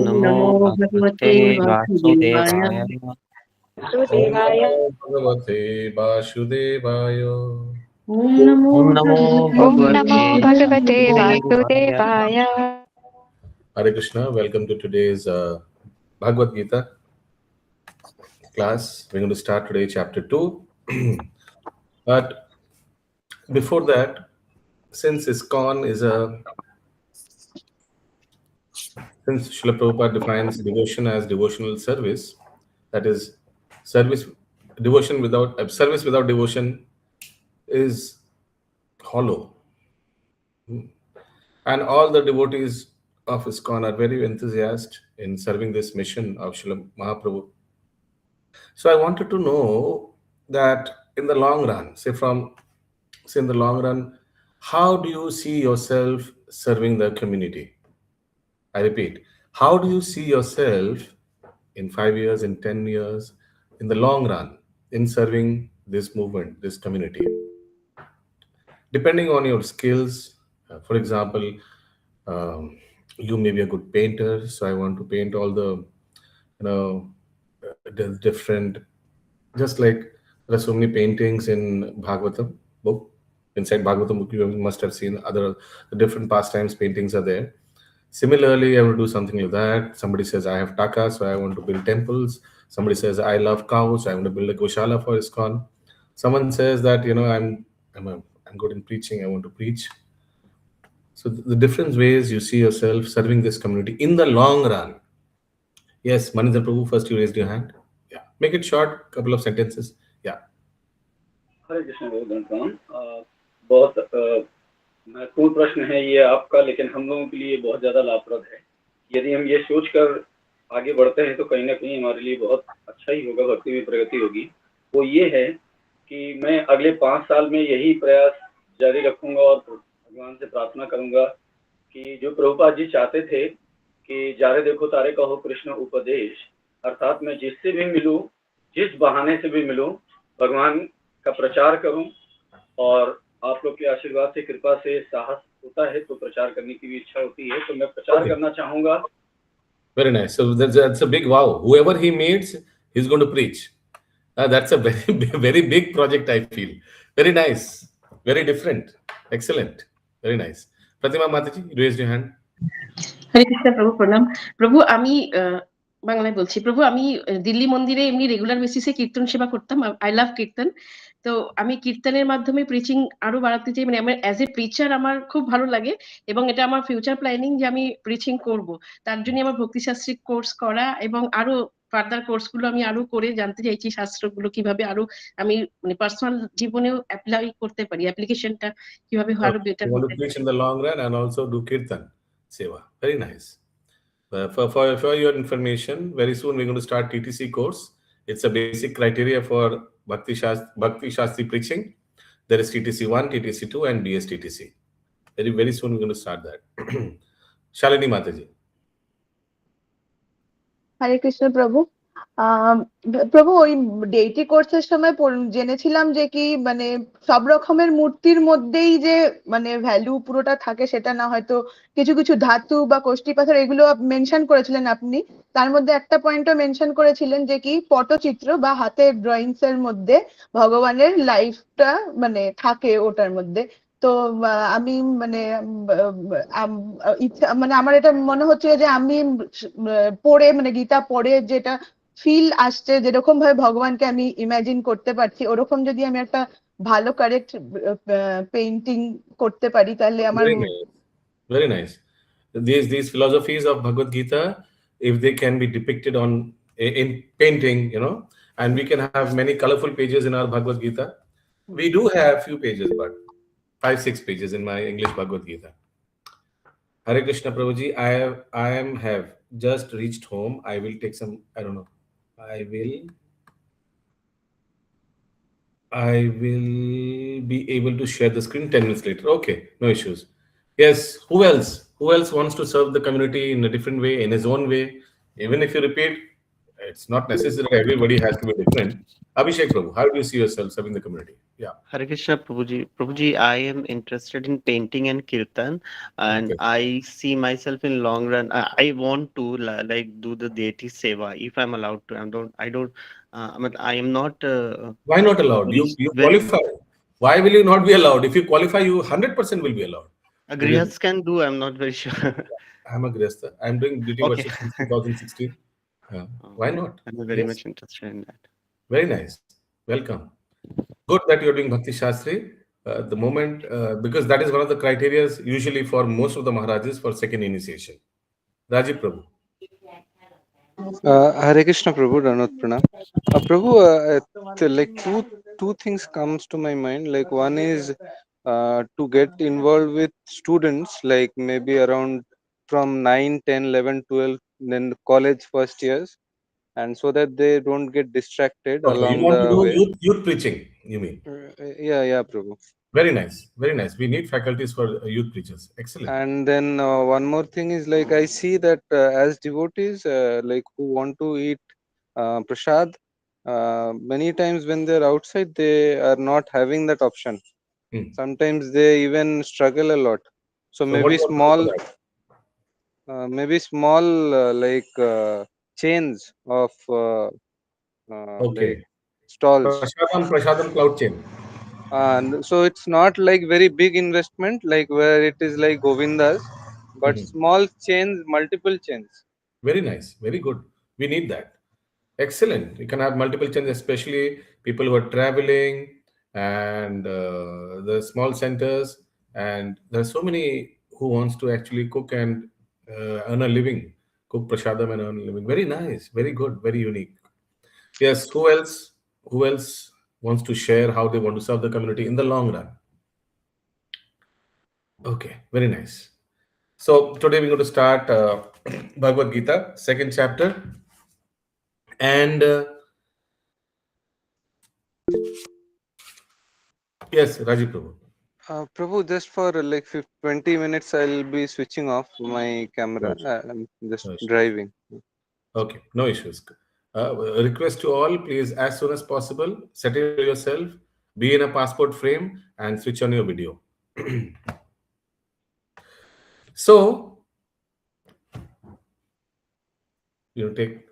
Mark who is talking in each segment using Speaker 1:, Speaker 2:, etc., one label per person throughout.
Speaker 1: नमो भगवते वासुदेवाय।
Speaker 2: भगवते वासुदेवाय।
Speaker 1: ओम नमो
Speaker 3: भगवते वासुदेवाय।
Speaker 2: Hare Krishna, welcome to today's Bhagavad Gita class. We're going to start today chapter 2. But before that, since ISKCON is since Srila Prabhupada defines devotion as devotional service, that is service without devotion is hollow. And all the devotees of ISKCON are very enthusiastic in serving this mission of Srila Mahaprabhu. So I wanted to know that in the long run, how do you see yourself serving the community? I repeat, how do you see yourself in 5 years, in 10 years, in the long run, in serving this movement, this community? Depending on your skills, for example, you may be a good painter, so I want to paint all the, the different, just like there are so many paintings in Bhagavatam book. Inside Bhagavatam book, you must have seen the different pastimes paintings are there. Similarly, I will do something like that. Somebody says, I have taka, so I want to build temples. Somebody says, I love cows, so I want to build a Goshala for ISKCON. Someone says that, I'm good in preaching, I want to preach. So the different ways you see yourself serving this community in the long run. Yes, Manindra Prabhu, first you raised your hand. Yeah, make it short, couple of sentences. Yeah.
Speaker 4: हरे कृष्ण भगवान, बहुत महत्वपूर्ण प्रश्न है ये आपका, लेकिन हम लोगों के लिए बहुत ज़्यादा लाभप्रद है। यदि हम ये सोचकर आगे बढ़ते हैं तो कहीं ना कहीं हमारे लिए बहुत अच्छा ही होगा, भक्ति में प्रगति होगी। वो ये है कि मैं अगले 5 साल में यही प्रयास जारी रखूंगा और भगवान से प्रार्थना करूंगा कि जो प्रभुपाद जी चाहते थे कि जारे देखो तारे कहो कृष्ण उपदेश, अर्थात मैं जिससे भी मिलूं, जिस बहाने से भी मिलूं, भगवान का प्रचार करूं, और आप लोग के आशीर्वाद से, कृपा से साहस होता है तो प्रचार करने की भी इच्छा होती है, तो मैं प्रचार करना चाहूंगा।
Speaker 2: Very nice. So that's a big wow. Whoever he meets, he's going to preach. That's a very big project, I feel. Very nice. Very different. Excellent. Very nice. Pratima Mataji, you raised your hand.
Speaker 1: হরে কৃষ্ণ প্রভু, প্রণাম প্রভু। আমি বাংলায় বলছি। প্রভু, আমি দিল্লি মন্দিরে এমনি রেগুলার বেসিসে কীর্তন সেবা করতাম। আই লাভ কীর্তন। তো আমি কীর্তনের মাধ্যমে প্রিচিং আরো বাড়াতে চাই। মানে আমার অ্যাজ এ প্রিচার আমার খুব ভালো লাগে, এবং এটা আমার ফিউচার প্ল্যানিং যে আমি প্রিচিং করব। তার জন্য আমার ভক্তি শাস্ত্রী কোর্স করা এবং আরো ফার্দার কোর্সগুলো আমি আরো করে জানতে চাইছি, শাস্ত্রগুলো কিভাবে আরো আমি মানে পার্সোনাল জীবনেও অ্যাপ্লাই করতে পারি, অ্যাপ্লিকেশনটা কিভাবে আরো better
Speaker 2: You want to preach in the long run and also do kirtan seva. Very nice. For your information, very soon we're going to start TTC course. It's a basic criteria for Bhakti Shastri preaching. There is TTC 1, TTC 2 and BS TTC. Very soon we're going to start that. Shalini Mataji.
Speaker 3: হরে কৃষ্ণ প্রভু। প্রভু, ওই deity কোর্সের সময় জেনেছিলাম যে কি মানে সব রকমের মূর্তির মধ্যেই যে মানে ভ্যালু পুরোটা থাকে সেটা না, হয়তো কিছু কিছু ধাতু বা কোষ্ঠী পাথর এগুলো মেনশন করেছিলেন আপনি। তার মধ্যে একটা পয়েন্টও মেনশন করেছিলেন যে কি পটচিত্র বা হাতের ড্রয়িংস এর মধ্যে ভগবানের লাইফটা মানে থাকে ওটার মধ্যে। তো আমি মানে ইচ্ছা মানে আমার এটা মনে হচ্ছে যে আমি পড়ে মানে গীতা পড়ে যেটা ফিল আসছে, যেরকম ভাবে ভগবানকে আমি ইমাজিন করতে পারছি, ওরকম যদি আমি একটা ভালো কারেক্ট পেইন্টিং করতে পারি তাহলে আমার
Speaker 2: very nice. These philosophies of Bhagavad Gita, if they can be depicted in painting, and we can have many colorful pages in our Bhagavad Gita. We do have few pages, but 5-6 pages in my English Bhagavad Gita. Hare Krishna Prabhuji, I have just reached home. I will take some, I don't know. I will be able to share the screen 10 minutes later. Okay, no issues. Yes, who else wants to serve the community in a different way, in his own way? Even if you repeat, It's not necessary that everybody has to be different. Abhishek Prabhu, how do you see yourself serving the community? Yeah.
Speaker 5: Hare Krishna, Prabhuji. Prabhuji, I am interested in painting and kirtan, and
Speaker 2: Okay.
Speaker 5: I see myself in long run. I want to like do the deity seva if I'm allowed to. I don't. I am not
Speaker 2: Why not allowed?
Speaker 5: very
Speaker 2: You
Speaker 5: very.
Speaker 2: qualify. Why will you not be allowed? If you qualify, you 100% will be allowed. Because
Speaker 5: Grihas can do. I'm not very sure.
Speaker 2: I'm a Grihastha. I'm doing duty
Speaker 5: Okay.
Speaker 2: worship since 2016. Why not?
Speaker 5: I'm very
Speaker 2: Yes.
Speaker 5: much interested in that.
Speaker 2: Very nice. Welcome. Good that you're doing Bhakti Shastri. The moment, because that is one of the criteria usually for most of the Maharajas for second initiation. Rajiv Prabhu.
Speaker 6: Hare Krishna Prabhu, Ranat Pranam. Prabhu, like two things comes to my mind. Like one is to get involved with students, like maybe around from 9, 10, 11, 12, then college first years, and so that they don't get distracted
Speaker 2: Okay, you
Speaker 6: along
Speaker 2: want to
Speaker 6: the
Speaker 2: do
Speaker 6: way.
Speaker 2: youth preaching, you mean?
Speaker 6: Yeah, Prabhu.
Speaker 2: Very nice. Very nice. We need faculties for youth preachers. Excellent.
Speaker 6: And then one more thing is like I see that as devotees, like who want to eat prasad, many times when they're outside, they are not having that option.
Speaker 2: Hmm.
Speaker 6: Sometimes they even struggle a lot. So
Speaker 2: So what do you want to do for that?
Speaker 6: maybe small like chains of like
Speaker 2: Okay.
Speaker 6: stalls.
Speaker 2: Prasadam Cloud Chain.
Speaker 6: And so it's not like very big investment, like where it is like Govindas, but
Speaker 2: Mhm.
Speaker 6: small chains, multiple chains.
Speaker 2: Very nice. Very good. We need that. Excellent. You can have multiple chains, especially people who are traveling and the small centers. And there are so many who wants to actually cook and earn a living, cook prasadam and earn a living. Very nice. Very good. Very unique. Yes. Who else? Who else wants to share how they want to serve the community in the long run? Okay. Very nice. So today we're going to start Bhagavad Gita, second chapter, and yes, Rajiv Prabhu.
Speaker 6: Prabhu, just for like 20 minutes, I'll be switching off my camera.
Speaker 2: Sure,
Speaker 6: I'm just
Speaker 2: sure, sure.
Speaker 6: driving.
Speaker 2: Okay, no issues. Request to all, please, as soon as possible, settle yourself, be in a passport frame, and switch on your video. So, take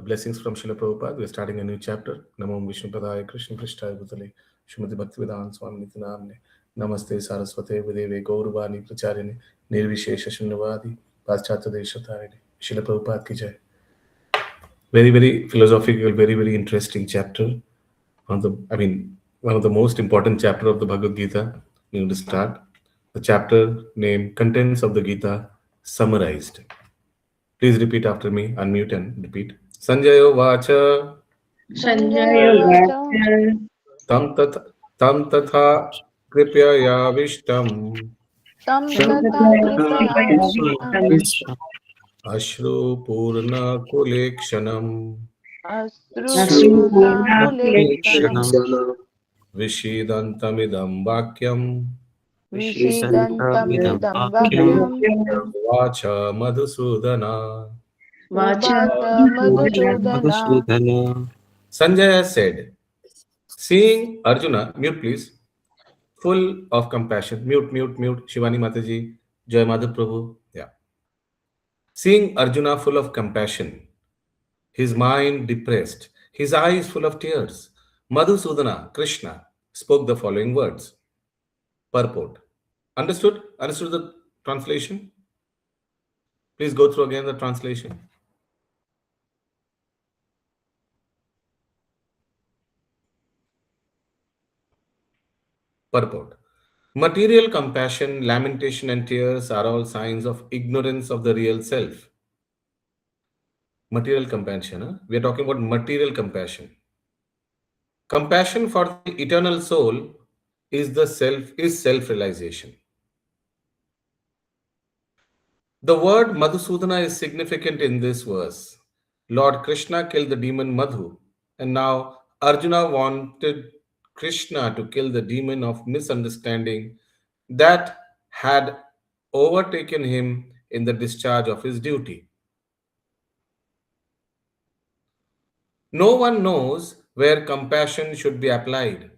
Speaker 2: blessings from Srila Prabhupada. We're starting a new chapter. Namo Vishnu Padaya Krishna Prishthaya Bhutale Srimati Bhaktivedanta Swami Nitinamne Namaste Saraswate Videve Gaurvani Pracharyane Nirvishesha Shunyavadi Paschatya Deshatharine Srila Prabhupada ki jai. Very, very philosophical, very, very interesting chapter. One of the most important chapter of the Bhagavad Gita. We going to start. The chapter named Contents of the Gita Summarized. Please repeat after me. Unmute and repeat. Sanjayo Vacha
Speaker 1: Sanjay
Speaker 2: Tam Tatha Tam Tatha Kripyayavistam
Speaker 3: तं तथा कृपयाविष्टम्
Speaker 2: Ashru Purna Kulekshanam
Speaker 3: अश्रुपूर्णाकुलेक्षणम्
Speaker 2: Vishidantamidam Vakyam
Speaker 3: विषीदन्तमिदं वाक्यम्
Speaker 2: Vacha Madhusudana.
Speaker 3: उवाच Madhusudan
Speaker 2: Sanjaya said, seeing Arjuna, mute please, full of compassion. Mute, mute, mute. Shivani Mataji, Jai Madhav Prabhu. Yeah. Seeing Arjuna full of compassion, his mind depressed, his eyes full of tears, Madhusudana, Krishna, spoke the following words. Purport. Understood? Understood the translation? Please go through again the translation. Purport. Material compassion, lamentation, and tears are all signs of ignorance of the real self. Material compassion. Huh? We are talking about material compassion. Compassion for the eternal soul is self-realization. The word Madhusudana is significant in this verse. Lord Krishna killed the demon Madhu, and now Arjuna wanted Krishna to kill the demon of misunderstanding that had overtaken him in the discharge of his duty. No one knows where compassion should be applied.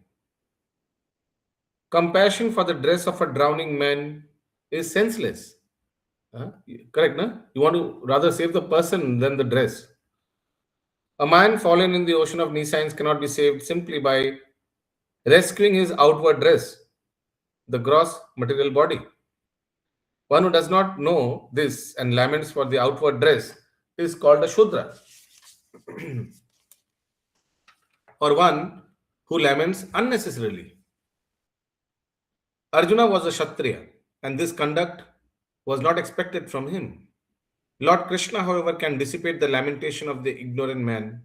Speaker 2: Compassion for the dress of a drowning man is senseless. Huh? Correct, no? You want to rather save the person than the dress. A man fallen in the ocean of nescience cannot be saved simply by rescuing his outward dress, the gross material body. One who does not know this and laments for the outward dress is called a Shudra, or one who laments unnecessarily. Arjuna was a Kshatriya, and this conduct was not expected from him. Lord Krishna, however, can dissipate the lamentation of the ignorant man,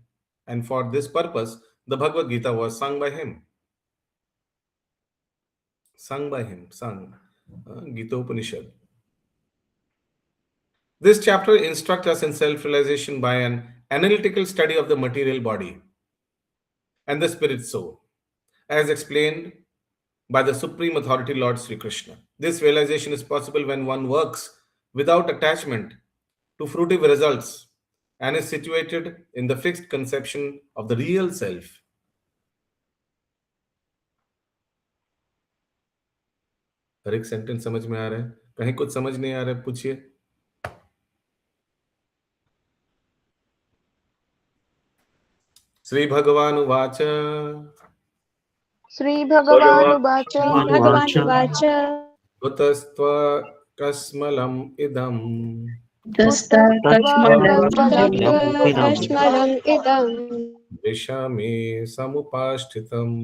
Speaker 2: and for this purpose, the Bhagavad Gita was sung by him. Sung. Gita Upanishad. This chapter instructs us in self-realization by an analytical study of the material body and the spirit soul, as explained by the Supreme Authority Lord Sri Krishna. This realization is possible when one works without attachment to fruitive results and is situated in the fixed conception of the real self. हर एक sentence समझ में आ रहा है, कहीं कुछ समझ नहीं आ रहा है, पूछिए. श्री भगवान उवाच
Speaker 3: श्रीभगवानुवाच
Speaker 5: भगवानुवाच
Speaker 2: कुतस्त्वकस्मलम् इदम्
Speaker 7: कस्मलम् इदम्
Speaker 2: विषमे समुपाष्ठितम्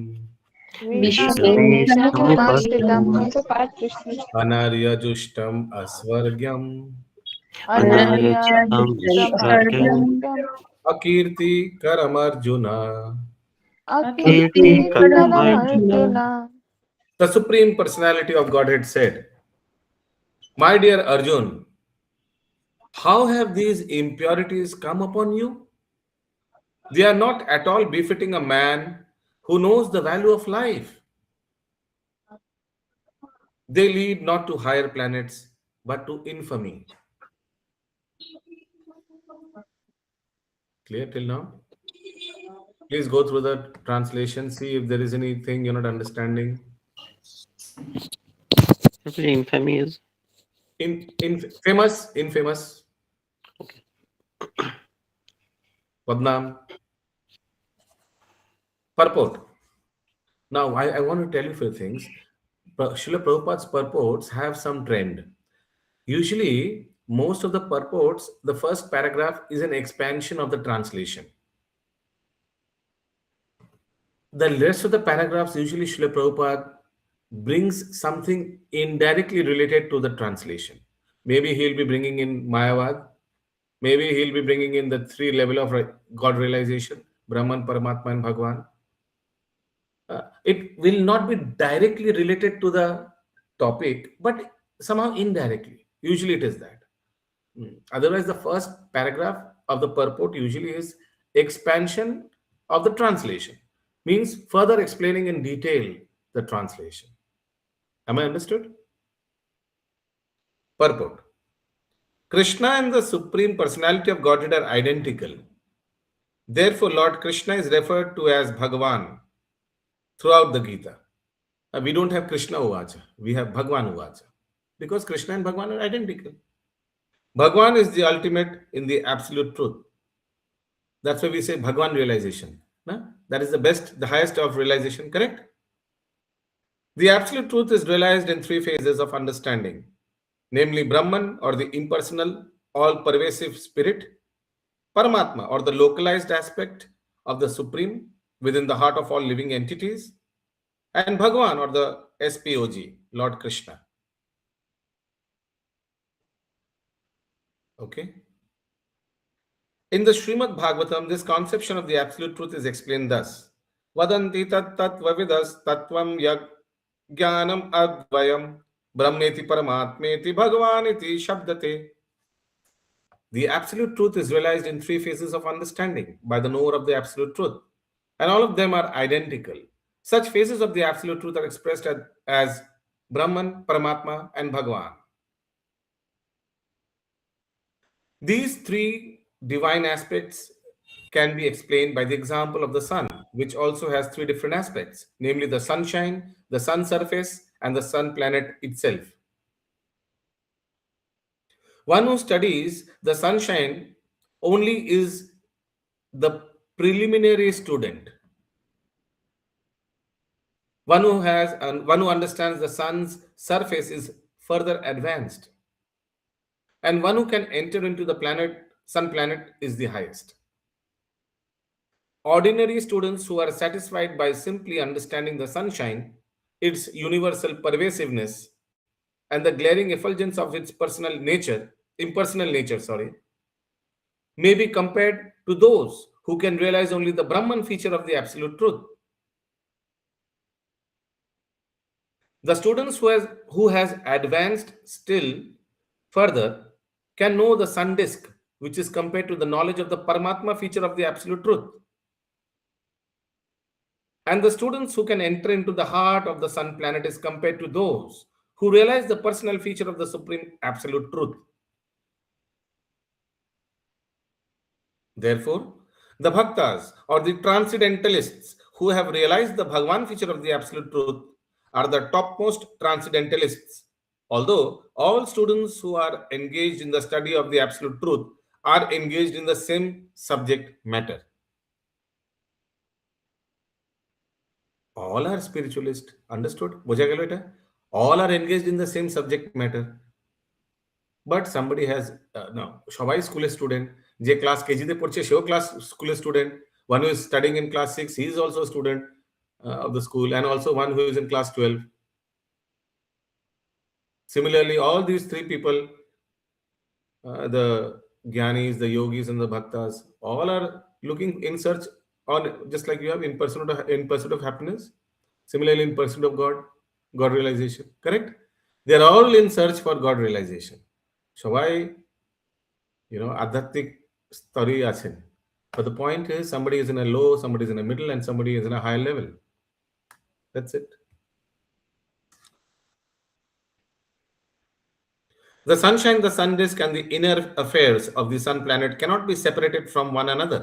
Speaker 2: अनार्यजुष्टम् अस्वर्ग्यम् अकीर्तिकरमर्जुन. The Supreme Personality of Godhead said, "My dear Arjun, how have these impurities come upon you? They are not at all befitting a man who knows the value of life. They lead not to higher planets, but to infamy." Clear till now? Please go through the translation, see if there is anything you're not understanding.
Speaker 5: Infamy is
Speaker 2: Infamous.
Speaker 5: okay.
Speaker 2: Padnam. Purport. Now, I want to tell you a few things. Srila Prabhupada's purports have some trend. Usually, most of the purports, the first paragraph is an expansion of the translation. The rest of the paragraphs, usually Srila Prabhupada brings something indirectly related to the translation. Maybe he'll be bringing in Mayavad. Maybe he'll be bringing in the three level of God realization, Brahman, Paramatma and Bhagwan. It will not be directly related to the topic, but somehow indirectly. Usually it is that. Otherwise, the first paragraph of the purport usually is expansion of the translation. Means further explaining in detail the translation. Am I understood? Purport. Krishna and the Supreme Personality of Godhead are identical. Therefore, Lord Krishna is referred to as Bhagavan throughout the Gita. We don't have Krishna Uvacha, we have Bhagavan Uvacha. Because Krishna and Bhagavan are identical. Bhagavan is the ultimate in the absolute truth. That's why we say Bhagavan realization. That is the best, the highest of realization, correct? The absolute truth is realized in three phases of understanding, namely Brahman or the impersonal, all-pervasive spirit, Paramatma or the localized aspect of the Supreme within the heart of all living entities, and Bhagavan or the SPOG, Lord Krishna. Okay. In the Srimad Bhagavatam, this conception of the absolute truth is explained thus. Vadanti tat vavidas tatvam yag jnanam advayam brahmeti paramatmeti bhagavaniti shabdate. The absolute truth is realized in three phases of understanding by the knower of the absolute truth, and all of them are identical. Such phases of the absolute truth are expressed as Brahman, Paramatma, and Bhagavan. These three divine aspects can be explained by the example of the sun, which also has three different aspects, namely the sunshine, the sun surface, and the sun planet itself. One who studies the sunshine only is the preliminary student. One who understands the sun's surface is further advanced, and one who can enter into the sun planet is the highest. Ordinary students who are satisfied by simply understanding the sunshine, its universal pervasiveness, and the glaring effulgence of its impersonal nature, may be compared to those who can realize only the Brahman feature of the absolute truth. The students who has advanced still further can know the sun disk, which is compared to the knowledge of the Paramatma feature of the absolute truth. And the students who can enter into the heart of the sun planet is compared to those who realize the personal feature of the supreme absolute truth. Therefore, the bhaktas or the transcendentalists who have realized the Bhagavan feature of the absolute truth are the topmost transcendentalists. Although all students who are engaged in the study of the absolute truth are engaged in the same subject matter. All are spiritualists. Understood? বোঝা গেল এটা? All are engaged in the same subject matter. But somebody has no, সবাই স্কুলের student, যে class কেজিতে পড়ছে সেও class স্কুলের student, one who is studying in class 6, he is also a student of the school, and also one who is in class 12. Similarly, all these three people, the Gyanis, the Yogis, and the Bhaktas, all are looking in search on, just like you have in pursuit of happiness. Similarly, in pursuit of God realization. Correct? They are all in search for God realization. সবাই আধ্যাত্মিক স্তরেই আছেন. But the point is, somebody is in a low, somebody is in a middle, and somebody is in a higher level. That's it. The sunshine, the sun disk, and the inner affairs of the sun planet cannot be separated from one another.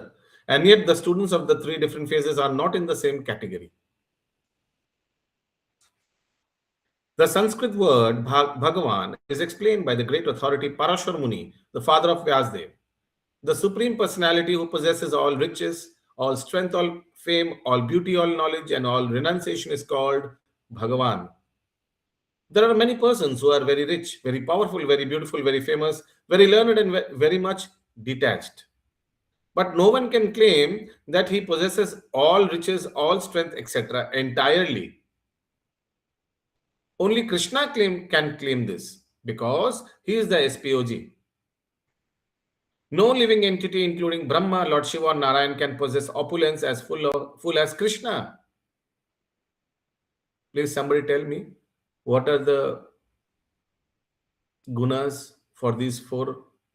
Speaker 2: And yet the students of the three different phases are not in the same category. The Sanskrit word Bhagavan is explained by the great authority Parashar Muni, the father of Vyasdev. The supreme personality who possesses all riches, all strength, all fame, all beauty, all knowledge, and all renunciation is called Bhagavan. There are many persons who are very rich, very powerful, very beautiful, very famous, very learned, and very much detached. But no one can claim that he possesses all riches, all strength, etc. entirely. Only Krishna can claim this, because he is the SPOG. No living entity, including Brahma, Lord Shiva, or Narayan, can possess opulence as full as Krishna. Please, somebody tell me, what are the gunas for these four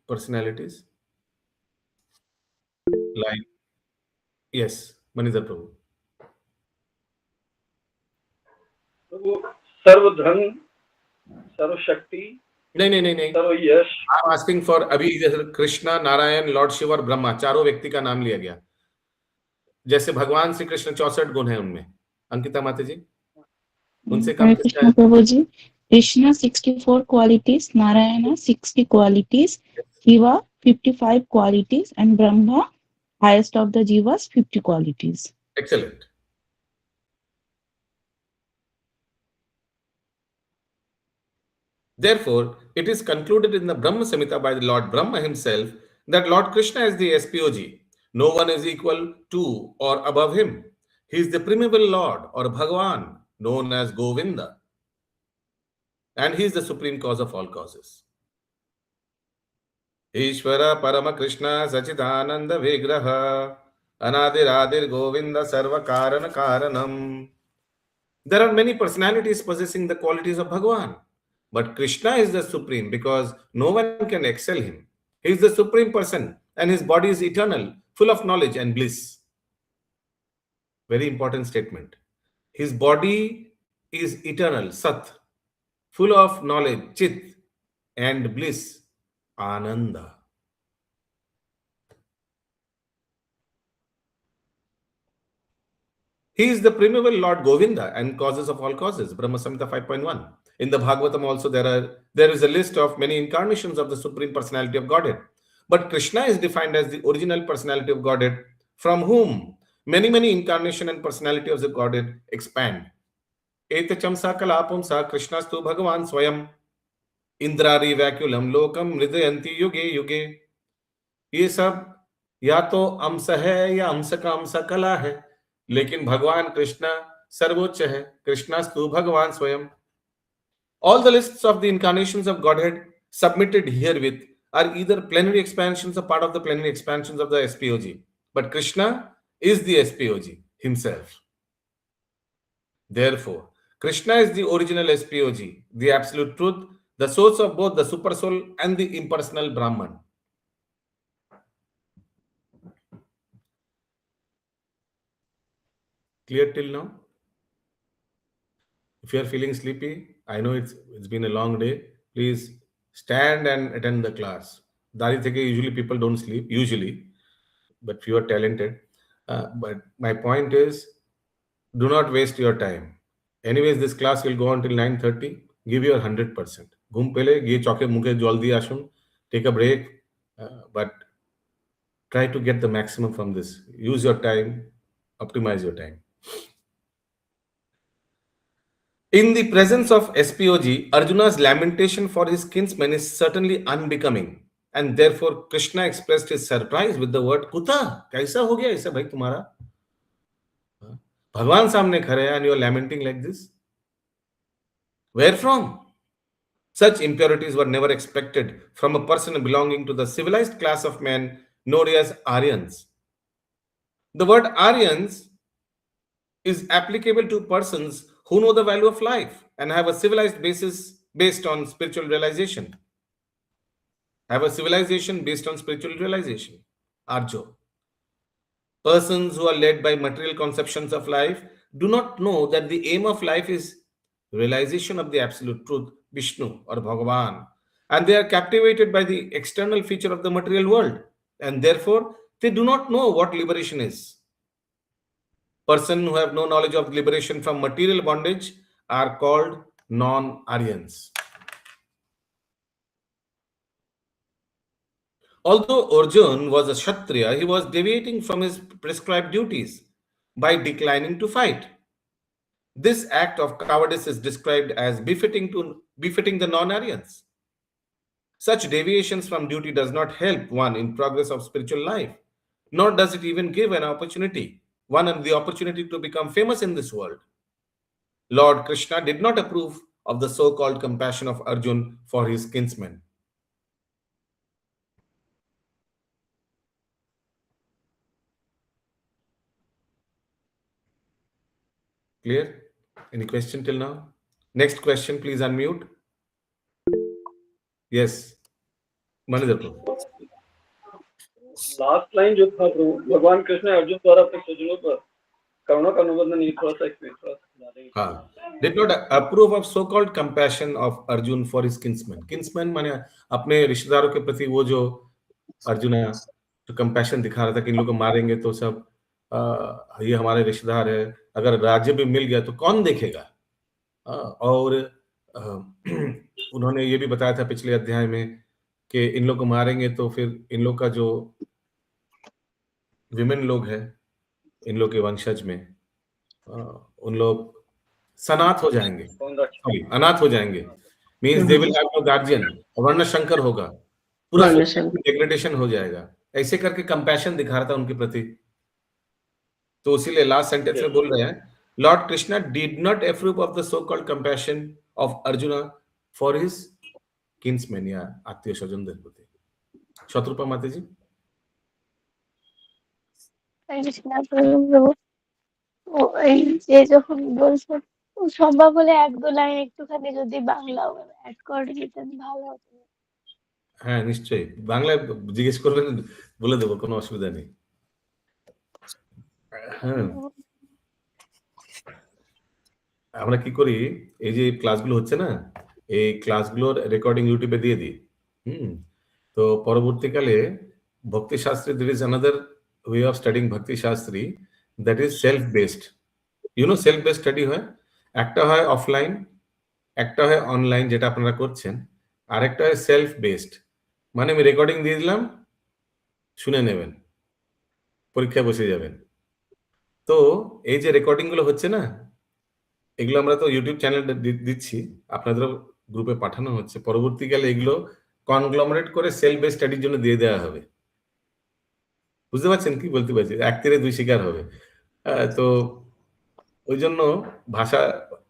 Speaker 2: personalities? Like, yes, Manidhar Prabhu.
Speaker 4: प्रभु सर्वधन, सर्वशक्ति,
Speaker 2: नहीं,
Speaker 4: सर्व यश.
Speaker 2: I'm asking for अभी Krishna, Narayan, Lord Shiv और ब्रह्मा, चारों व्यक्ति का नाम लिया गया. जैसे भगवान श्री कृष्ण 64 गुण है उनमें. अंकिता माता जी, उनसे कम किसका है?
Speaker 7: प्रभु जी, Krishna 64 qualities, Narayana 60 qualities, Shiva 55 qualities, and Brahma, highest of the Jivas, 50 qualities.
Speaker 2: Excellent. Therefore, it is concluded in the Brahma Samhita by the Lord Brahma himself that Lord Krishna is the SPOG. No one is equal to or above him. He is the primeval Lord or Bhagavan, known as Govinda. And he is the supreme cause of all causes. Ishvara Parama Krishna Sachidananda Vigraha Anadiradir Govinda Sarva Karana Karanam. There are many personalities possessing the qualities of Bhagavan. But Krishna is the supreme because no one can excel him. He is the supreme person and his body is eternal, full of knowledge and bliss. Very important statement. His body is eternal, Sat, full of knowledge, Chit, and bliss, Ananda. He is the primeval Lord Govinda and causes of all causes. Brahma Samhita 5.1. In the Bhagavatam also there is a list of many incarnations of the Supreme Personality of Godhead. But Krishna is defined as the original personality of Godhead, from whom many incarnation and personality of the Godhead expand. Etacham sakalapam sa Krishnastu Bhagavan Swayam Indrari Vaculam Lokam Hridayanti Yuge Yuge. ये सब या तो अंश है या अंश का अंश कला है, लेकिन भगवान कृष्ण सर्वोच्च है. कृष्णास्तु भगवान स्वयं. All the lists of the incarnations of Godhead submitted herewith are either plenary expansions or part of the plenary expansions of the SPOG. But Krishna is the SPOG himself. Therefore, Krishna is the original SPOG, the absolute truth, the source of both the supersoul and the impersonal Brahman. Clear till now? If you are feeling sleepy, I know it's been a long day. Please stand and attend the class. Dari theke usually people don't sleep, usually, but few are talented. But my point is, do not waste your time. Anyways, this class will go until 9:30. Give your 100%. Ghum pele, giye choke mukhe jaldi ashun. Take a break, but try to get the maximum from this. Use your time, optimize your time. In the presence of SPOG, Arjuna's lamentation for his kinsman is certainly unbecoming, and therefore Krishna expressed his surprise with the word Kuta. Kaisa ho gaya aisa bhai tumhara? Bhagwan samne khare hai and you are lamenting like this? Where from? Such impurities were never expected from a person belonging to the civilized class of men known as Aryans. The word Aryans is applicable to persons who know the value of life and have a civilized basis based on spiritual realization. Have a civilization based on spiritual realization. Arjo. Persons who are led by material conceptions of life do not know that the aim of life is realization of the absolute truth, Vishnu or Bhagavan, and they are captivated by the external feature of the material world, and therefore they do not know what liberation is. Persons who have no knowledge of liberation from material bondage are called non-Aryans. Although Arjun was a Kshatriya, he was deviating from his prescribed duties by declining to fight. This act of cowardice is described as befitting the non-Aryans. Such deviations from duty does not help one in progress of spiritual life, nor does it even give the opportunity to become famous in this world. Lord Krishna did not approve of the so-called compassion of Arjun for his kinsmen. Clear? Any question till now? Next question, please unmute. Yes. Manidar.
Speaker 4: Last line जो था प्रभु, भगवान कृष्ण अर्जुन द्वारा अपने स्वजनों पर करुणा का अनुबंध नहीं, थोड़ा सा एक्सप्लेन
Speaker 2: हाँ, did not approve of so-called compassion of Arjun for his kinsmen. Kinsmen माने अपने रिश्तेदारों के प्रति वो जो अर्जुन जो compassion दिखा रहा था कि इन लोगों को मारेंगे तो सब ये हमारे रिश्तेदार है, अगर राज्य भी मिल गया तो कौन देखेगा? और उन्होंने ये भी बताया था पिछले अध्याय में कि इन लोग को मारेंगे तो फिर इन लोग का जो विमेन लोग हैं, इन लोग के वंशज में उन लोग सनाथ हो जाएंगे, अनाथ हो जाएंगे, means they will have no guardian, वर्ण शंकर होगा, पूरा डिग्रेडेशन हो जाएगा. ऐसे करके कंपैशन दिखा रहा था उनके प्रति. तो इसीलिए लास्ट सेंटेंस में बोल रहे हैं, Lord Krishna did not approve of the so called compassion of Arjun for his kinsman या आत्मीय स्वजनদের প্রতি. শতরূপা মাতাজি.
Speaker 8: এই যে যখন বলছেন সম্ভব হলে এক দু লাইন একটুখানি যদি বাংলা অ্যাড করে দিতেন ভালো হতো.
Speaker 2: হ্যাঁ নিশ্চয়ই, বাংলায় জিজ্ঞেস করবেন, বলে দেবো, কোনো অসুবিধা নেই. হ্যাঁ, আমরা কি করি, এই যে ক্লাসগুলো হচ্ছে না, এই ক্লাসগুলোর রেকর্ডিং ইউটিউবে দিয়ে দিই. তো পরবর্তীকালে ভক্তি Shastri, there is another way of studying Bhakti Shastri that is self based. Self based study হয়, একটা হয় অফলাইন, একটা হয় অনলাইন যেটা আপনারা করছেন, আর একটা হয় সেলফ বেসড, মানে আমি রেকর্ডিং দিয়ে দিলাম, শুনে নেবেন, পরীক্ষায় বসে যাবেন। তো এই যে রেকর্ডিং গুলো হচ্ছে না, এগুলো আমরা তো ইউটিউব চ্যানেল দিচ্ছি, আপনাদেরও গ্রুপে পাঠানো হচ্ছে, পরবর্তীকালে এগুলো কনগ্লমারেট করে সেলফ বেসড স্টাডির জন্য দিয়ে দেওয়া হবে। বুঝতে পারছেন কি বলতে পারছি? এক তীরে দুই শিকার হবে। তো ওই জন্য ভাষা,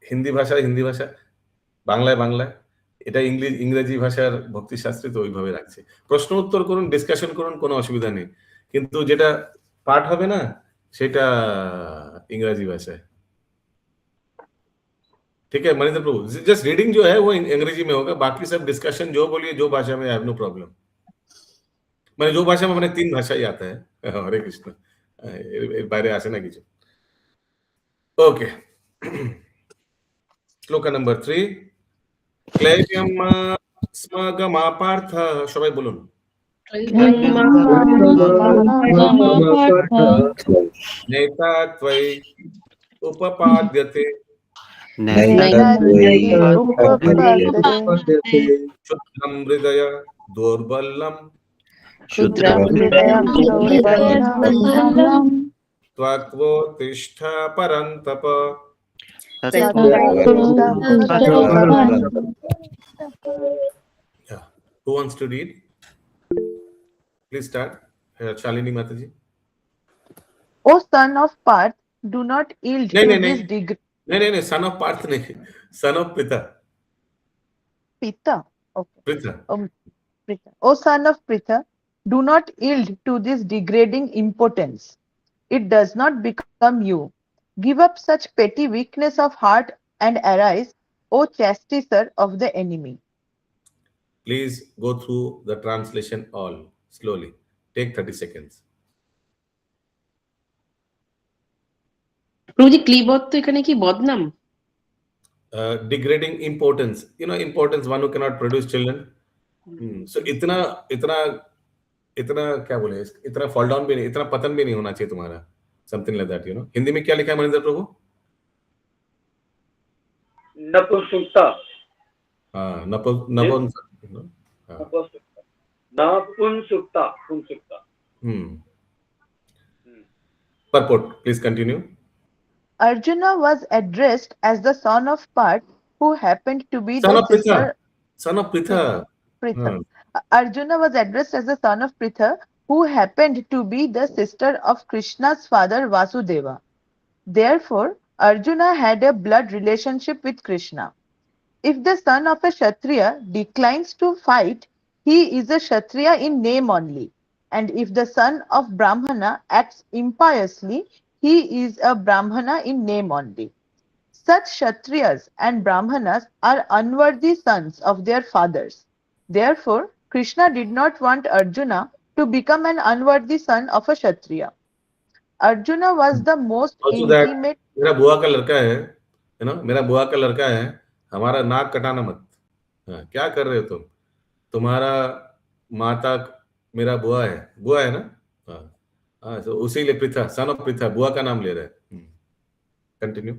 Speaker 2: হিন্দি ভাষা, বাংলায় বাংলায়, এটা ইংরেজি ভাষার ভক্তি শাস্ত্রী তো ওইভাবে রাখছে। প্রশ্ন উত্তর করুন, ডিসকাশন করুন, কোনো অসুবিধা নেই, কিন্তু যেটা পাঠ হবে না সেটা इंग्रजी भाषा है। ठीक है मनिंदर प्रभु, जस्ट रीडिंग जो है वो अंग्रेजी में होगा, बाकी सब डिस्कशन जो बोलिए जो भाषा में, आई हैव नो प्रॉब्लम। মানে जो भाषा में मैंने 3 भाषा ही आता है। हरे कृष्ण, এর বাইরে আসে না কিছু। ওকে, শ্লোক নাম্বার 3, ক্লেম স্মগমাপার্থ, সবাই বলুন। নেতা ত্বয়ি উপপাদ্যতে শুদ্ধম হৃদয় দৌর্বল্যম ত্বক্তোত্তিষ্ঠ Parantapa. Who wants to read? Please start. Shalini Mataji.
Speaker 3: O son of Parth, do not yield to this degree.
Speaker 2: नहीं, son of Parth नहीं, son of Pritha.
Speaker 3: Pritha. Okay.
Speaker 2: Pritha.
Speaker 3: Pritha. O son of Pritha, do not yield to this degrading impotence. It does not become you. Give up such petty weakness of heart and arise, O chastiser of the enemy.
Speaker 2: Please go through the translation all slowly. Take 30 seconds.
Speaker 1: প্রভুজি ক্লিবত তো এখানে কি বদনাম?
Speaker 2: Degrading importance, importance, one who cannot produce children. So इतना क्या बोले, इतना fall down भी नहीं, इतना पतन भी नहीं होना चाहिए तुम्हारा, समथिंग लाइक दैट। हिंदी में क्या लिखा है मनिंदर प्रभु?
Speaker 4: नपुंसकता।
Speaker 2: हाँ,
Speaker 4: नपुंसकता।
Speaker 2: Purport, please continue.
Speaker 3: Arjuna was addressed as the son of Parth, who happened to be the sister.
Speaker 2: Son of Pritha.
Speaker 3: Pritha. Arjuna was addressed as the son of Pritha, who happened to be the sister of Krishna's father Vasudeva. Therefore, Arjuna had a blood relationship with Krishna. If the son of a Kshatriya declines to fight, he is a Kshatriya in name only. And if the son of Brahmana acts impiously, he is a Brahmana in name only. Such Kshatriyas and Brahmanas are unworthy sons of their fathers. Therefore, Krishna did not want Arjuna to become an unworthy son of a Kshatriya. Arjuna was the most intimate.
Speaker 2: मेरा बुआ का लड़का है, मेरा बुआ का लड़का है, हमारा नाक कटाना मत। क्या कर रहे हो तुम? तुम्हारा माता मेरा बुआ है ना? तो उसी लिए पृथा, सन ऑफ पृथा, बुआ का नाम ले रहे हैं। Continue.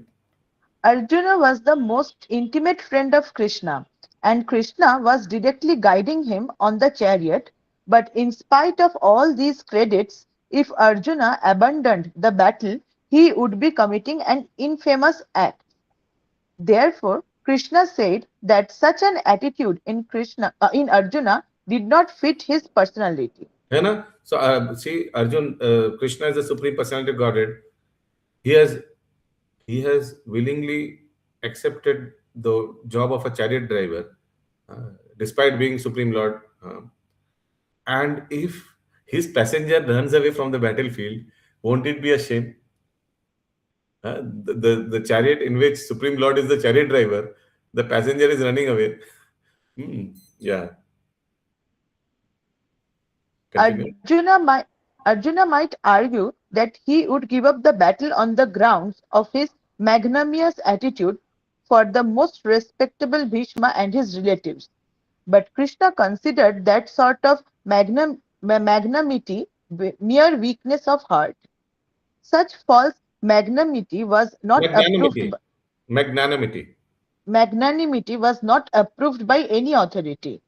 Speaker 3: Arjuna was the most intimate friend of Krishna, and Krishna was directly guiding him on the chariot. But in spite of all these credits, if Arjuna abandoned the battle, he would be committing an infamous act. Therefore, Krishna said that such an attitude in Arjuna did not fit his personality.
Speaker 2: है ना? So see, Arjun, Krishna is the supreme personality of Godhead. He has willingly accepted the job of a chariot driver, despite being Supreme Lord. And if his passenger runs away from the battlefield, won't it be a shame? The chariot in which Supreme Lord is the chariot driver, the passenger is running away. Yeah.
Speaker 3: Arjuna might argue that he would give up the battle on the grounds of his magnanimous attitude for the most respectable Bhishma and his relatives. But Krishna considered that sort of magnanimity mere weakness of heart. Such false magnanimity was not approved. Magnanimity was not approved by any authority.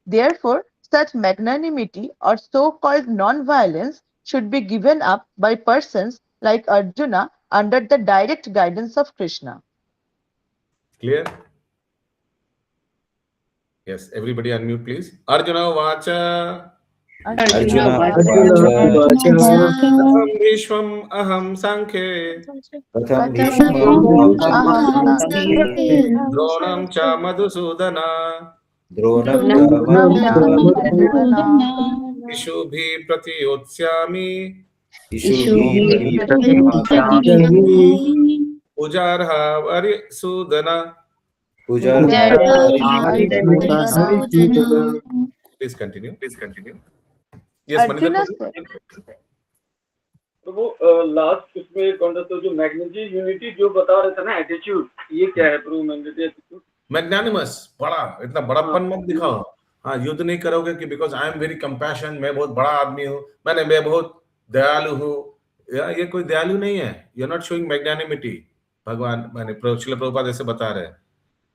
Speaker 3: Therefore, such magnanimity or so-called non-violence should be given up by persons like Arjuna under the direct guidance of Krishna.
Speaker 2: Clear? Yes, everybody unmute please. Arjuna vacha.
Speaker 7: Arjuna
Speaker 2: Katham Bhishmam aham sankhe. Dronam cha madhusudana. Ishubhi pratiyotsyami. Pujarha vari sudana. Please continue. Yes,
Speaker 3: Arjuna
Speaker 2: Manindra.
Speaker 4: Prabhu last उसमें कौन सा जो मैग्नेजी unity जो बता रहे थे ना attitude, ये क्या है प्रभु? मैग्नेजी एटीट्यूड
Speaker 2: मैग्नानिमस, बड़ा, इतना बड़ापन मत दिखाओ। हाँ, युद्ध नहीं करोगे कि because I am very compassion, मैं बहुत बड़ा आदमी हूँ, मैं बहुत दयालु हूँ। ये कोई दयालु नहीं है। You are not showing magnanimity. भगवान श्रील प्रभुपाद ऐसे बता रहे हैं।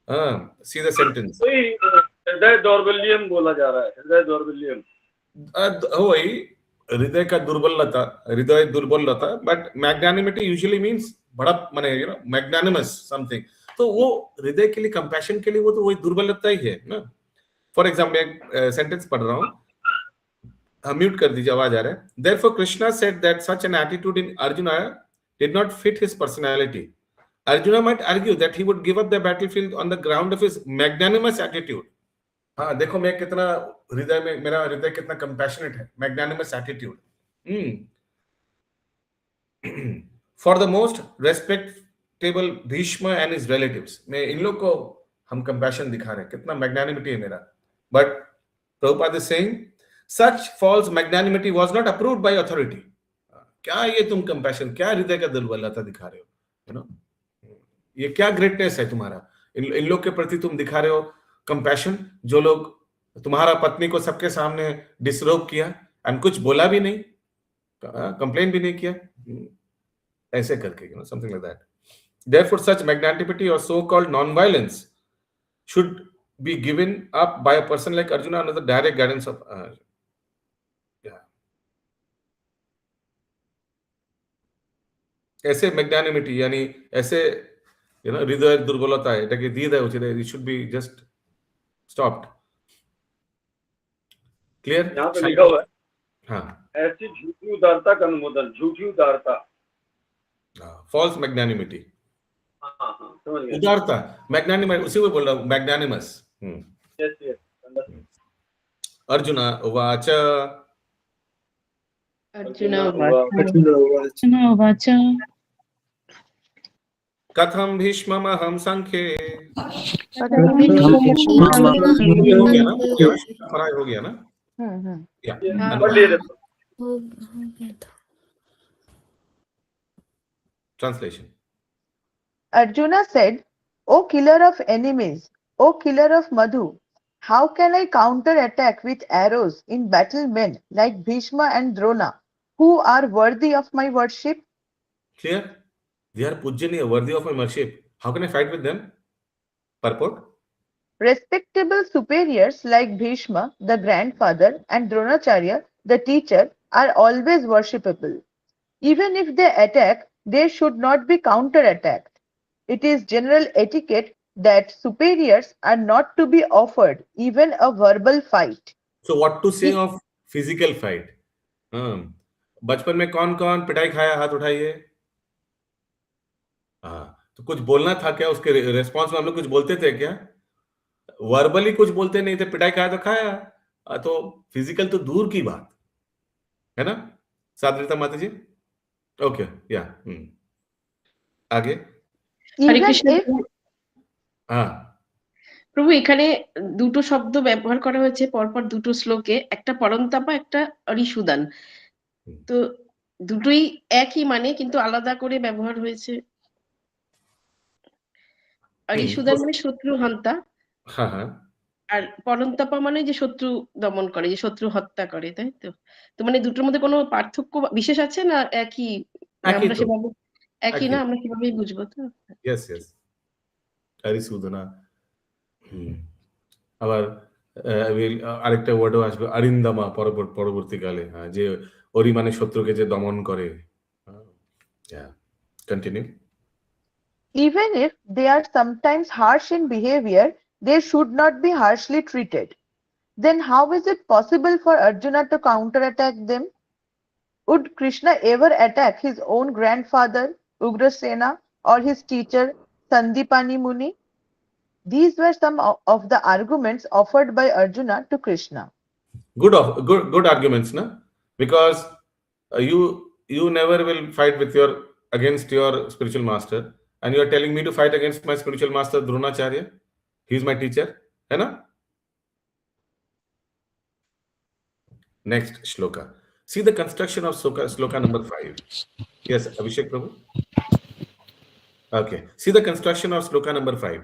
Speaker 2: हाँ, सी द सेंटेंस।
Speaker 4: हृदय दौर्बल्यम बोला जा रहा है, हृदय दौर्बल्यम
Speaker 2: वही हृदय का दुर्बलता, हृदय दुर्बलता। बट मैग्नानिमिटी यूजुअली मींस बड़ा, माने यू नो मैग्नानिमस समथिंग। तो वो हृदय के लिए, कंपैशन के लिए, वो तो वही दुर्बलता ही है ना। फॉर एग्जाम्पल एक सेंटेंस पढ़ रहा हूँ, म्यूट कर दीजिए, आवाज आ रहा है। Therefore Krishna said that such an attitude in Arjuna did not fit his personality. Arjuna might argue that he would give up the battlefield on the ground of his magnanimous attitude. हाँ, देखो मैं कितना हृदय में, मेरा हृदय कितना compassionate है, magnanimous attitude. For the most respectable Bhishma and his relatives, मैं इन लोग को हम कंपैशन दिखा रहे हैं, कितना मैग्नानिमिटी है मेरा। But Prabhupada is saying such false magnanimity was not approved by authority. क्या ये तुम कंपैशन, क्या हृदय का दुर्बलता दिखा रहे हो, यू नो? ये क्या ग्रेटनेस है तुम्हारा? इन लोग के प्रति तुम दिखा रहे हो कंपैशन, जो लोग तुम्हारा पत्नी को सबके सामने डिसरोब किया एंड कुछ बोला भी नहीं, कंप्लेन भी नहीं किया, ऐसे करके, you know, something like that. Therefore such magnanimity or so called non-violence should be given up by a person like Arjuna under the direct guidance of ऐसे मैग्नानिमिटी, यानी ऐसे, यू नो, हृदय दुर्बलता है, এটাকে দিয়ে দেওয়া উচিত। it should be just stopped. Clear?
Speaker 4: यहाँ पे लिखा हुआ है,
Speaker 2: हाँ,
Speaker 4: ऐसी झूठी उदारता का अनुमोदन, झूठी उदारता,
Speaker 2: false magnanimity।
Speaker 4: हाँ समझ गया।
Speaker 2: उदारता, मैग्नानिमस, उसी को बोल रहा हूँ, मैग्नानिमस।
Speaker 4: Yes yes.
Speaker 2: अर्जुना उवाच।
Speaker 7: Arjuna uvacha
Speaker 2: कथम भीष्ममहं संख्ये। फराई हो गया ना? Translation.
Speaker 3: Arjuna said, O killer of enemies, O killer of Madhu, how can I counter-attack with arrows in battle men like Bhishma and Drona, who are worthy of my worship?
Speaker 2: Clear? They are Pujjaniya, worthy of my worship. How can I fight with them? Purport?
Speaker 3: Respectable superiors like Bhishma, the grandfather, and Dronacharya, the teacher, are always worshipable. Even if they attack, they should not be counter-attacked. It is general etiquette that superiors are not to be offered even a verbal fight.
Speaker 2: So what to say of physical fight? बचपन में कौन कौन पिटाई खाया, हाथ उठाइए। तो कुछ बोलना था क्या? उसके रेस्पॉन्स में हम लोग कुछ बोलते थे क्या? वर्बली कुछ बोलते नहीं थे, पिटाई खाया तो खाया, तो फिजिकल तो दूर की बात है ना। साधरिता माता जी, ओके, या आगे।
Speaker 1: হরে কৃষ্ণ।
Speaker 2: হ্যাঁ
Speaker 1: প্রভু, এখানে দুটো শব্দ ব্যবহার করা হয়েছে পরপর দুটো শ্লোকে, একটা পরন্তাপা, একটা অরিসুদান। তো দুটোই একই মানে, কিন্তু আলাদা করে ব্যবহার হয়েছে। অরিসুদান মানে শত্রু হন্তা, আর পরন্তাপা মানে যে শত্রু দমন করে, যে শত্রু হত্যা করে, তাই তো? তো মানে দুটোর মধ্যে কোনো পার্থক্য বিশেষ আছে না একই? আমরা সেভাবে একই না, আমরা কিভাবে বুঝবো তো?
Speaker 2: Yes yes, Harisudana. আবার আরেকটা ওয়ার্ডও আসবে, অরিন্দামা, পরবর্তীকালে, হ্যাঁ, যে অরি মানে শত্রুকে যে দমন করে। Continue.
Speaker 3: Even if they are sometimes harsh in behavior, they should not be harshly treated. Then how is it possible for Arjuna to counterattack them? Would Krishna ever attack his own grandfather, Ugrasena, or his teacher, Sandipani Muni? These were some of the arguments offered by Arjuna to Krishna.
Speaker 2: Good arguments, na? Because you never will fight against your spiritual master, and you are telling me to fight against my spiritual master Dronacharya. He is my teacher, है ना? Next shloka. See the construction of shloka number 5. Yes, Abhishek Prabhu. Okay. See the construction of shloka number 5.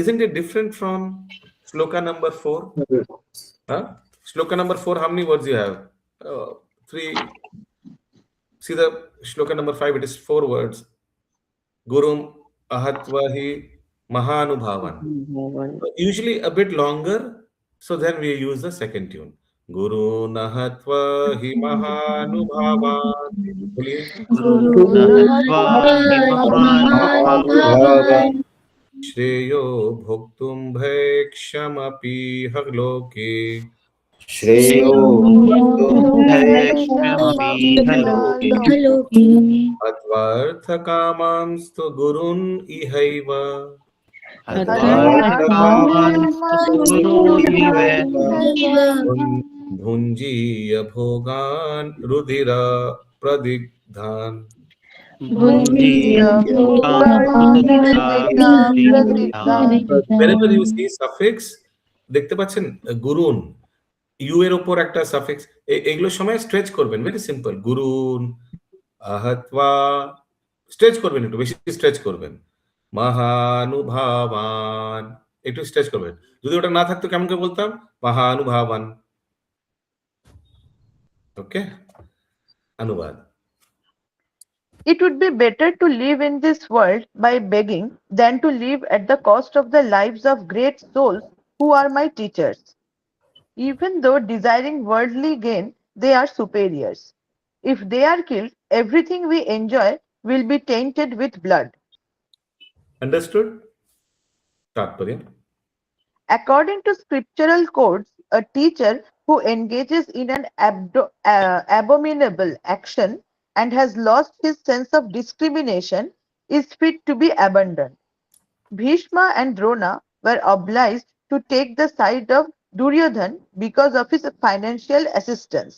Speaker 2: Isn't it different from shloka number 4? Huh? Shloka number 4, how many words you have? 3. See the shloka number 5, it is 4 words. Gurum ahatvahi mahanubhavan. Usually a bit longer, so then we use the second tune. Guru nahatvahi mahanubhavan. Boliye. Shreyo bhoktum bhekshamapi hagloke.
Speaker 5: Shreyo
Speaker 2: Advartha kamanstu gurun ihaiva. Bhunjiya bhogan rudira pradigdhan. Whenever you see suffix, দেখতে পাচ্ছেন গুরুন, you এর উপর একটা suffix, এগুলোর সময় stretch করবেন, very simple. গুরুন আহত্বা, stretch করবেন, একটু বেশি স্ট্রেচ করবেন। মহানুভাবান, একটু স্ট্রেচ করবেন। যদি ওটা না থাকতো কেমন করে বলতাম? মহানুভাবান। ওকে, অনুবাদ।
Speaker 3: It would be better to live in this world by begging than to live at the cost of the lives of great souls who are my teachers. Even though desiring worldly gain, they are superiors. If they are killed, everything we enjoy will be tainted with blood.
Speaker 2: Understood? Tatparya.
Speaker 3: According to scriptural codes, a teacher who engages in an abominable action and has lost his sense of discrimination is fit to be abandoned. Bhishma and Drona were obliged to take the side of Duryodhan because of his financial assistance,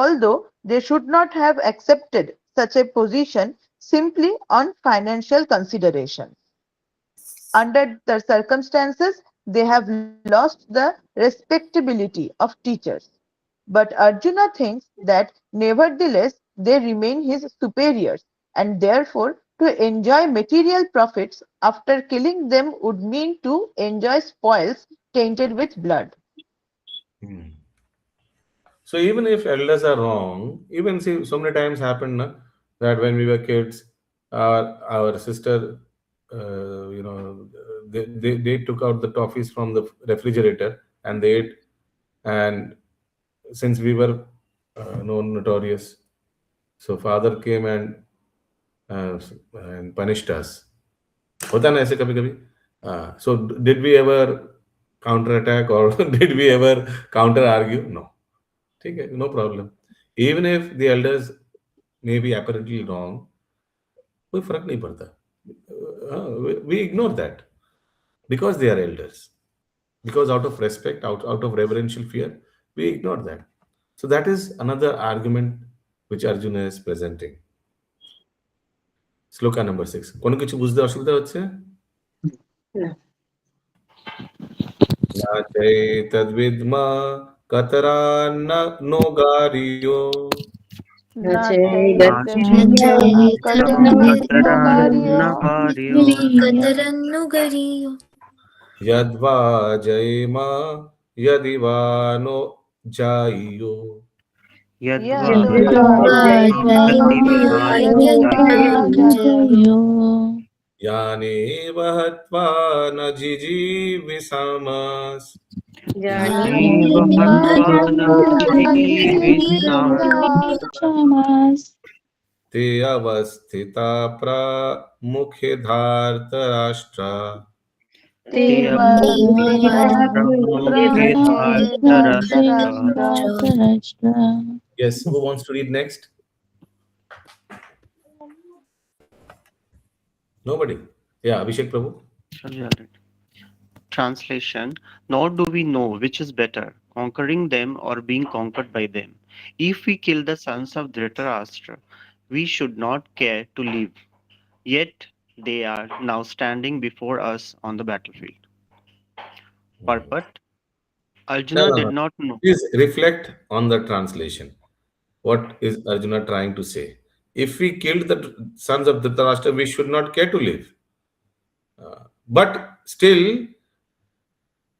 Speaker 3: although they should not have accepted such a position simply on financial consideration. Under the circumstances, they have lost the respectability of teachers. But Arjuna thinks that nevertheless they remain his superiors, and therefore to enjoy material profits after killing them would mean to enjoy spoils tainted with blood.
Speaker 2: So even if elders are wrong, even see so many times happened na, that when we were kids, our sister, they took out the toffees from the refrigerator and they ate, and since we were notorious, so father came and punished us. होता ना ऐसे कभी कभी? So did we ever counter attack or did we ever counter argue? No. ठीक है, no problem. Even if the elders may be apparently wrong, कोई फर्क नहीं पड़ता. We ignore that because they are elders. Because out of respect, out of reverential fear, we ignore that. So that is another argument which Arjuna is presenting. Sloka number 6. কোনো কিছু বুঝতে অসুবিধা হচ্ছে? না তদ্বিদ্মা কতরান্ন নোগারিয়ো। यद्वा जयमा यदि वा नो जाइयो।
Speaker 5: Yadva
Speaker 3: यद्वा
Speaker 5: Yadva
Speaker 7: Jayavyo
Speaker 2: यानेव हत्वा न जिजीविषामस्
Speaker 5: Yadeva Hatva
Speaker 7: Shamas
Speaker 2: ते अवस्थिता प्रमुखे धार्तराष्ट्रा
Speaker 3: ते
Speaker 5: Te Mukhe Dhartarashtra.
Speaker 2: Yes, who wants to read next? Nobody. Yeah, Abhishek Prabhu.
Speaker 5: Translation. Nor do we know which is better, conquering them or being conquered by them. If we kill the sons of Dhritarashtra, we should not care to live. Yet they are now standing before us on the battlefield. Purport.
Speaker 2: No,
Speaker 5: Arjuna
Speaker 2: no,
Speaker 5: did
Speaker 2: no.
Speaker 5: not know.
Speaker 2: Please reflect on the translation. What is Arjuna trying to say? If we killed the sons of Dhritarashtra, we should not care to live. But still,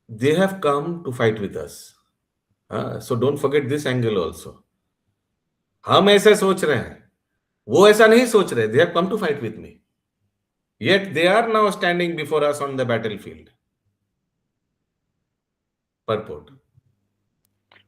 Speaker 2: they have come to fight with us. So don't forget this angle also. हम ऐसा सोच रहे हैं, वो ऐसा नहीं सोच रहे. They have come to fight with me. Yet they are now standing before us on the battlefield. Purport.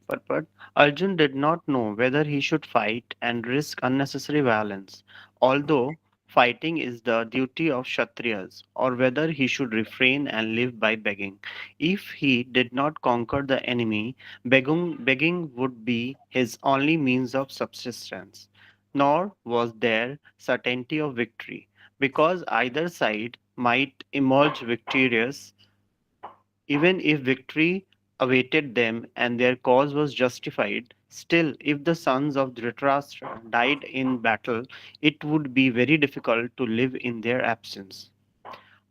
Speaker 5: Purport. Arjun did not know whether he should fight and risk unnecessary violence, although fighting is the duty of Kshatriyas, or whether he should refrain and live by begging. If he did not conquer the enemy, begging would be his only means of subsistence. Nor was there certainty of victory, because either side might emerge victorious even if victory awaited them and their cause was justified. Still, if the sons of Dhritarashtra died in battle, it would be very difficult to live in their absence.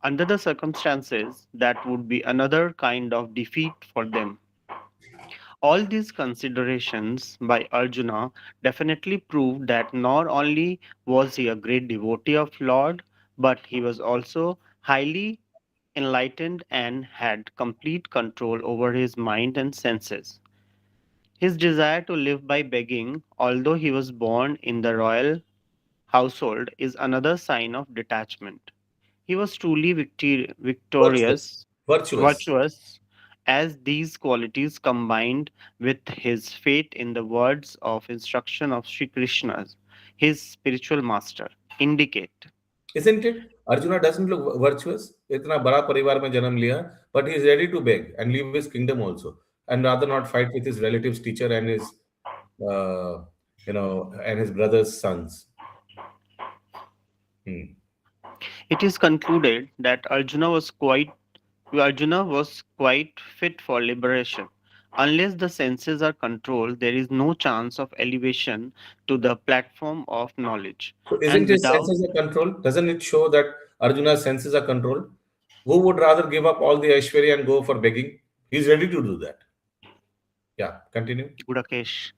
Speaker 5: Under the circumstances, that would be another kind of defeat for them. All these considerations by Arjuna definitely prove that not only was he a great devotee of Lord, but he was also highly enlightened and had complete control over his mind and senses. His desire to live by begging, although he was born in the royal household, is another sign of detachment. He was truly
Speaker 2: Virtuous.
Speaker 5: victorious,
Speaker 2: Virtuous.
Speaker 5: virtuous, as these qualities combined with his faith in the words of instruction of Sri Krishna, his spiritual master, indicate.
Speaker 2: Isn't it? Arjuna doesn't look virtuous. इतना बड़ा परिवार में जन्म लिया, but he is ready to beg and leave his kingdom also, and rather not fight with his relatives, teacher, and his, uh, and his brother's sons. Hmm.
Speaker 5: It is concluded that Arjuna was quite fit for liberation. Unless the senses are controlled, there is no chance of elevation to the platform of knowledge.
Speaker 2: So
Speaker 5: And
Speaker 2: isn't his
Speaker 5: without
Speaker 2: senses are controlled? Doesn't it show that Arjuna's senses are controlled? Who would rather give up all the Aishwarya and go for begging? He's ready to do that. Yeah, continue.
Speaker 5: Gudakesh,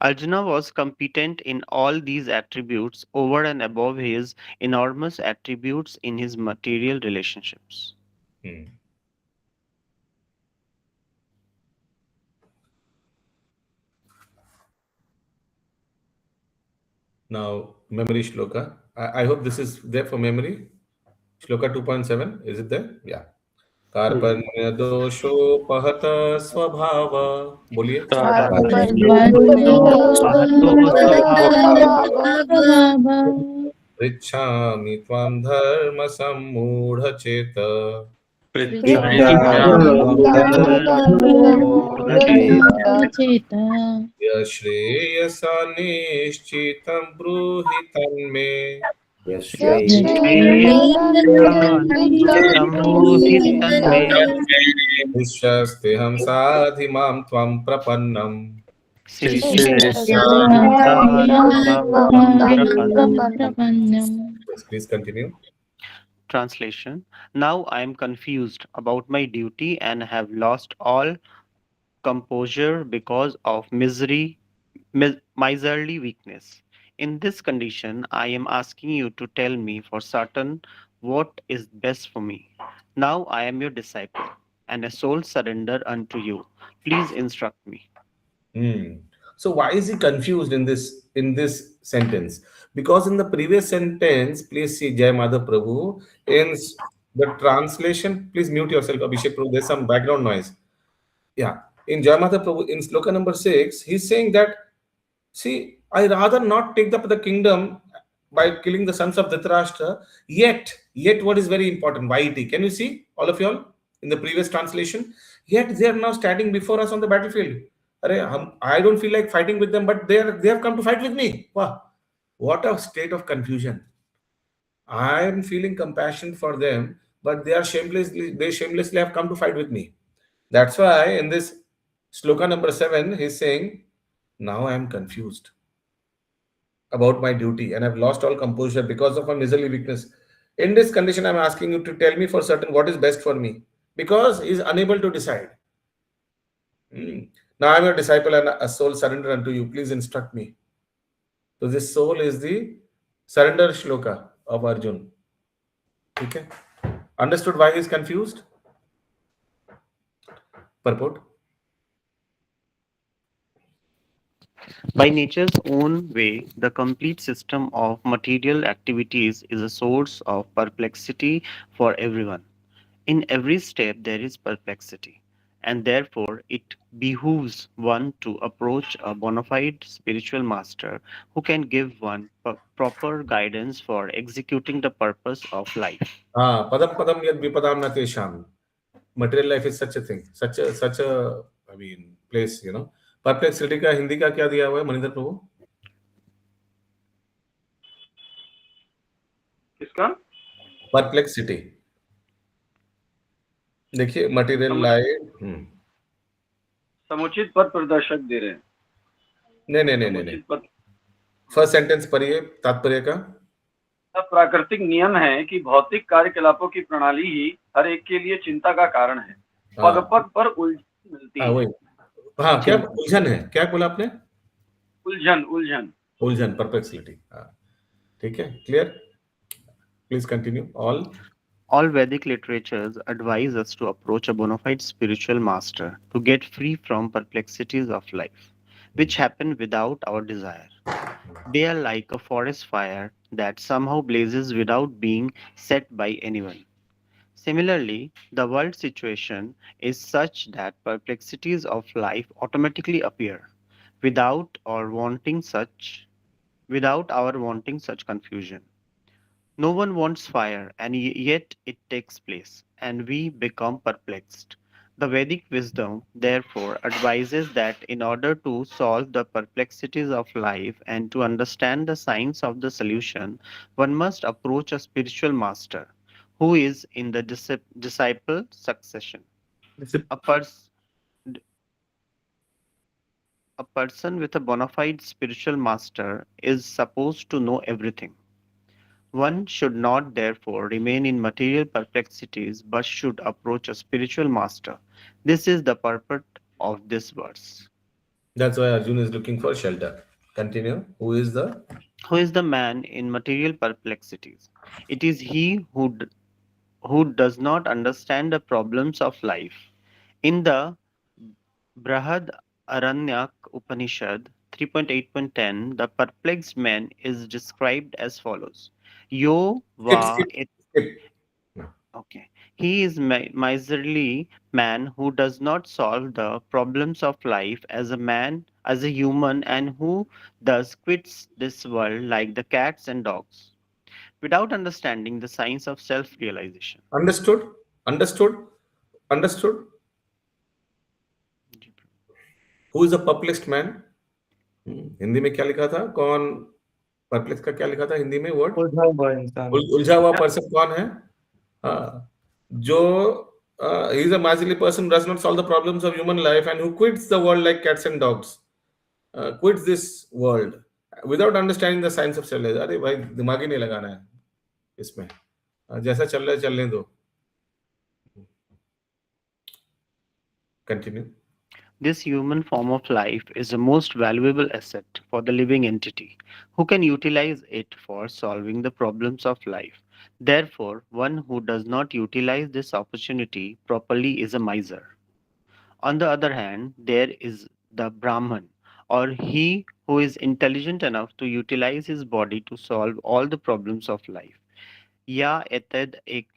Speaker 5: Arjuna was competent in all these attributes over and above his enormous attributes in his material relationships.
Speaker 2: Hmm. Now, memory shloka. I hope this is there for memory. Shloka 2.7. Is it there? Yeah. कार्पण्य दोषोपहत स्वभाव बोलिए पृच्छामि त्वां धर्म सम्मूढ़ चेत यश्रेयसा निश्चितं ब्रूहि तन्मे शिष्यस्तेऽहं साधिमां त्वं प्रपन्नम् Yes, please continue.
Speaker 5: Translation. Now I am confused about my duty and have lost all composure because of miserly weakness. In this condition, I am asking you to tell me for certain what is best for me. Now I am your disciple and a soul surrender unto you. Please instruct me.
Speaker 2: Hmm. So why is he confused in this sentence? Because in the previous sentence, please see Jai Madhav Prabhu, the translation, please mute yourself, Abhishek Prabhu. There's some background noise. Yeah. In Jai Madhav Prabhu, in sloka number 6, he's saying that, see, I rather not take up the kingdom by killing the sons of Dhritarashtra. Yet, what is very important? YT. Can you see, all of y'all, in the previous translation? Yet they are now standing before us on the battlefield. I don't feel like fighting with them, but they have come to fight with me. Wow. What a state of confusion. I am feeling compassion for them, but they shamelessly have come to fight with me. That's why in this sloka number 7, he's saying, now I am confused about my duty and I've lost all composure because of my miserly weakness. In this condition, I'm asking you to tell me for certain what is best for me, because he's unable to decide. Hmm. Now I'm your disciple and a soul surrender unto you. Please instruct me. So this soul is the surrender shloka of Arjun. Okay. Understood why he's confused? Purport.
Speaker 5: By nature's own way, the complete system of material activities is a source of perplexity for everyone. In every step, there is perplexity, and therefore it behooves one to approach a bona fide spiritual master who can give one proper guidance for executing the purpose of life.
Speaker 2: Padam padam yad vipadam na tesham. Material life is such a thing, such a I mean place, Perplexity का हिंदी का क्या दिया हुआ है मनिंदर प्रभु?
Speaker 4: किसका?
Speaker 2: Perplexity. देखिए material life.
Speaker 4: समुचित पथ प्रदर्शक दे रहे हैं.
Speaker 2: नहीं.
Speaker 4: समुचित पथ.
Speaker 2: फर्स्ट सेंटेंस पढ़िए तात्पर्य का.
Speaker 4: प्राकृतिक नियम है कि भौतिक कार्यकलापों की प्रणाली ही हर एक के लिए चिंता का कारण है. पग पग पर उलझन मिलती है.
Speaker 2: हाँ, क्या उलझन है? क्या बोला आपने?
Speaker 4: उलझन.
Speaker 2: परप्लेक्सिटी. ठीक है, clear? Please continue.
Speaker 5: All Vedic literatures advise us to approach a bona fide spiritual master to get free from perplexities of life, which happen without our desire. They are like a forest fire that somehow blazes without being set by anyone. Similarly, the world situation is such that perplexities of life automatically appear without our wanting such confusion. No one wants fire, and yet it takes place, and we become perplexed. The Vedic wisdom, therefore, advises that in order to solve the perplexities of life and to understand the science of the solution, one must approach a spiritual master who is in the disciple succession. A, pers- a person with a bona fide spiritual master is supposed to know everything. One should not therefore remain in material perplexities but should approach a spiritual master. This is the purport of this verse.
Speaker 2: That's why Arjun is looking for shelter. Continue. Who is
Speaker 5: the man in material perplexities? It is he who does not understand the problems of life. In the Brahad Aranyak Upanishad 3.8.10, the perplexed man is described as follows. Yo va
Speaker 2: skip.
Speaker 5: Okay. He is miserly man who does not solve the problems of life as a human, and who thus quits this world like the cats and dogs, without understanding the science of self-realization.
Speaker 2: Understood? Who is a perplexed man? Hindi में क्या लिखा था? कौन perplex का क्या लिखा था हिंदी में वर्ड? उलझा हुआ पर्सन कौन है? जो he is a miserly person who does not solve the problems of human life and who quits the world like cats and dogs. Quits this world without understanding the science of self. अरे भाई दिमाग ही नहीं लगाना है इसमें. जैसा चल रहा है चलने दो. Continue.
Speaker 5: This human form of life is the most valuable asset for the living entity, who can utilize it for solving the problems of life. Therefore, one who does not utilize this opportunity properly is a miser. On the other hand, there is the Brahman, or he who is intelligent enough to utilize his body to solve all the problems of life. Ya eted ek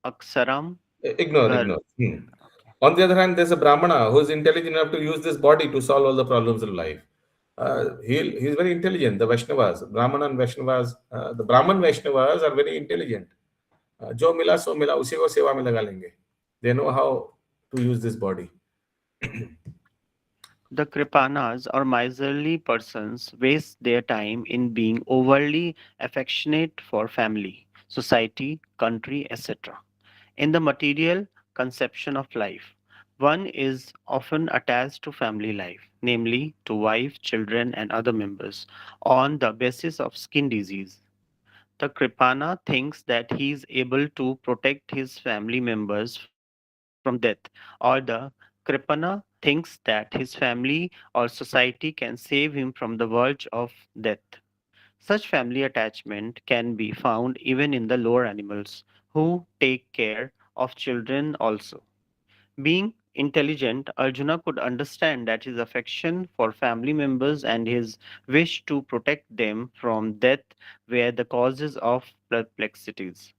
Speaker 5: aksaram
Speaker 2: Ignore,
Speaker 5: gar.
Speaker 2: ignore.
Speaker 5: Okay.
Speaker 2: On the other hand, there's a Brahmana who is intelligent enough to use this body to solve all the problems of life. He's very intelligent. The Vaishnavas, Brahmana and Vaishnavas, the Brahman Vaishnavas are very intelligent. जो मिला सो मिला, उसी को सेवा में लगा लेंगे. They know how to use this body.
Speaker 5: The Kripanas or miserly persons waste their time in being overly affectionate for family, society, country, etc. In the material conception of life, one is often attached to family life, namely to wife, children, and other members, on the basis of skin disease. The Kripana thinks that he is able to protect his family members from death, or the Kripana thinks that his family or society can save him from the verge of death. Such family attachment can be found even in the lower animals, who take care of children also. Being intelligent, Arjuna could understand that his affection for family members and his wish to protect them from death were the causes of perplexities.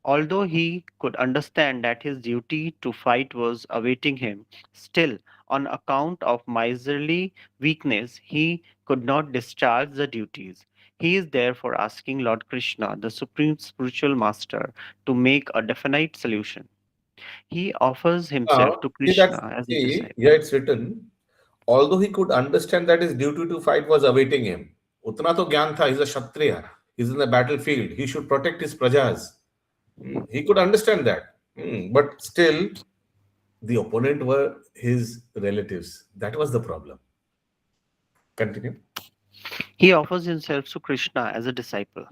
Speaker 5: Although he could understand that his duty to fight was awaiting him, still, on account of miserly weakness, he could not discharge the duties. He is therefore asking Lord Krishna, the supreme spiritual master, to make a definite solution. He offers himself
Speaker 2: Now,
Speaker 5: to
Speaker 2: see that's
Speaker 5: Krishna as a
Speaker 2: see,
Speaker 5: disciple.
Speaker 2: here it's written, although he could understand that his duty to fight was awaiting him. उतना तो ज्ञान था, he's a Kshatriya. He's in the battlefield. He should protect his prajas. He could understand that. But still, the opponent were his relatives. That was the problem. Continue.
Speaker 5: He offers himself to Krishna as a disciple.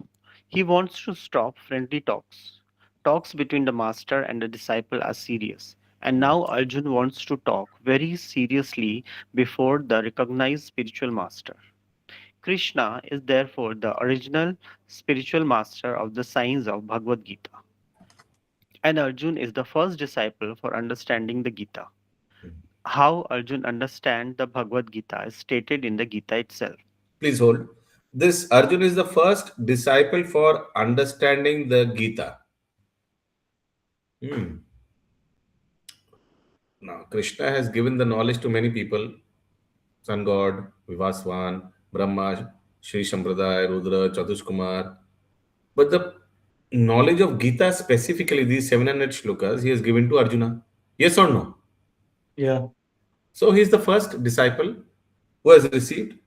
Speaker 5: He wants to stop friendly talks. Talks between the master and the disciple are serious. And now Arjun wants to talk very seriously before the recognized spiritual master. Krishna is therefore the original spiritual master of the science of Bhagavad Gita. And Arjun is the first disciple for understanding the Gita. How Arjun understands the Bhagavad Gita is stated in the Gita itself.
Speaker 2: Please hold. This Arjun is the first disciple for understanding the Gita. Now, Krishna has given the knowledge to many people. Sun God, Vivaswan, Brahma, Sri Sampradaya, Rudra, Chatushkumar. But the knowledge of Gita, specifically these 700 shlokas, he has given to Arjuna. Yes or no?
Speaker 9: Yeah.
Speaker 2: So he is the first disciple who has received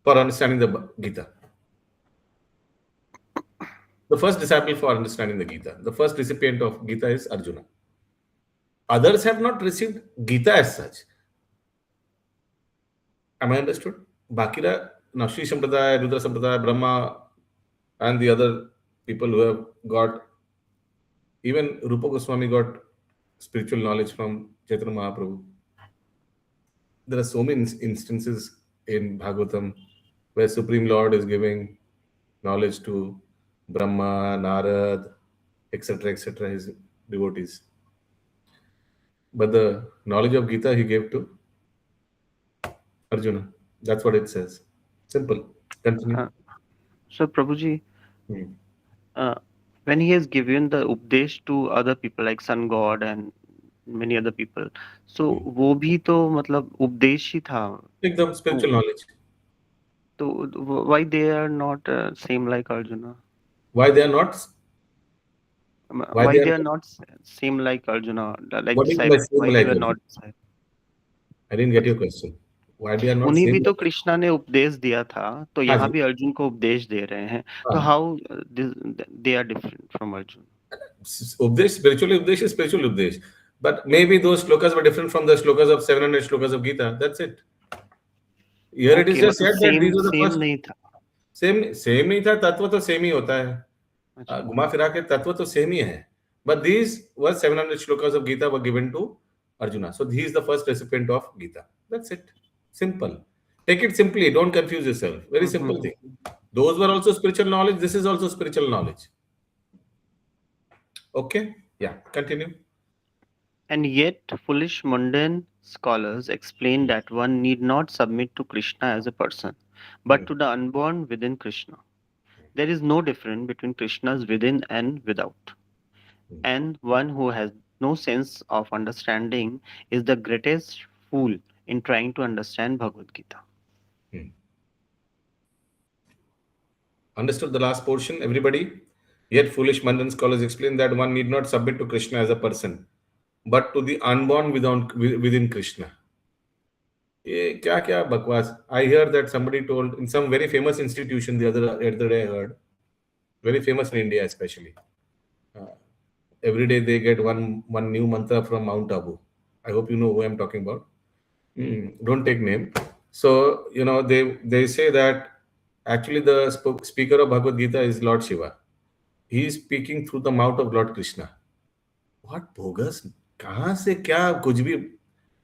Speaker 2: for understanding the Gita. The first disciple for understanding the Gita. The first recipient of Gita is Arjuna. Others have not received Gita as such. Am I understood? Bakira, now Sri Sampradaya, Rudra Sampradaya, Brahma, and the other people who have got, even Rupa Goswami got spiritual knowledge from Chaitanya Mahaprabhu. There are so many instances in Bhagavatam where Supreme Lord is giving knowledge to Brahma, Narad, etc., his devotees. But the knowledge of Gita he gave to Arjuna. That's what it says. Simple. Continue.
Speaker 5: So, Prabhuji, when he has given the updesh to other people like Sun God and many other people, so वो भी तो मतलब उपदेश ही था.
Speaker 2: एकदम spiritual knowledge.
Speaker 5: So why they are not same like Arjuna?
Speaker 2: Why they are not?
Speaker 5: Why they are not same like Arjuna? Like
Speaker 2: What do you mean by
Speaker 5: disciples?
Speaker 2: same
Speaker 5: Why they
Speaker 2: like
Speaker 5: were
Speaker 2: Arjuna?
Speaker 5: not disciples?
Speaker 2: I didn't get your question. Why they are not
Speaker 5: उन्हें भी
Speaker 2: same?
Speaker 5: तो कृष्णा ने उपदेश दिया था, तो यहाँ
Speaker 2: जी.
Speaker 5: भी अर्जुन को उपदेश दे रहे हैं. तो how they are different from Arjun?
Speaker 2: Updesh, spiritual updesh is spiritual updesh. But maybe those shlokas were different from the shlokas of 700 shlokas of Gita. That's it. Here it is
Speaker 5: Okay,
Speaker 2: just
Speaker 5: मतलब
Speaker 2: said that these are the
Speaker 5: same
Speaker 2: first.
Speaker 5: नहीं था.
Speaker 2: Same नहीं था. तत्व तो same ही होता है. घुमा फिरा के तत्व तो same ही है. But these were 700 shlokas of Gita were given to Arjuna. So he is the first recipient of Gita. That's it. Simple. Take it simply. Don't confuse yourself. Very simple thing. Those were also spiritual knowledge. This is also spiritual knowledge. Okay? Yeah. Continue.
Speaker 5: And yet, foolish mundane scholars explain that one need not submit to Krishna as a person, but to the unborn within Krishna. There is no difference between Krishna's within and without. And one who has no sense of understanding is the greatest fool in trying to understand Bhagavad Gita.
Speaker 2: Understood the last portion, everybody? Yet foolish mundane scholars explain that one need not submit to Krishna as a person, but to the unborn within Krishna. ये क्या क्या बकवास? I hear that somebody told in some very famous institution the other day I heard, very famous in India especially. Every day they get one new mantra from Mount Abu. I hope you know who I'm talking about. Don't take name. So they say that actually the speaker of Bhagavad Gita is Lord Shiva. He is speaking through the mouth of Lord Krishna. What bogus? कहाँ से क्या कुछ भी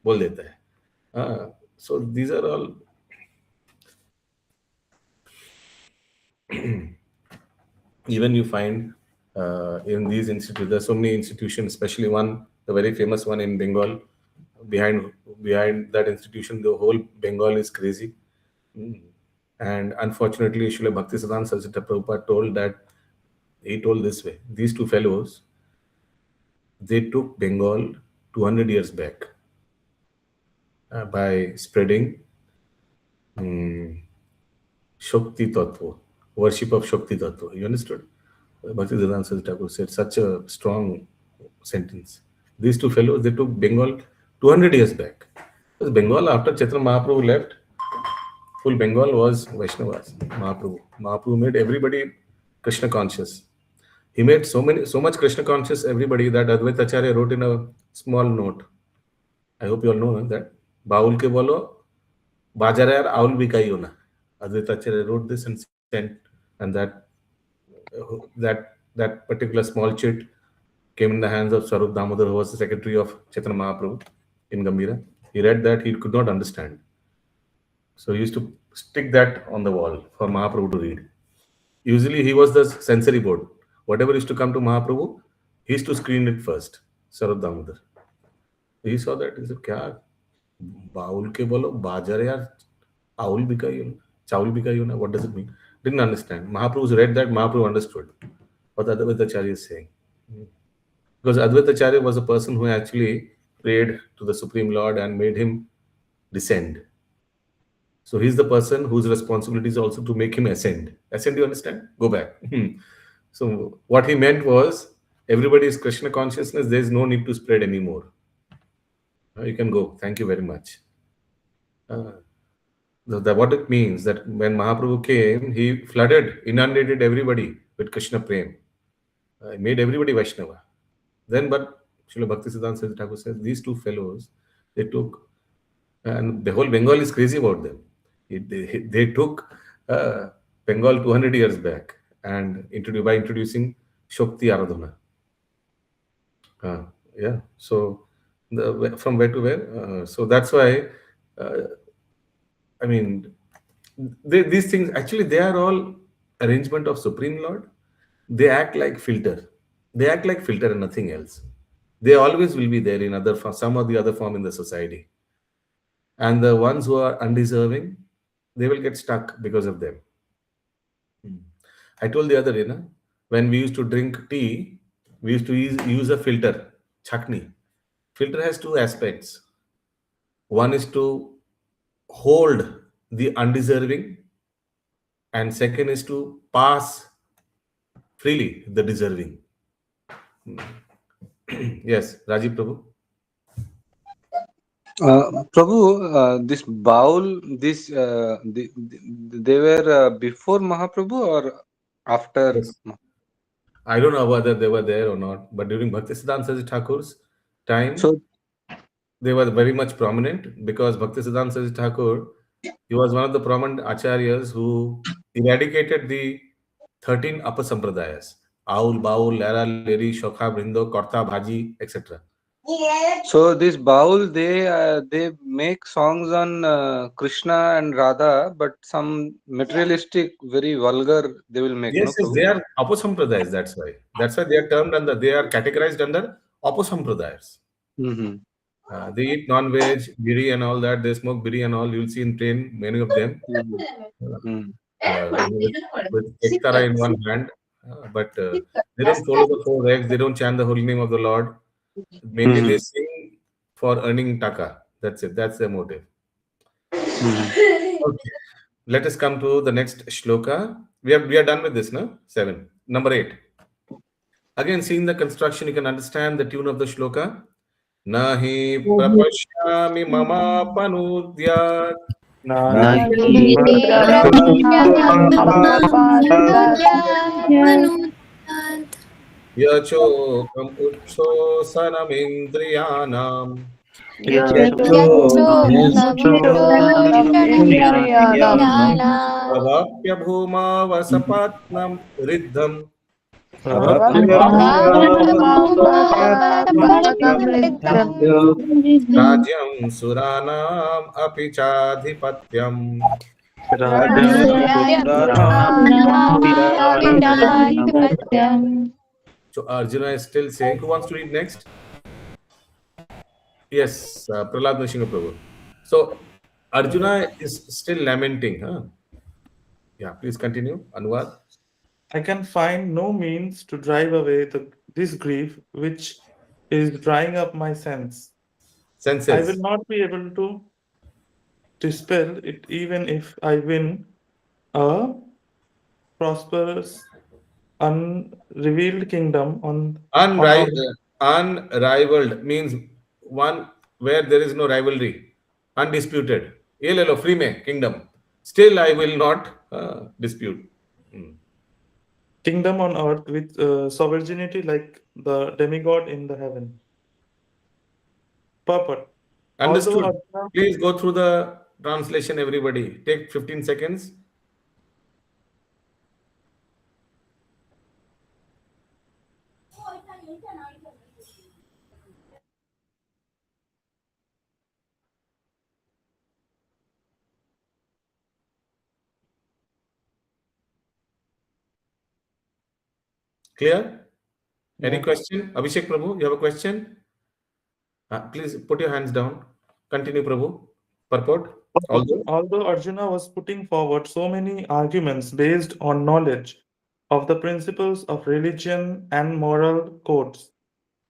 Speaker 2: बोल देता है? So these are all even you find in these institutes. There are so many institutions, especially one, the very famous one in Bengal. Behind that institution, the whole Bengal is crazy. And unfortunately, Srila Bhaktisiddhanta Saraswati Prabhupada told this way: these two fellows, they took Bengal 200 years back by spreading Shakti Tattva, worship of Shakti Tattva. You understood? Bhaktisiddhanta Saraswati Thakur said such a strong sentence. These two fellows, they took Bengal 200 years back. Because Bengal, after Chaitanya Mahaprabhu left, full Bengal was Vaishnavas. Mahaprabhu made everybody Krishna conscious. He made so much Krishna conscious everybody that Advaita Acharya wrote in a small note. I hope you all know that. Baul ke bolo, Bajara yar aul bikaiyo na. Advaita Acharya wrote this and sent, and that particular small chit came in the hands of Swarup Damodar, who was the secretary of Chaitanya Mahaprabhu in Gambhira. He read that, he could not understand. So he used to stick that on the wall for Mahaprabhu to read. Usually he was the sensory board. Whatever used to come to Mahaprabhu, he used to screen it first, Swarup Damodar. He saw that, he said, kya? Baul ke bolo, bajar yaar, aul bikaiyo na, chaul bikaiyo na, what does it mean? Didn't understand. Mahaprabhu read that, Mahaprabhu understood what Advaita Acharya is saying. Because Advaita Acharya was a person who actually prayed to the Supreme Lord and made him descend. So he's the person whose responsibility is also to make him ascend. Ascend, you understand? Go back. So what he meant was, everybody is Krishna consciousness, there is no need to spread anymore. You can go. Thank you very much. What it means that when Mahaprabhu came, he inundated everybody with Krishna Prem. Made everybody Vaishnava. Then, but Srila Bhaktisiddhanta Saraswati Thakur says, these two fellows, they took, and the whole Bengal is crazy about them. They took Bengal 200 years back and by introducing Shakti Aradhana. Yeah. So from where to where? So that's why, I mean, these things, actually, they are all arrangement of Supreme Lord. They act like filter. They act like filter and nothing else. They always will be there in some or the other form in the society. And the ones who are undeserving, they will get stuck because of them. I told the other day, when we used to drink tea, we used to use a filter, chutney. Filter has two aspects. One is to hold the undeserving, and second is to pass freely the deserving. Yes, Rajiv Prabhu.
Speaker 6: Prabhu, this Baul, they were before Mahaprabhu or after?
Speaker 2: Yes. I don't know whether they were there or not, but during Bhaktisiddhanta Saraswati Thakur's time, they were very much prominent, because Bhaktisiddhanta Saraswati Thakur, he was one of the prominent acharyas who eradicated the 13 apasampradayas: Aul, Baul, Lera, Leri, Shokha, Brindo, Korta, Bhaji, etc.
Speaker 6: So this Baul, they make songs on Krishna and Radha, but some materialistic, very vulgar, they will make.
Speaker 2: Yes,
Speaker 6: No,
Speaker 2: they are apasampradayas. That's why they are categorized under apasampradayas.
Speaker 6: Mm-hmm.
Speaker 2: They eat non-veg, biri and all that. They smoke biri and all. You'll see in train, many of them, with ektara in one hand. But they don't follow the four regs. They don't chant the holy name of the Lord. Mainly, they sing for earning taka. That's it. That's their motive. Okay. Let us come to the next shloka. We are done with this, no? 7. Number 8. Again, seeing the construction, you can understand the tune of the shloka. Nahi prapashyami mama panudyat
Speaker 5: Nahi
Speaker 2: yachokam uchchosanamindriyanam pravapya bhuma vasapatnam riddham Rajyam Suranam api chadhipatyam. So Arjuna is still saying, who wants to read next? Yes, Prahlad Nrsimha Prabhu. So Arjuna is still lamenting. Huh? Yeah, please continue. Anuvad.
Speaker 9: I can find no means to drive away this grief which is drying up my sense. I will
Speaker 2: Senses.
Speaker 9: not be able to dispel it even if I win a prosperous, unrevealed kingdom on earth.
Speaker 2: Unrivaled means one where there is no rivalry, undisputed. Ye le lo, free mein, kingdom. Still, I will not dispute.
Speaker 9: Kingdom on earth with sovereignty like the demigod in the heaven. Purport.
Speaker 2: Understood.
Speaker 9: Although Arjuna,
Speaker 2: Please go through the translation, everybody. Take 15 seconds. Clear? Any
Speaker 9: Yeah.
Speaker 2: question? Abhishek Prabhu, you have a question? Please put your hands down. Continue, Prabhu. Purport.
Speaker 9: Although Arjuna was putting forward so many arguments based on knowledge of the principles of religion and moral codes,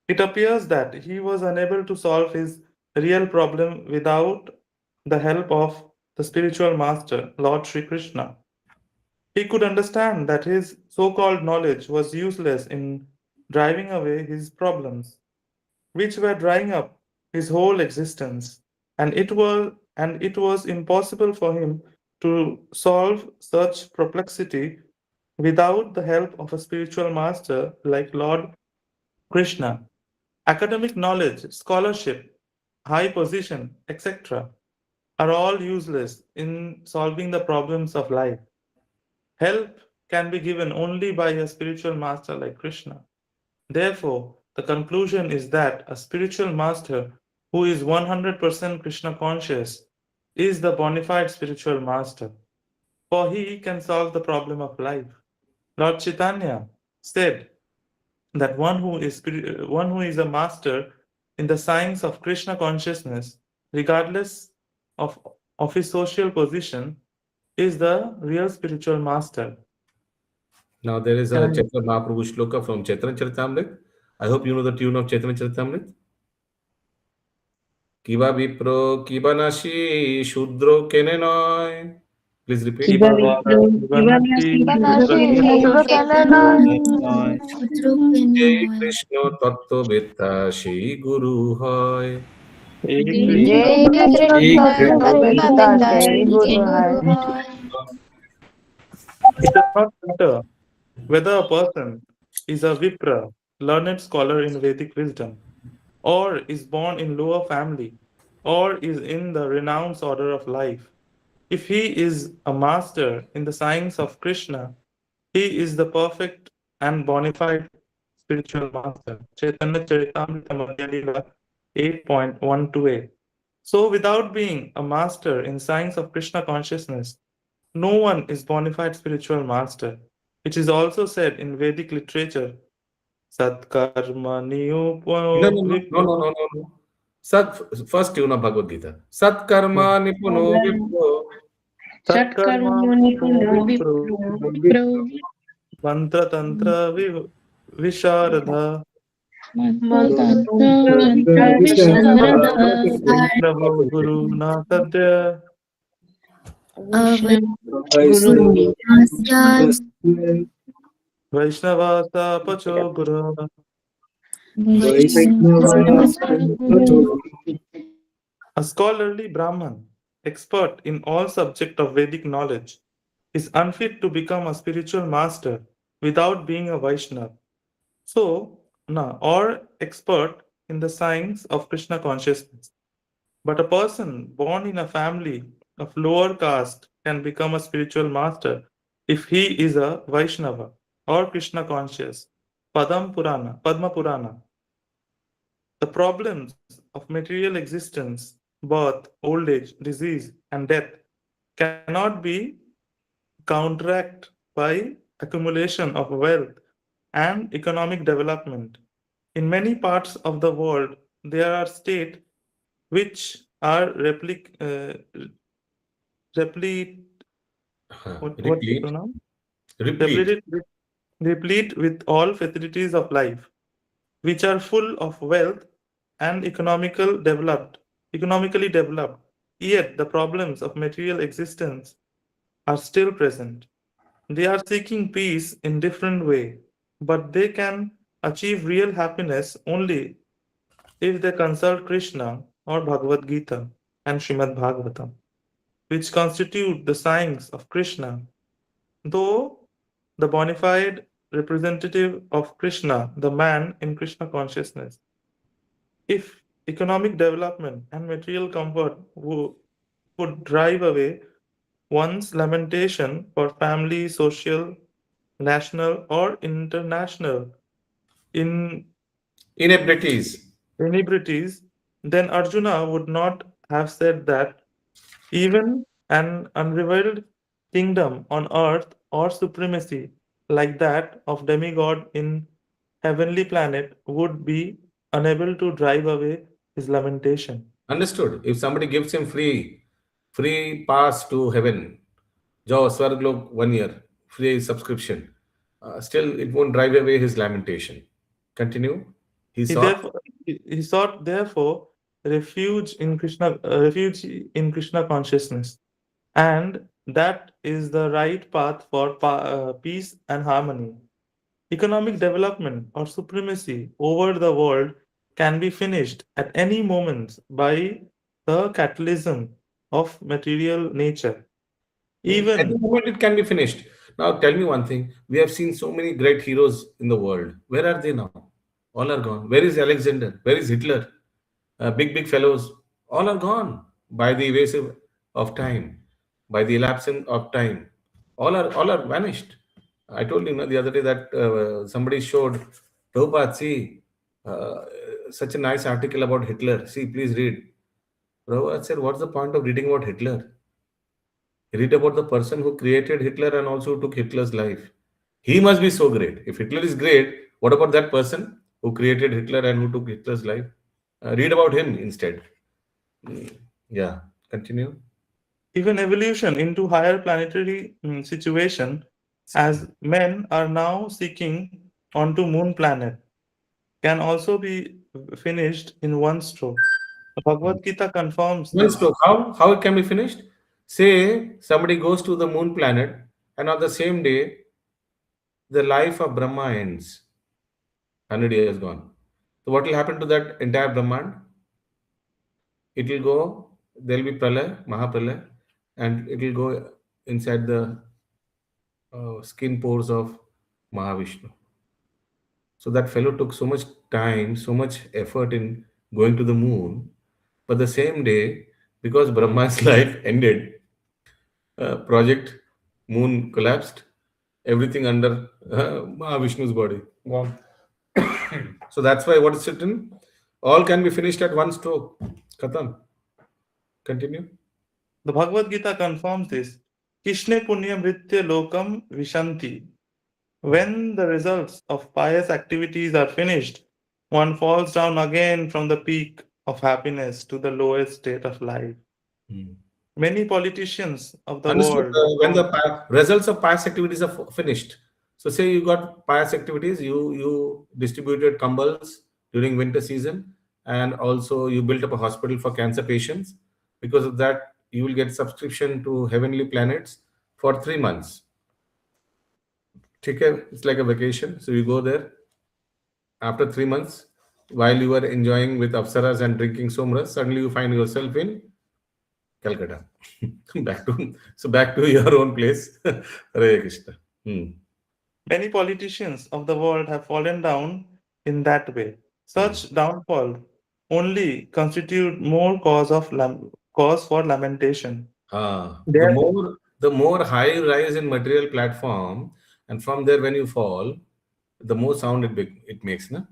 Speaker 9: it appears that he was unable to solve his real problem without the help of the spiritual master, Lord Sri Krishna. He could understand that his so called knowledge was useless in driving away his problems, which were drying up his whole existence, and it was impossible for him to solve such perplexity without the help of a spiritual master like Lord Krishna. Academic knowledge, scholarship, high position, etc., are all useless in solving the problems of life. Help can be given only by a spiritual master like Krishna. Therefore, the conclusion is that a spiritual master who is 100% Krishna conscious is the bona fide spiritual master, for he can solve the problem of life. Lord Chaitanya said that one who is a master in the science of Krishna consciousness, regardless of, of his social position, is the real spiritual master.
Speaker 2: Now there is a
Speaker 9: Can I-
Speaker 2: Chaitanya Mahaprabhu shloka from Chaitanya Charitamrita. I hope you know the tune of Chaitanya Charitamrita. Kiba Vipro, Kiba Nashi, Shudro Kene Noy. Please repeat. Jai Krishna Tattva Vetta Shri Guru Hoy.
Speaker 9: It does not matter whether a person is a Vipra, learned scholar in Vedic wisdom, or is born in lower family, or is in the renounced order of life. If he is a master in the science of Krishna, he is the perfect and bona fide spiritual master. Chaitanya Charitamrita Madhya Lila 8.128. So, without being a master in science of Krishna consciousness, no one is bona fide spiritual master. It is also said in Vedic literature, Satkarma
Speaker 2: No, no, no, no, no, no, no, no. First tune of Bhagavad Gita. Satkarma nipuno vipro.
Speaker 1: Satkarmani puno vipro
Speaker 9: Mantra tantra visharada.
Speaker 7: Mantra Visharada
Speaker 9: Vaishnava guru na sadya.
Speaker 1: Guru
Speaker 9: Vaishnava pacho guru. A scholarly Brahman, expert in all subjects of Vedic knowledge, is unfit to become a spiritual master without being a Vaishnava. So, or expert in the science of Krishna consciousness. But a person born in a family of lower caste can become a spiritual master if he is a Vaishnava or Krishna conscious. Padma Purana. The problems of material existence, birth, old age, disease, and death cannot be counteracted by accumulation of wealth and economic development. In many parts of the world, there are states which are
Speaker 2: Replete.
Speaker 9: replete with all facilities of life, which are full of wealth and economically developed. Yet the problems of material existence are still present. They are seeking peace in different way, but they can achieve real happiness only if they consult Krishna or Bhagavad Gita and Srimad Bhagavatam, which constitute the science of Krishna. Though the bona fide representative of Krishna, the man in Krishna consciousness. If economic development and material comfort would drive away one's lamentation for family, social, national, or international
Speaker 2: Inebrities.
Speaker 9: then Arjuna would not have said that even an unrivaled kingdom on earth or supremacy like that of demigod in heavenly planet would be unable to drive away his lamentation.
Speaker 2: Understood. If somebody gives him free pass to heaven, Jao Swarglok 1 year, free subscription, still it won't drive away his lamentation. Continue. He
Speaker 9: sought therefore refuge in Krishna consciousness, and that is the right path for peace and harmony. Economic development or supremacy over the world can be finished at any moment by the catalysm of material nature.
Speaker 2: At the moment it can be finished. Now tell me one thing. We have seen so many great heroes in the world. Where are they now? All are gone. Where is Alexander? Where is Hitler? Big fellows. All are gone by the evasive of time, by the elapsing of time. All are vanished. I told you the other day that somebody showed Prabhupada, see, such a nice article about Hitler. See, please read. Prabhupada said, what's the point of reading about Hitler? Read about the person who created Hitler and also took Hitler's life. He must be so great. If Hitler is great, what about that person who created Hitler and who took Hitler's life? Read about him instead. Yeah, continue.
Speaker 9: Even evolution into higher planetary situation, as men are now seeking onto moon planet, can also be finished in one stroke. Bhagavad Gita confirms
Speaker 2: One
Speaker 9: this.
Speaker 2: stroke. How it can be finished? Say somebody goes to the moon planet and on the same day, the life of Brahma ends. 100 years gone. So what will happen to that entire Brahmand? It will go, there will be Pralay, Mahapralay, and it will go inside the skin pores of Mahavishnu. So that fellow took so much time, so much effort in going to the moon, but the same day, because Brahma's life ended, project moon collapsed, everything under Mahavishnu's body gone. So that's why what is written, all can be finished at one stroke. Khatam. Continue.
Speaker 9: The Bhagavad Gita confirms this. Kishne punya mritya lokam vishanti. When the results of pious activities are finished, one falls down again from the peak of happiness to the lowest state of life.
Speaker 2: Hmm.
Speaker 9: Many politicians of the
Speaker 2: Understood.
Speaker 9: world
Speaker 2: When the results of pious activities are finished. So say you got pious activities, you distributed kambals during winter season, and also you built up a hospital for cancer patients. Because of that, you will get subscription to heavenly planets for 3 months. Okay, it's like a vacation. So you go there after 3 months, while you are enjoying with apsaras and drinking somras, suddenly you find yourself in Calcutta. back to your own place. Hare Krishna. Hmm.
Speaker 9: Many politicians of the world have fallen down in that way. Such downfall only constitute more cause for lamentation.
Speaker 2: The
Speaker 9: Therefore,
Speaker 2: more high you rise in material platform, and from there when you fall, the more sound it makes, na?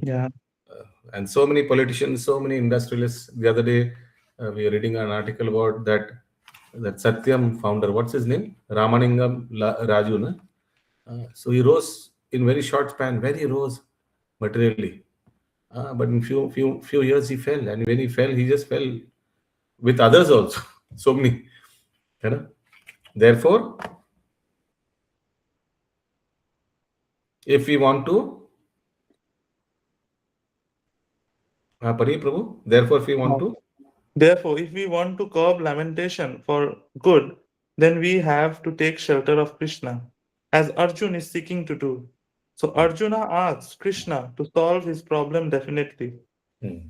Speaker 9: yeah,
Speaker 2: And so many politicians, so many industrialists. The other day, we were reading an article about that Satyam founder. What's his name? Ramaningam Raju, na? So he rose in very short span. Very rose materially, but in few years he fell, and when he fell, he just fell with others also. So many, you know. Therefore, if we want to, Pari Prabhu. Therefore, if we want to,
Speaker 9: therefore, if we want to curb lamentation for good, then we have to take shelter of Krishna, as Arjun is seeking to do. So Arjuna asks Krishna to solve his problem definitely,
Speaker 2: hmm,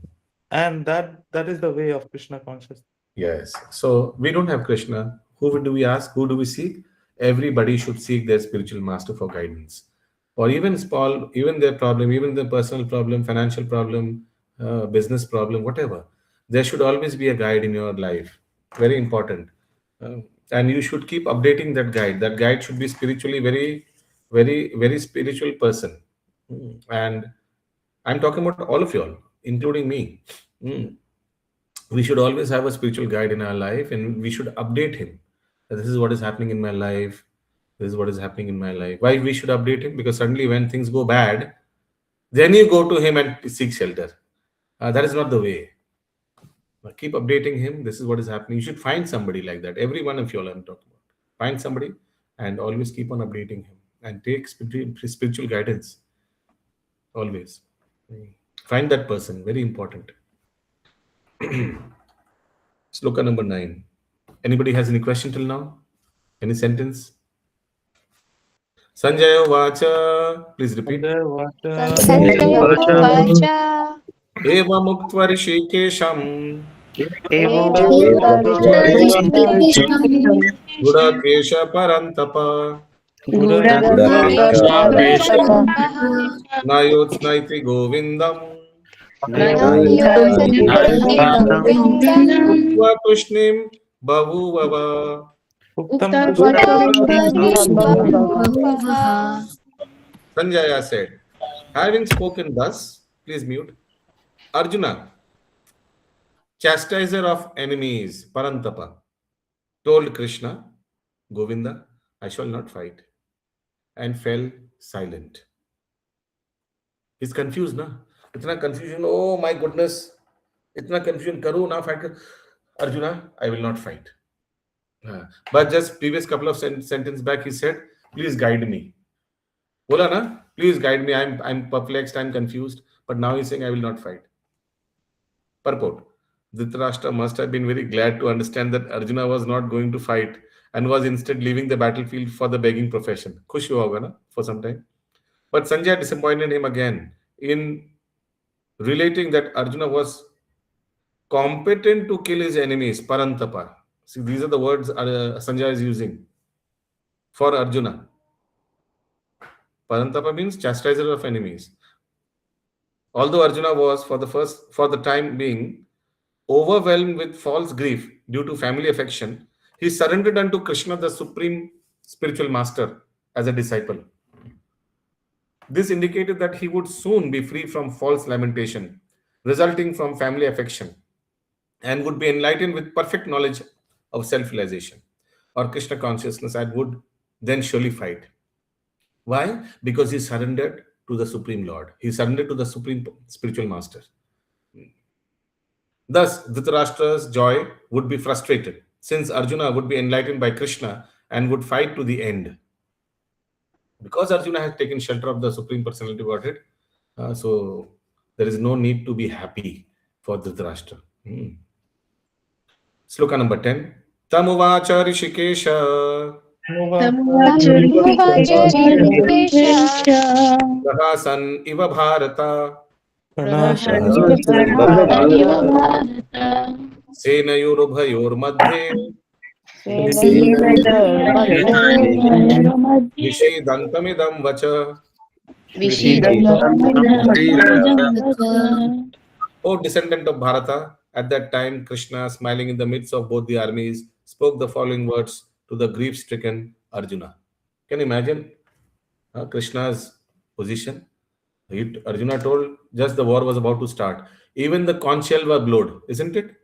Speaker 9: and that is the way of Krishna consciousness.
Speaker 2: yes. So we don't have Krishna. Who do we ask? Who do we seek? Everybody should seek their spiritual master for guidance, or even small, even their problem, even their personal problem, financial problem, business problem, whatever. There should always be a guide in your life. Very important. Uh, and you should keep updating that guide. That guide should be spiritually very spiritual person. And I'm talking about all of you all, including me. Mm. We should always have a spiritual guide in our life, and we should update him. This is what is happening in my life. This is what is happening in my life. Why we should update him? Because suddenly when things go bad, then you go to him and seek shelter. That is not the way. Keep updating him. This is what is happening. You should find somebody like that. Every one of you all I'm talking about. Find somebody and always keep on updating him and take spiritual guidance. Always. Find that person. Very important. Sloka number 9. Anybody has any question till now? Any sentence? Sanjay Vacha. Please repeat.
Speaker 8: Sanjaya उवाच
Speaker 2: Eva Muktva Rishikesham
Speaker 8: एवं
Speaker 2: Gudakesha Parantapa
Speaker 8: गूढकेशपरन्तपः
Speaker 2: Nayotsnaiti Govindam
Speaker 8: गोविन्दम्
Speaker 2: Uttva Tushnim Bahuvava.
Speaker 9: Uktam
Speaker 2: Sanjaya said, having spoken thus, please mute, Arjuna, chastiser of enemies, Parantapa, told Krishna, Govinda, I shall not fight, and fell silent. He's confused, na? Itna confusion, oh my goodness, itna confusion, karu na fight. Arjuna, I will not fight. But just previous couple of sentence back, he said, please guide me. Bola na, please guide me. I'm perplexed, I'm confused. But now he's saying, I will not fight. Purport. Dhritarashtra must have been very glad to understand that Arjuna was not going to fight and was instead leaving the battlefield for the begging profession. Khush hua hoga na for some time. But Sanjay disappointed him again in relating that Arjuna was competent to kill his enemies, Parantapa. See, these are the words Sanjay is using for Arjuna. Parantapa means chastiser of enemies. Although Arjuna was for the time being overwhelmed with false grief due to family affection, he surrendered unto Krishna, the supreme spiritual master, as a disciple. This indicated that he would soon be free from false lamentation resulting from family affection and would be enlightened with perfect knowledge of self-realization or Krishna consciousness, and would then surely fight. Why? Because he surrendered to the Supreme Lord. He surrendered to the Supreme Spiritual Master. Thus, Dhritarashtra's joy would be frustrated, since Arjuna would be enlightened by Krishna and would fight to the end. Because Arjuna has taken shelter of the Supreme Personality of Godhead, so there is no need to be happy for Dhritarashtra. Sloka number 10. Tamuvacha Rishikesha Prahasan Iva Bharata Senayurubhayor Vishedantamidam Vacha. O descendant of Bharata, at that time Krishna, smiling in the midst of both the armies, spoke the following words to the grief-stricken Arjuna. Can you imagine Krishna's position? Arjuna told just the war was about to start. Even the conch shell were blowed, isn't it?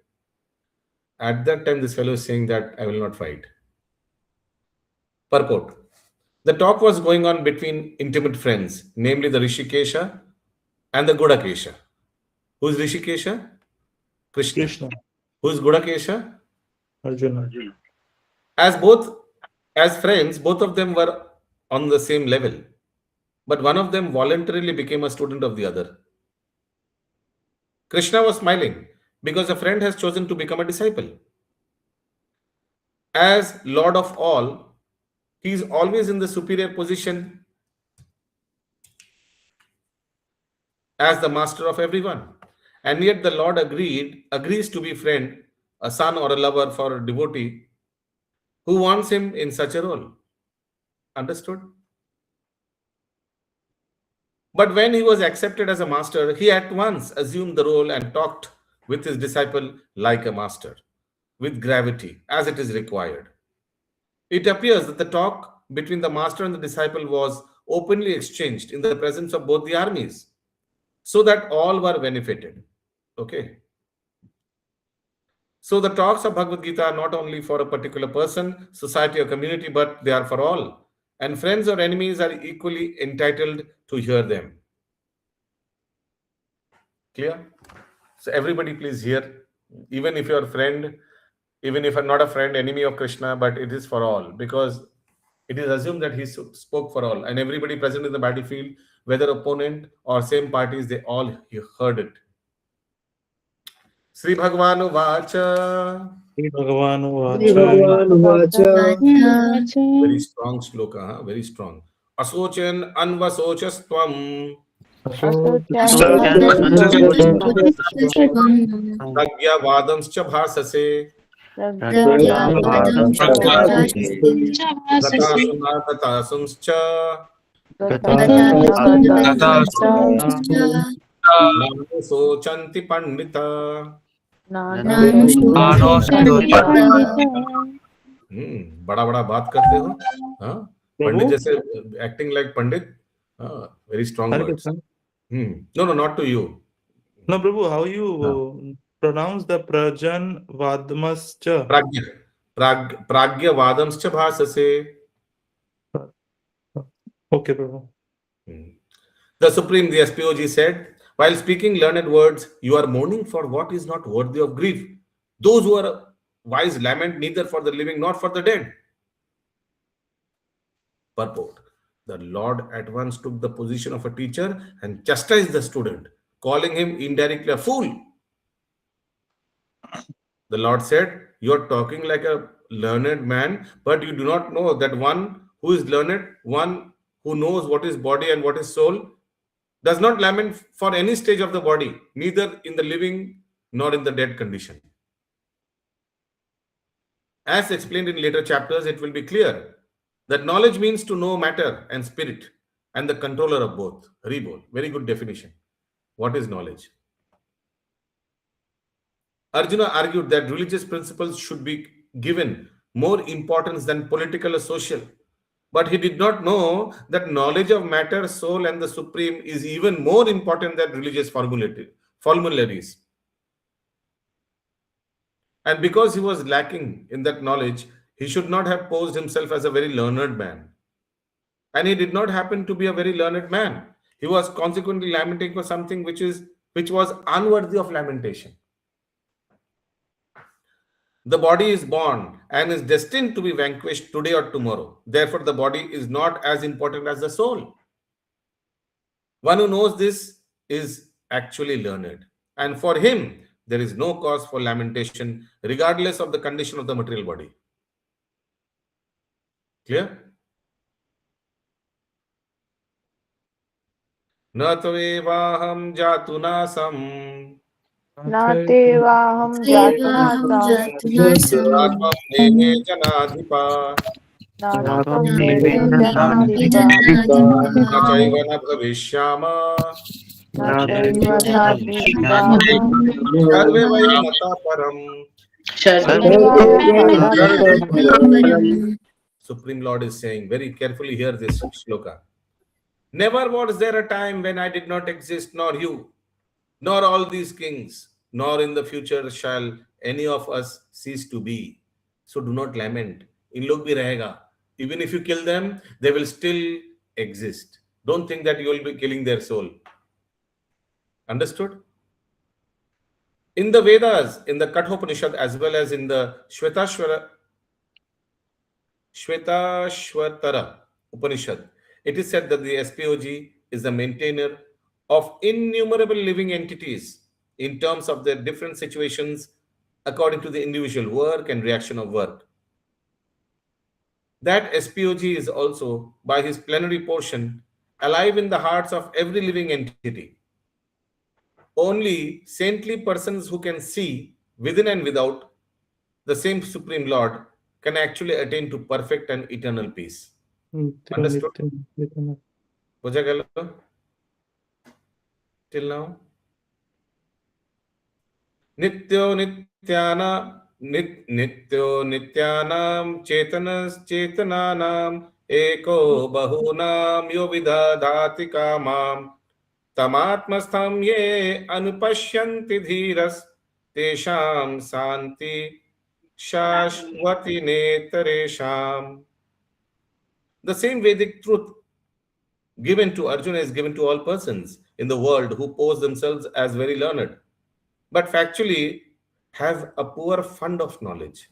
Speaker 2: At that time, this fellow is saying that I will not fight. Purport. The talk was going on between intimate friends, namely the Rishikesha and the Gudakesha. Who is Rishikesha? Krishna. Who is Gudakesha?
Speaker 9: Arjuna.
Speaker 2: As friends, both of them were on the same level. But one of them voluntarily became a student of the other. Krishna was smiling because a friend has chosen to become a disciple. As Lord of all, he is always in the superior position as the master of everyone. And yet the Lord agrees to be friend, a son or a lover for a devotee who wants him in such a role. Understood? But when he was accepted as a master, he at once assumed the role and talked with his disciple like a master, with gravity, as it is required. It appears that the talk between the master and the disciple was openly exchanged in the presence of both the armies, so that all were benefited. Okay. So the talks of Bhagavad Gita are not only for a particular person, society, or community, but they are for all. And friends or enemies are equally entitled to hear them. Clear? So everybody please hear. Even if you're a friend, even if I'm not a friend, enemy of Krishna, but it is for all. Because it is assumed that he spoke for all. And everybody present in the battlefield, whether opponent or same parties, they all heard it. Sri Bhagavanu Vacha. Very strong shloka, very strong. Asochan anvasochastvam. Pragya vadamscha bhasase. Gatasumnatasumscha. Nanusochanti pandita. बड़ा बड़ा बात करते हो हाँ पंडित जैसे acting like Pandit very strong words no not to you.
Speaker 9: No Prabhu, how you pronounce the prajan vadmascha?
Speaker 2: Pragya vadamscha bhasase.
Speaker 9: Okay Prabhu.
Speaker 2: The Supreme, the SPOG said, while speaking learned words, you are mourning for what is not worthy of grief. Those who are wise lament neither for the living nor for the dead. Purport. The Lord at once took the position of a teacher and chastised the student, calling him indirectly a fool. The Lord said, you are talking like a learned man, but you do not know that one who is learned, one who knows what is body and what is soul, does not lament for any stage of the body, neither in the living nor in the dead condition. As explained in later chapters, it will be clear that knowledge means to know matter and spirit and the controller of both. Haribol, very good definition. What is knowledge? Arjuna argued that religious principles should be given more importance than political or social. But he did not know that knowledge of matter, soul, and the Supreme is even more important than religious formularies. And because he was lacking in that knowledge, he should not have posed himself as a very learned man. And he did not happen to be a very learned man. He was consequently lamenting for something which was unworthy of lamentation. The body is born and is destined to be vanquished today or tomorrow. Therefore, the body is not as important as the soul. One who knows this is actually learned. And for him, there is no cause for lamentation, regardless of the condition of the material body. Clear? न त्वेवाहं जातु नासम्
Speaker 3: नाते वाहं जातु नासं
Speaker 2: नात्वं नेमे जनाधिपा
Speaker 3: न त्वं नेमे जनाधिपा
Speaker 2: न चैव न भविष्यामः
Speaker 3: न चैव न भविष्यामः
Speaker 2: सर्वे वयमतः परम्.
Speaker 3: सर्वे वयमतः परम्.
Speaker 2: Supreme Lord is saying, very carefully hear this shloka. Never was there a time when I did not exist, nor you, nor all these kings, nor in the future shall any of us cease to be. So do not lament. In log bhi rahega. Even if you kill them, they will still exist. Don't think that you will be killing their soul. Understood? In the Vedas, in the Kathopanishad, as well as in the Shvetashvatara Upanishad, it is said that the SPOG is the maintainer of innumerable living entities in terms of their different situations according to the individual work and reaction of work. That SPOG is also, by his plenary portion, alive in the hearts of every living entity. Only saintly persons who can see within and without the same Supreme Lord can actually attain to perfect and eternal peace. Understood? Till now? Nityo nityanam chetananam eko bahunam yo vidadhati kamam tamatmastham ye anupashyanti dhiras tesham santi shashvati netaresham. The same Vedic truth given to Arjuna is given to all persons in the world who pose themselves as very learned, but factually have a poor fund of knowledge.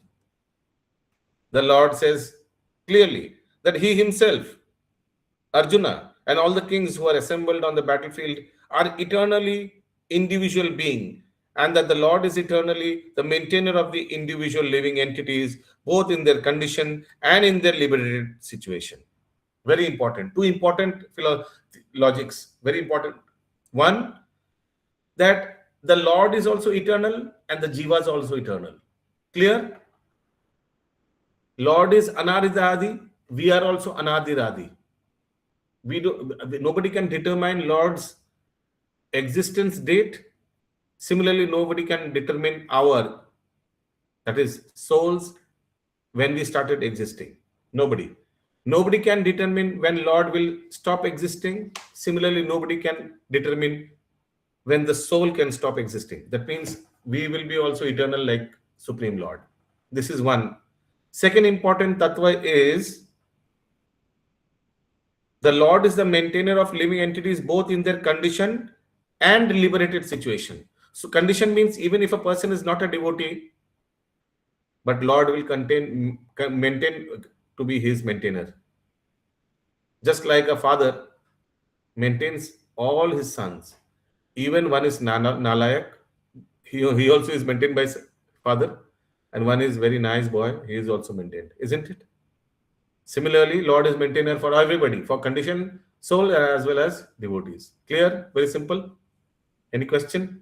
Speaker 2: The Lord says clearly that he himself, Arjuna, and all the kings who are assembled on the battlefield are eternally individual beings, and that the Lord is eternally the maintainer of the individual living entities, both in their condition and in their liberated situation. Very important. Two important logics. Very important. One, that the Lord is also eternal and the Jiva is also eternal. Clear? Lord is Anadiradi. We are also Anadiradi. Nobody can determine Lord's existence date. Similarly, nobody can determine our, that is, souls, when we started existing. Nobody. Nobody can determine when Lord will stop existing. Similarly, nobody can determine when the soul can stop existing. That means we will be also eternal like Supreme Lord. This is one. Second important tattva is the Lord is the maintainer of living entities both in their condition and liberated situation. So condition means even if a person is not a devotee, but Lord will maintain to be his maintainer. Just like a father maintains all his sons. Even one is Nalayak, he also is maintained by father, and one is very nice boy, he is also maintained, isn't it? Similarly, Lord is maintainer for everybody, for conditioned soul as well as devotees. Clear? Very simple. Any question?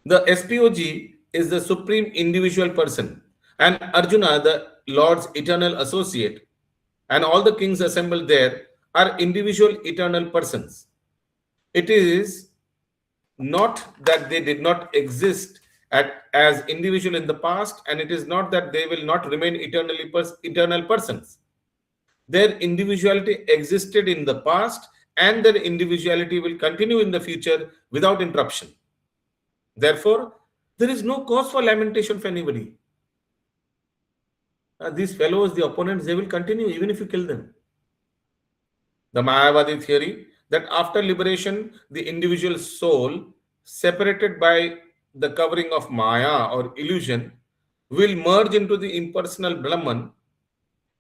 Speaker 2: The SPOG is the supreme individual person, and Arjuna, the Lord's eternal associate, and all the kings assembled there are individual eternal persons. It is not that they did not exist as individual in the past, and it is not that they will not remain eternal persons. Their individuality existed in the past, and their individuality will continue in the future without interruption. Therefore, there is no cause for lamentation for anybody. These fellows, the opponents, they will continue even if you kill them. The Mayavadi theory that after liberation, the individual soul, separated by the covering of Maya or illusion, will merge into the impersonal Brahman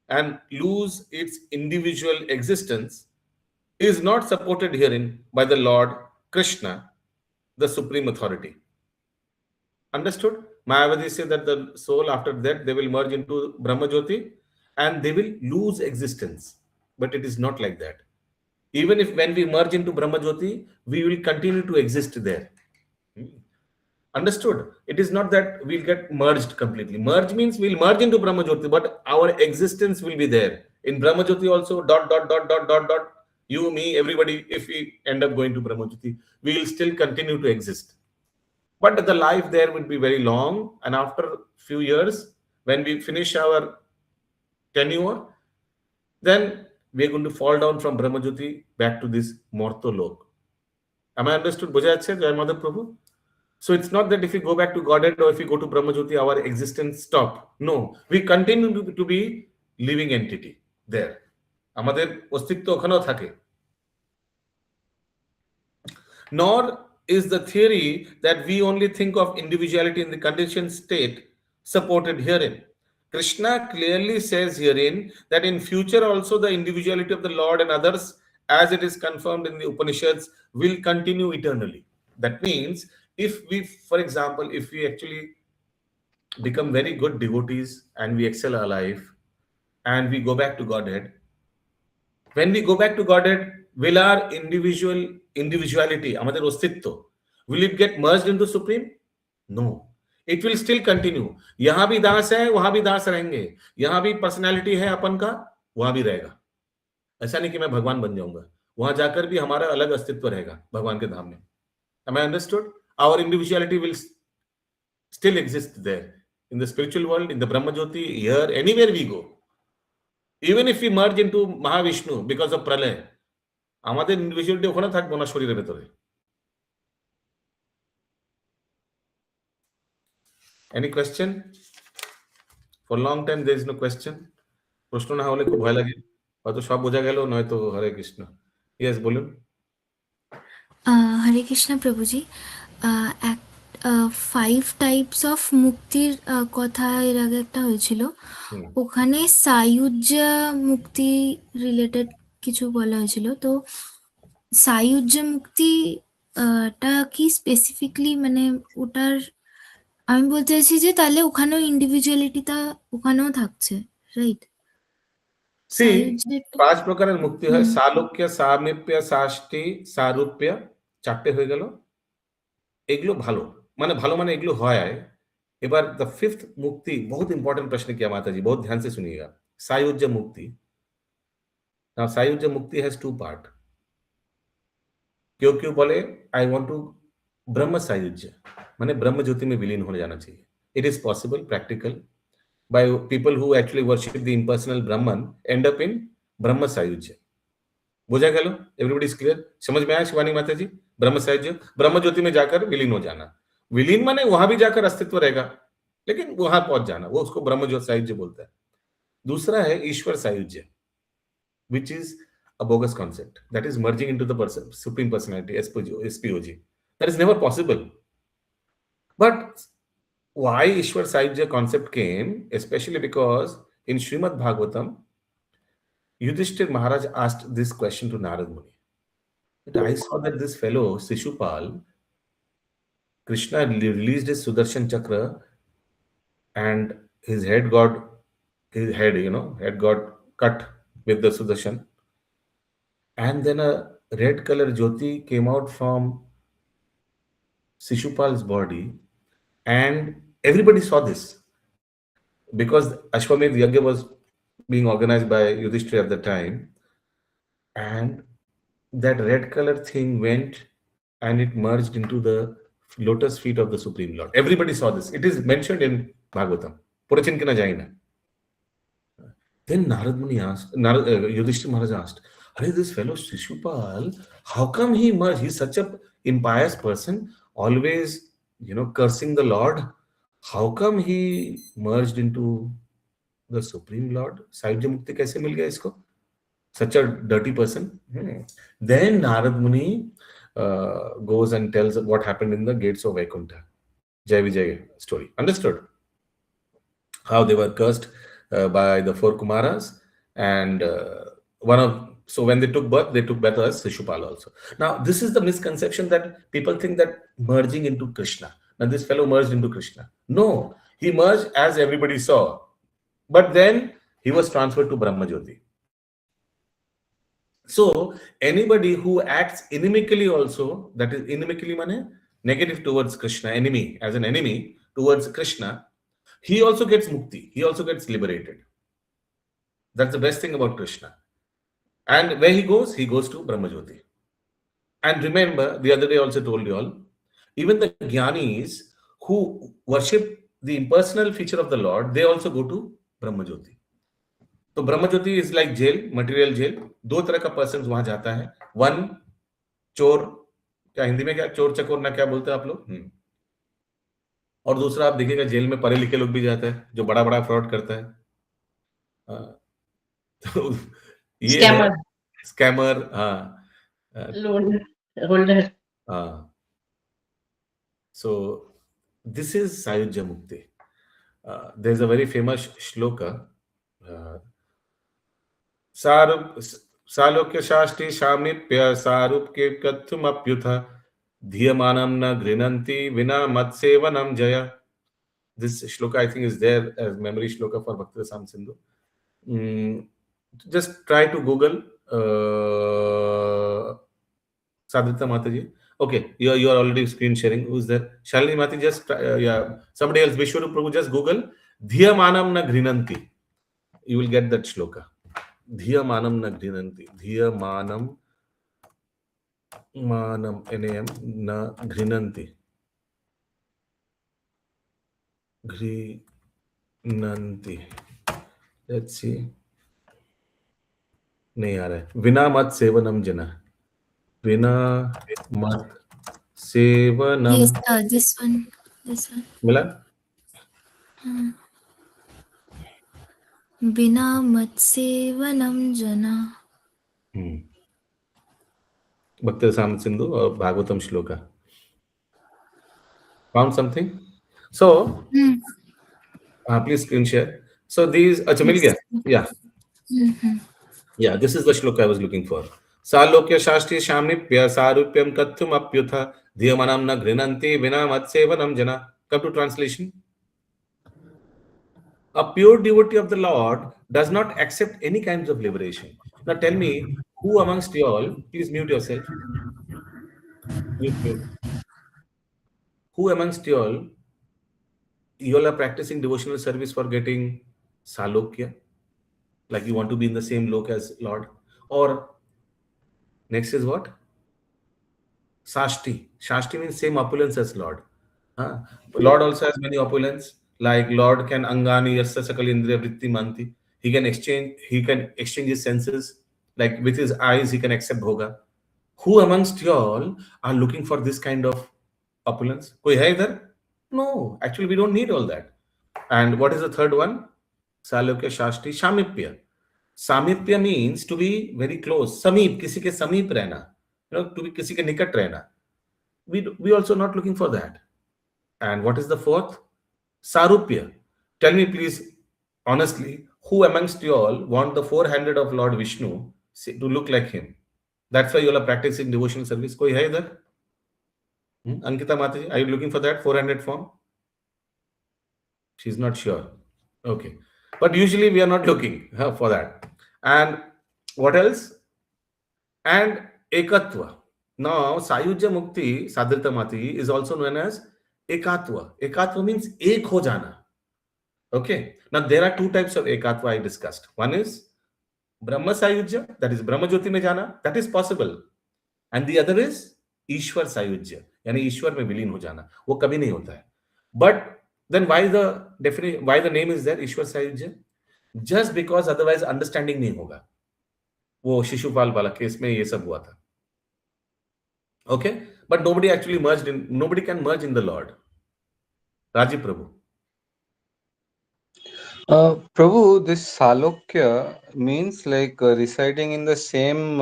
Speaker 2: and lose its individual existence is not supported herein by the Lord Krishna, the supreme authority. Understood? Mayavadi says that the soul after that they will merge into Brahma Jyoti and they will lose existence. But it is not like that. Even if when we merge into Brahma Jyoti, we will continue to exist there. Understood? It is not that we'll get merged completely. Merge means we'll merge into Brahma Jyoti, but our existence will be there. In Brahma Jyoti also, dot, dot, dot, dot, dot, dot, you, me, everybody, if we end up going to Brahma Jyoti, we will still continue to exist. But the life there will be very long. And after few years, when we finish our tenure, then we are going to fall down from Brahma Jyoti back to this Morto Lok. Am I understood? Bujha achhe, Jai Mother Prabhu? So it's not that if we go back to Godhead or if we go to Brahma Jyoti, our existence stop. No, we continue to be living entity there. আমাদের অস্তিত্ব ওখানেও থাকে. Nor is the theory that we only think of individuality in the conditioned state supported herein. Krishna clearly says herein that in future also the individuality of the Lord and others, as it is confirmed in the Upanishads, will continue eternally. That means if we, for example, if we actually become very good devotees and we excel our life and we go back to Godhead, when we go back to Godhead, will our individuality, আমাদের অস্তিত্ব, will it get merged into Supreme? No. It will still continue. यहां भी दास है, वहां भी दास रहेंगे. यहां भी पर्सनैलिटी है अपन का, वहां भी रहेगा. ऐसा नहीं कि मैं भगवान बन जाऊंगा. वहां जाकर भी हमारा अलग अस्तित्व रहेगा भगवान के धाम में. Am I understood? Our individuality will still exist there. In the spiritual world, in the Brahma Jyoti, here, anywhere we go. Even if we merge into Mahavishnu because of Pralay, আমাদের ইন্ডিভিজুয়ালিটি ওখানে থাকবো না শরীরের ভেতরে. Any question? For long time there is no question. প্রশ্ন না হলে খুব ভয় লাগে. হয়তো সব বোঝা গেল, নয়তো হরে কৃষ্ণ. Yes, বলুন.
Speaker 10: হরে কৃষ্ণ প্রভুজি, এক 5 টাইপস অফ মুক্তির কথা এর আগে একটা হয়েছিল, ওখানে সায়ুজ্য মুক্তি রিলেটেড কিছু বলা হয়েছিল, তো সায়ুজ্য মুক্তি টা কি স্পেসিফিকলি, মানে ওটার আমি বলতে চাইছি যে তাহলে ওখানেও ইন্ডিভিজুয়ালিটিটা ওখানেও থাকছে, রাইট?
Speaker 2: See, 5 প্রকারের মুক্তি হয়: সালোক্য, সামিপ্য, সাষ্টি, সারূপ্য, 4টে হয়ে গেল। এগুলো ভালো, মানে ভালো মানে এগুলো হয়। এবার the 5th মুক্তি, बहुत इंपॉर्टेंट प्रश्न किया माता जी, बहुत ध्यान से सुनिएगा। सायुज्य मुक्ति। Now सायुज्य मुक्ति has 2 part। क्यों बोले I want to ब्रह्म सायुज्य, माने ब्रह्म ज्योति में विलीन होने जाना चाहिए। It is possible, practical, by people who actually worship the impersonal Brahman end up in ब्रह्म सायुज्य। बुझा गया? Everybody is clear? समझ में आया शिवानी माता जी? ब्रह्म सायुज्य, ब्रह्म ज्योति में जाकर विलीन हो जाना। विलीन माने वहां भी जाकर अस्तित्व रहेगा, लेकिन वहां पहुंच जाना, वो उसको ब्रह्म ज्योति सायुज्य बोलता है। दूसरा है ईश्वर सायुज्य, which is a bogus concept, that is merging into the supreme personality, SPOG. That is never possible. But why Ishwar Sahyujya concept came, especially because in Srimad Bhagavatam, Yudhishthir Maharaj asked this question to Narad Muni. But I saw that this fellow, Shishupal, Krishna released his Sudarshan Chakra and his head got cut with the Sudarshan. And then a red color Jyoti came out from Shishupal's body, and everybody saw this because Ashwamedh Yagya was being organized by Yudhishthira at the time, and that red color thing went and it merged into the lotus feet of the Supreme Lord. Everybody saw this. It is mentioned in Bhagavatam. Purachin kina jaina. Then Narad Muni asked, Yudhishthira Maharaj asked, "Are this fellow Shishupal, how come he merged? He's such a impious person, always, cursing the Lord. How come he merged into the Supreme Lord? Sahyujya Mukti kaise mil gaya isko? Such a dirty person." Then Narad Muni goes and tells what happened in the gates of Vaikuntha. Jai Vijay story. Understood? how they were cursed by the four Kumaras, and so when they took birth as Shishupal also. Now, this is the misconception that people think that merging into Krishna. Now, this fellow merged into Krishna. No, he merged as everybody saw, but then he was transferred to Brahmajyoti. So anybody who acts inimically also, that is inimically mane negative towards Krishna, enemy, as an enemy towards Krishna, he also gets mukti. He also gets liberated. That's the best thing about Krishna. And where he goes to Brahmajyoti. And remember, the other day I also told you all, even the Jnanis who worship the impersonal feature of the Lord, they also go to Brahmajyoti. तो Brahmajyoti is like gel, material gel. दो तरह का person वहां जाता है. One, चोर, क्या हिंदी में क्या चोर चकोर ना क्या बोलते हैं आप लोग, और दूसरा आप देखिएगा जेल में पढ़े लिखे लोग भी जाते हैं जो बड़ा बड़ा फ्रॉड करता है. तो ये
Speaker 1: स्कैमर,
Speaker 2: स्कैमर, हाँ,
Speaker 1: लोन होल्डर.
Speaker 2: हाँ. So this is Sayujya Mukti. There's a very famous shloka. सालोक्य शास्त्री शामीप्य सारूप्य कथुमप्युथ धीयमानं न गृह्णन्ति विना मत्सेवनं जय. This shloka I think is there as memory shloka for Bhakti Rasam Sindhu. Just try to Google Sadhita Mataji. Okay, you are already screen sharing. Who's there? Shalini Mati, just somebody else. Vishwarup Prabhu, just Google Dhiyamanam na grinanti. You will get that shloka. Dhiyamanam na grinanti. Dhiyamanam manam nam na grinanti. Grinanti. Let's see. नहीं आ रहा है. विना मत सेवनम जना. विना मत सेवनम.
Speaker 10: Yes, this one.
Speaker 2: मिला?
Speaker 10: बिना मत्सेवनं जना.
Speaker 2: Bhakti Rasam Sindhu or Bhagavatam shloka. Found something? So, please screen share. So these, acha mil gaya? Yeah. Yeah, this is the shloka I was looking for. Salokya Shastri Shamnipya Sarupyam Kathum Apyutha Dhiyamanam na grinanti vina matsevanam jana. Come to translation. A pure devotee of the Lord does not accept any kinds of liberation. Now tell me, who amongst you all, please mute yourself. Mute. Who amongst you all are practicing devotional service for getting Salokya? Like you want to be in the same lok as Lord? Or next is what? Shashti. Shashti means same opulence as Lord. Lord also has many opulence. Like Lord can angani yassa sakal indriya vritti manti. He can exchange his senses. Like with his eyes he can accept bhoga. Who amongst you all are looking for this kind of opulence? Koi hai idhar? No, actually we don't need all that. And what is the third one? Salokya Shashti Shamipya. Samipya means to be very close. Samip, kisi ke samip rehna. To be kisi ke nikat rehna. We also not looking for that. And what is the fourth? Sarupya. Tell me please, honestly, who amongst you all want the four-handed of Lord Vishnu to look like him? That's why you all are practicing devotional service. Koi hai idhar? Ankita Mataji, are you looking for that four-handed form? She's not sure. Okay. But usually we are not looking for that. And what else? And Ekatva. Now, Sayujya Mukti, Sadhrita Mati, is also known as Ekatva. Ekatva means ek ho jana. Okay. Now, there are two types of Ekatva I discussed. One is Brahma Sayujya, that is Brahma Jyoti mein jana. That is possible. And the other is Ishwar Sayujya. Yani Ishwar mein vilin ho jana. वो कभी नहीं होता है. But then why the name is there, Ishwar Sayujya? Just because otherwise understanding नहीं होगा. वो शिशुपाल वाला case में ये सब हुआ था. Okay? But nobody can merge in the Lord. Rajiv Prabhu.
Speaker 6: Prabhu, this Salokya means like residing in the same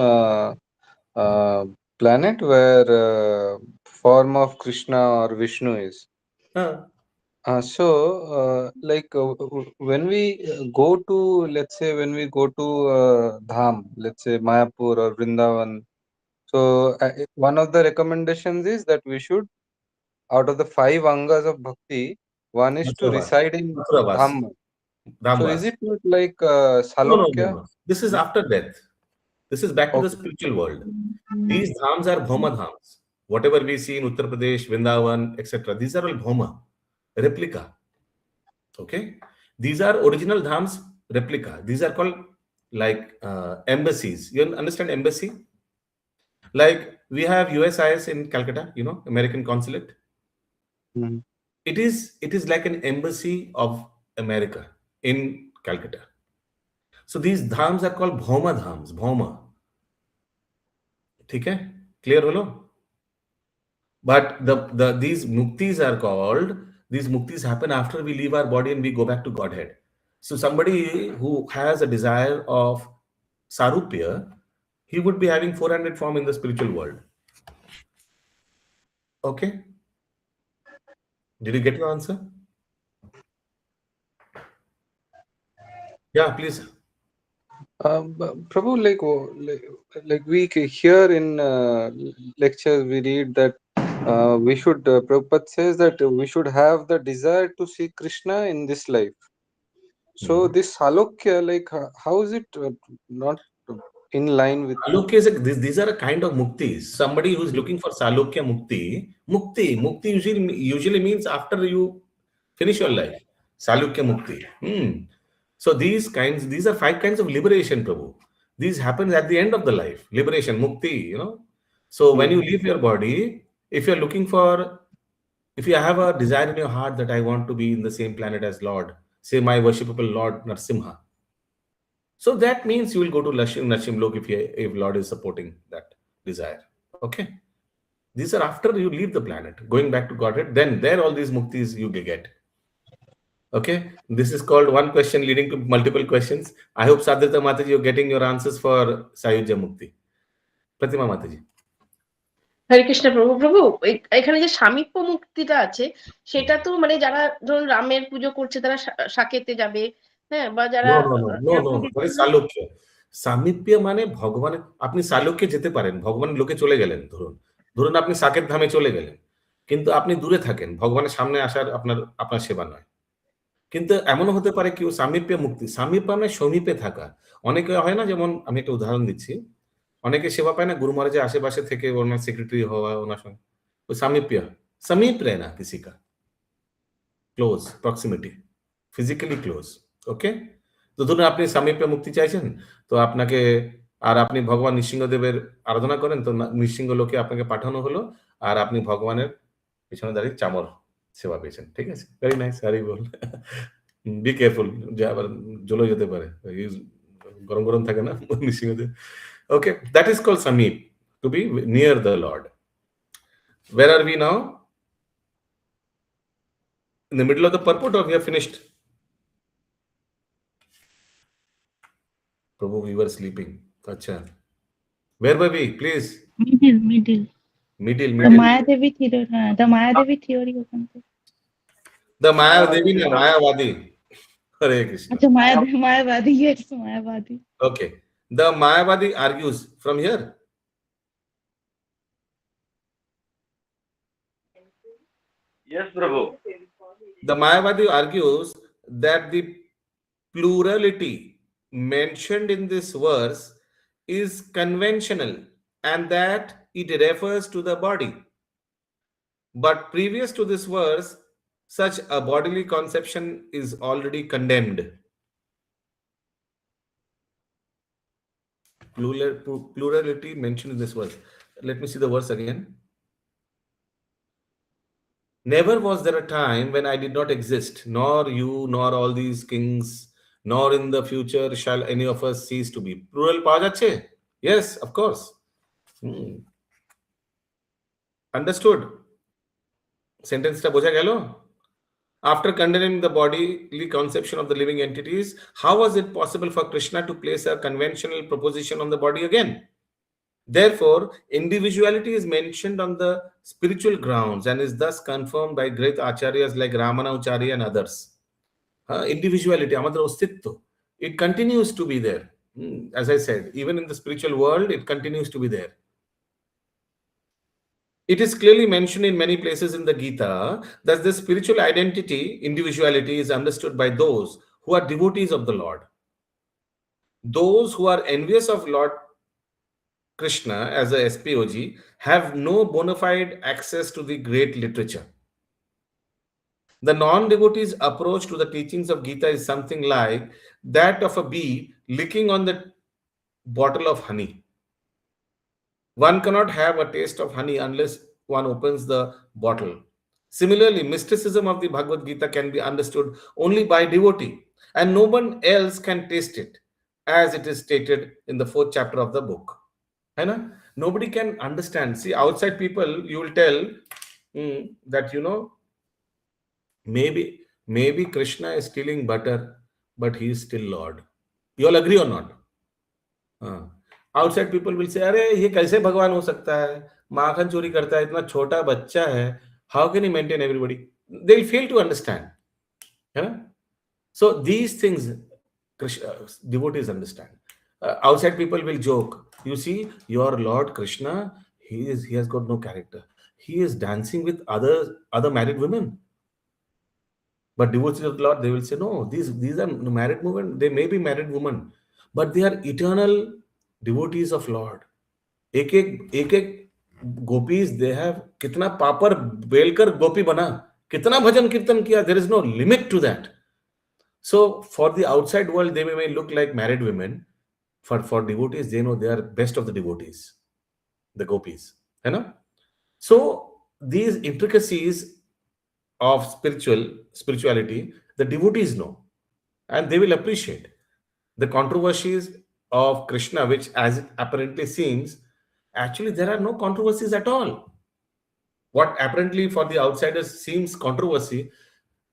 Speaker 6: planet where form of Krishna or Vishnu is. When we go to, let's say, when we go to Dham, let's say Mayapur or Vrindavan, so one of the recommendations is that we should, out of the 5 angas of bhakti, one is to reside in
Speaker 2: Mathuravas.
Speaker 6: Dham. So
Speaker 2: Dhamvas.
Speaker 6: is it not like
Speaker 2: No.
Speaker 6: Salokya?
Speaker 2: This is after death. This is back to the spiritual world. These dhams are Bhoma dhams. Whatever we see in Uttar Pradesh, Vrindavan, etc., these are all Bhoma, replica. Okay? These are original dhams, replica. These are called like embassies. You understand embassy? Like we have USIS in Calcutta, you know, American consulate.
Speaker 6: Mhm.
Speaker 2: It is like an embassy of America in Calcutta. So these dhams are called Bhoma dhams, Bhoma. ठीक है? Clear holo? But these muktis are called, these muktis happen after we leave our body and we go back to Godhead. So somebody who has a desire of sarupya, he would be having 400 form in the spiritual world. Okay? Did you get your answer? Yeah, please.
Speaker 6: Prabhu, like we hear in lectures, we read that we should, Prabhupada says that we should have the desire to see Krishna in this life. So this Salokya, like how is it not in line with?
Speaker 2: Salokya is these are a kind of muktis. Somebody who is looking for Salokya mukti usually means after you finish your life. Salokya mukti. So these are 5 kinds of liberation, Prabhu. These happen at the end of the life. Liberation, mukti, you know. So when you leave your body, if you have a desire in your heart that I want to be in the same planet as Lord, say my worshipable Lord Narsimha. So that means you will go to Nashim Lok if Lord is supporting that desire. Okay. These are after you leave the planet, going back to Godhead, then there all these muktis you will get. Okay. This is called one question leading to multiple questions. I hope Sadhita Mataji, you're getting your answers for Sayujya Mukti. Pratima Mataji.
Speaker 1: হরে কৃষ্ণ প্রভু প্রভু এখানে যে সামীপ্য মুক্তিটা আছে সেটা তো মানে যারা ধরুন রামের পুজো করছে তারা সাকেতে যাবে, হ্যাঁ, বা যারা
Speaker 2: সালোক্য সামীপ্য মানে ভগবানের, আপনি সালোক্যে যেতে পারেন, ভগবানের লোকে চলে গেলেন, ধরুন আপনি সাকেত ধামে চলে গেলেন, কিন্তু আপনি দূরে থাকেন, ভগবানের সামনে আসার আপনার সেবা নয়। কিন্তু এমনও হতে পারে কেউ সামীপ্য মুক্তি, সামীপ্য মানে সমীপে থাকা। অনেকে হয় না, যেমন আমি একটা উদাহরণ দিচ্ছি, অনেকে সেবা পায় না গুরু মহারাজের আশেপাশে থেকে ওনার সেক্রেটারি হওয়া, ওনার সঙ্গে ওই সামীপ্য, সমীপ রহে না কিসি কা, ক্লোজ প্রক্সিমিটি, ফিজিক্যালি ক্লোজ। ওকে, তো ধরুন আপনি সামীপ্য মুক্তি চাইছেন, তো আপনাকে, আর আপনি ভগবান নৃসিংহদেবের আরাধনা করেন, তো নৃসিংহ লোকে আপনাকে পাঠানো হলো, আর আপনি ভগবানের পিছনে দাঁড়িয়ে চামর সেবা পেয়েছেন। ঠিক আছে, ভেরি নাইস, হরি বল। বি কেয়ারফুল, যে আবার জ্বলে যেতে পারে, গরম গরম থাকে না Nrisinghadev. Okay, that is called samip, to be near the Lord. Where are we now? In the middle of the purport, or we have finished? Prabhu, we were sleeping. Acha. Where were we? Please.
Speaker 7: Middle. The Mayadevi theory. The Mayadevi theory.
Speaker 2: The Mayadevi, na Mayavadi. Hare Krishna.
Speaker 7: Acha, Mayavadi. Yes, Mayavadi.
Speaker 2: Okay. The Mayavadi argues from here.
Speaker 4: Yes, Prabhu.
Speaker 2: The Mayavadi argues that the plurality mentioned in this verse is conventional and that it refers to the body. But previous to this verse, such a bodily conception is already condemned. Plurality mentioned in this verse. Let me see the verse again. Never was there a time when I did not exist, nor you, nor all these kings, nor in the future shall any of us cease to be. Plural পাওয়া যাচ্ছে? Yes, of course. Understood? Sentence টা বোঝা গেল? After condemning the bodily conception of the living entities, how was it possible for Krishna to place a conventional proposition on the body again? Therefore, individuality is mentioned on the spiritual grounds and is thus confirmed by great acharyas like Ramanacharya and others. Individuality, amader ostitto, it continues to be there. As I said, even in the spiritual world, it continues to be there. It is clearly mentioned in many places in the Gita that the spiritual identity, individuality, is understood by those who are devotees of the Lord. Those who are envious of Lord Krishna as a SPOG have no bona fide access to the great literature. The non-devotee's approach to the teachings of Gita is something like that of a bee licking on the bottle of honey. One cannot have a taste of honey unless one opens the bottle. Similarly, mysticism of the Bhagavad Gita can be understood only by devotee, and no one else can taste it, as it is stated in the 4th chapter of the book. है ना? Nobody can understand. See, outside people, you will tell that, maybe Krishna is stealing butter, but he is still Lord. You all agree or not? Outside people will say, अरे ये कैसे भगवान हो सकता है? माखन चोरी करता है, इतना छोटा बच्चा है. How can he maintain everybody? They'll fail to understand. है ना? So these things, devotees understand. Outside people will joke. You see, your Lord Krishna, he has got no character. He is dancing with other married women. But devotees of the Lord, they will say, no, these are married women. They may be married women, but they are eternal devotees of Lord. एक gopis, they have कितना पापर बेलकर गोपी बना, कितना भजन कीर्तन किया. There is no limit to that. So for the outside world, they may look like married women. For devotees, they know they are best of the devotees, the gopis. So these intricacies of spirituality, the devotees know, and they will appreciate. The controversies of Krishna, which as it apparently seems, actually there are no controversies at all. What apparently for the outsiders seems controversy,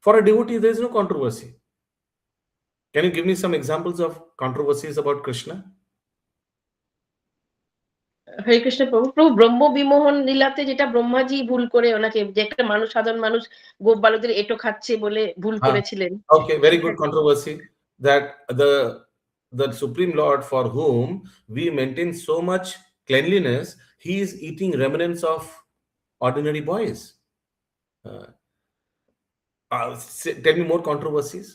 Speaker 2: for a devotee there is no controversy. Can you give me some examples of controversies about Krishna?
Speaker 1: হরে কৃষ্ণ প্রভু, প্রভু ব্রহ্ম বিমোহন লীলাতে যেটা ব্রহ্মাজি ভুল করে ওনাকে, যে একটা সাধারণ মানুষ গোপ বালকদের এটো খাচ্ছে বলে ভুল করেছিলেন.
Speaker 2: Okay, very good controversy, that the Supreme Lord, for whom we maintain so much cleanliness, he is eating remnants of ordinary boys. Tell me more controversies.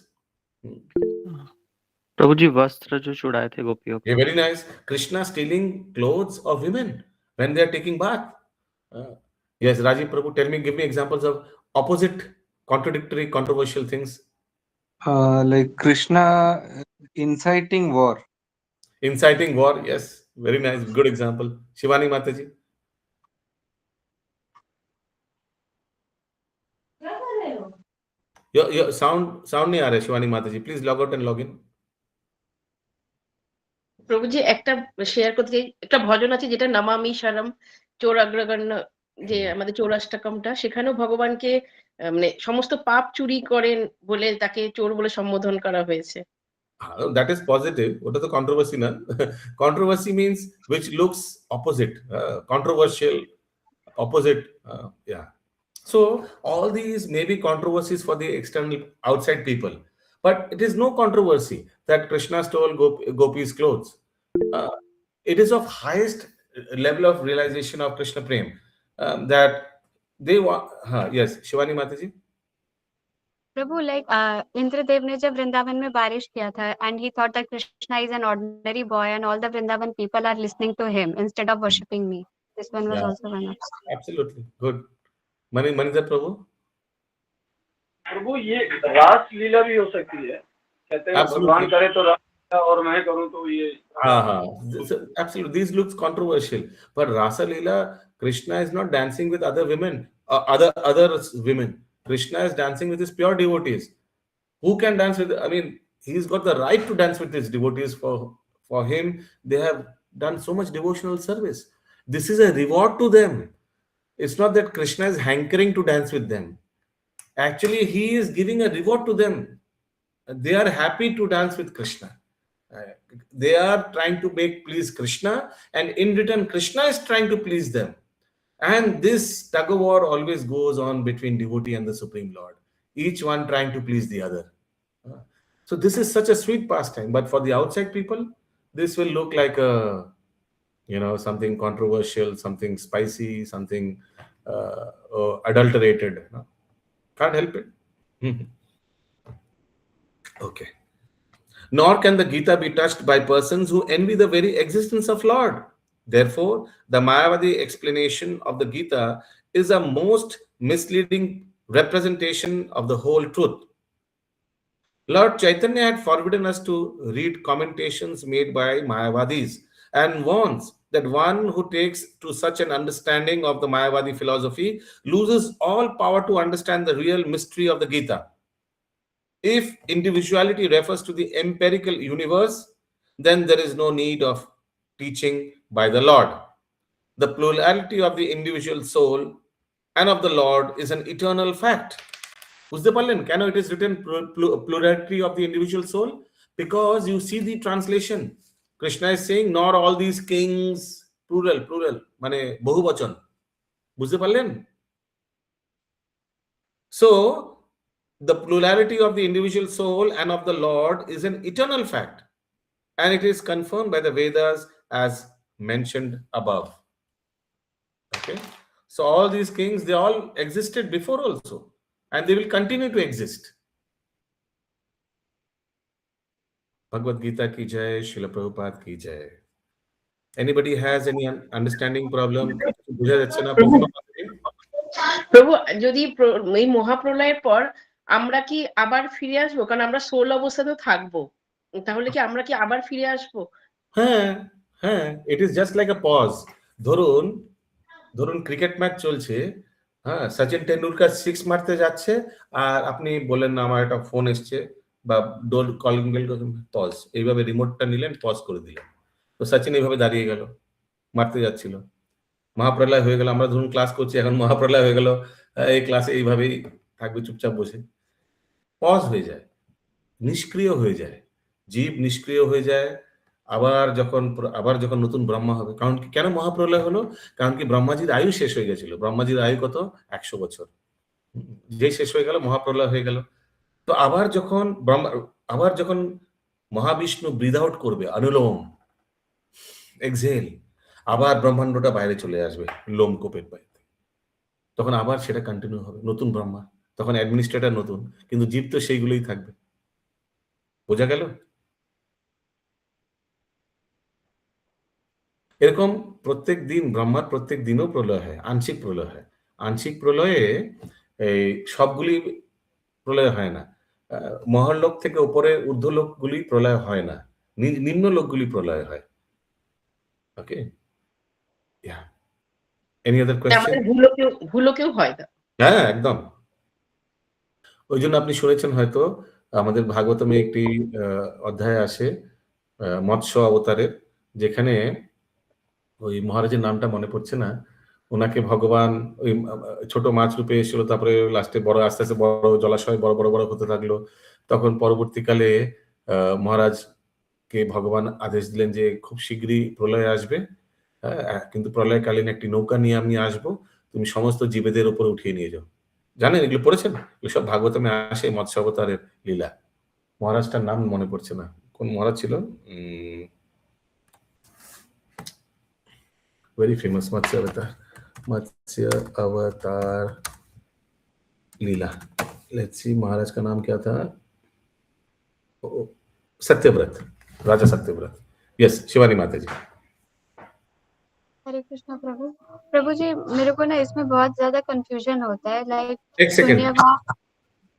Speaker 5: प्रभु जी वस्त्र जो चुराए थे गोपियों के.
Speaker 2: Yeah, very nice. Krishna stealing clothes of women when they are taking bath. Yes, Rajiv Prabhu, give me examples of opposite, contradictory, controversial things.
Speaker 6: Like Krishna inciting war.
Speaker 2: Inciting war, yes, very nice, good example. Shivani Mataji. Your sound nahi aa raha hai, Shivani Mataji. Please log out and log in.
Speaker 1: প্রভু জি একটা share করতে চাই, একটা ভজন আছে যেটা Namami serum চোর অগ্রগণ্য, যে আমাদের চৌরাষ্টকমটা, সেখানেও ভগবানকে মানে সমস্ত পাপ চুরি করেন বলে তাকে চোর বলে সম্বোধন করা হয়েছে.
Speaker 2: That is positive. What is the controversy na? Controversy means which looks opposite, controversial, opposite. Yeah. So all these may be controversies for the external outside people, but it is no controversy that Krishna stole Gopi's clothes. It is of highest level of realization of Krishna Prem, that they want. Yes, Shivani Mataji.
Speaker 11: प्रभु like Indradev ने जब वृंदावन में बारिश किया था and he thought that Krishna is an ordinary boy and all the Vrindavan people are listening to him instead of worshipping me. This one was also one of.
Speaker 2: Absolutely good. Manindra Prabhu.
Speaker 4: प्रभु ये रास लीला भी हो सकती है, कहते हैं भगवान करे तो रास और मैं करूं तो ये.
Speaker 2: Absolutely, these looks controversial, but Rasa Leela, Krishna is not dancing with other women, other women. Krishna is dancing with his pure devotees. Who can dance with? I mean, he's got the right to dance with his devotees. For him, they have done so much devotional service. This is a reward to them. It's not that Krishna is hankering to dance with them. Actually, he is giving a reward to them. They are happy to dance with Krishna. They are trying to make please Krishna, and in return, Krishna is trying to please them. And this tug of war always goes on between devotee and the Supreme Lord, each one trying to please the other. So this is such a sweet pastime, but for the outside people, this will look like a, something controversial, something spicy, something adulterated. Can't help it. Okay. Nor can the Gita be touched by persons who envy the very existence of Lord. Therefore, the Mayavadi explanation of the Gita is a most misleading representation of the whole truth. Lord Chaitanya had forbidden us to read commentations made by Mayavadis and warns that one who takes to such an understanding of the Mayavadi philosophy loses all power to understand the real mystery of the Gita. If individuality refers to the empirical universe, then there is no need of teaching by the Lord. The plurality of the individual soul and of the Lord is an eternal fact. বুঝতে পারলেন কেন it is written plurality of the individual soul? Because you see the translation. Krishna is saying, not all these kings, plural, মানে বহুবচন. বুঝতে পারলেন? So, the plurality of the individual soul and of the Lord is an eternal fact, and it is confirmed by the Vedas as mentioned above. Okay, so all these kings, they all existed before also, and they will continue to exist. Bhagavad Gita ki jai, Srila Prabhupada ki jai. Anybody has any understanding problem? বুঝা যাচ্ছে না?
Speaker 1: প্রভু, যদি এই মহাপ্রলয়ের পর আমরা কি আবার ফিরে আসবো? কারণ আমরা সোল অবস্থাতে থাকবো, তাহলে কি আমরা কি আবার ফিরে আসবো?
Speaker 2: হ্যাঁ, it is just like a pause. ধরুন ক্রিকেট ম্যাচ চলছে, হ্যাঁ, সচিন টেন্ডুলকার 6 মারতে যাচ্ছে, আর আপনি বললেন না আমার একটা ফোন এসছে বা ডোর কলিং বেল, পজ, এইভাবে রিমোটটা নিলেন, পজ করে দিলেন, তো সচিন এইভাবে দাঁড়িয়ে গেল, মারতে যাচ্ছিল, মহাপ্রলয় হয়ে গেল। আমরা ধরুন ক্লাস করছি, এখন মহাপ্রলয় হয়ে গেল, এই ক্লাসে এইভাবেই থাকবে চুপচাপ বসে, পজ হয়ে যায়, নিষ্ক্রিয় হয়ে যায়, জীব নিষ্ক্রিয় হয়ে যায়। আবার যখন নতুন ব্রহ্মা হবে, কারণ কি, কেন মহাপ্রলয় হলো? কারণ কি, ব্রহ্মাজির আয়ু শেষ হয়ে গেছিল। ব্রহ্মাজির আয়ু কত? 100 বছর। যে শেষ হয়ে গেল, মহাপ্রলয় হয়ে গেল। তো আবার যখন মহাবিষ্ণু ব্রিথ আউট করবে, অনুলোম, এক্সহেল, আবার ব্রহ্মাণ্ডটা বাইরে চলে আসবে লোমকূপের বাইরে, তখন আবার সেটা কন্টিনিউ হবে, নতুন ব্রহ্মা, তখন অ্যাডমিনিস্ট্রেটর নতুন, কিন্তু জীব তো সেইগুলোই থাকবে। বোঝা গেল? এরকম প্রত্যেক দিন ব্রহ্মার প্রত্যেক দিনও প্রলয় হয়, আংশিক প্রলয় হয়। আংশিক প্রলয়ে এই সবগুলি প্রলয় হয় না। মহরলোক থেকে উপরে ঊর্ধ্বলোকগুলি প্রলয় হয় না, নিম্ন লোকগুলি প্রলয় হয়। ওকে, এনি আদার কোয়েশ্চেন?
Speaker 1: ভুলোকেও হয় না।
Speaker 2: হ্যাঁ, একদম। ওই জন্য আপনি শুনেছেন হয়তো, আমাদের ভাগবতমে একটি অধ্যায় আসে মৎস্য অবতারের, যেখানে ওই মহারাজের নামটা মনে পড়ছে না, ওনাকে ভগবান ওই ছোট মাছ রূপে এসেছিল, তারপরে লাস্টে বড়, আস্তে আস্তে বড় জলাশয় বড় বড় হতে থাকলো। তখন পরবর্তীকালে মহারাজকে ভগবান আদেশ দিলেন যে খুব শীঘ্রই প্রলয় আসবে, কিন্তু প্রলয়কালীন একটি নৌকা নিয়ে আমি আসবো, তুমি সমস্ত জীবেদের উপরে উঠিয়ে নিয়ে যাও। জানেন, এগুলো পড়েছেন? এগুলো সব ভাগবতমে আসে, মৎস্য অবতারের লীলা। মহারাজটার নাম মনে পড়ছে না, কোন মহারাজ ছিল, very famous Matsya Avatar Leela. Let's see, महाराज का नाम क्या था? सत्यव्रत, राजा सत्यव्रत। यस, शिवानी माता जी।
Speaker 11: हरे कृष्णा प्रभु। प्रभु जी, मेरे को ना इसमें बहुत ज्यादा कंफ्यूजन होता है, लाइक
Speaker 2: एक सेकंड,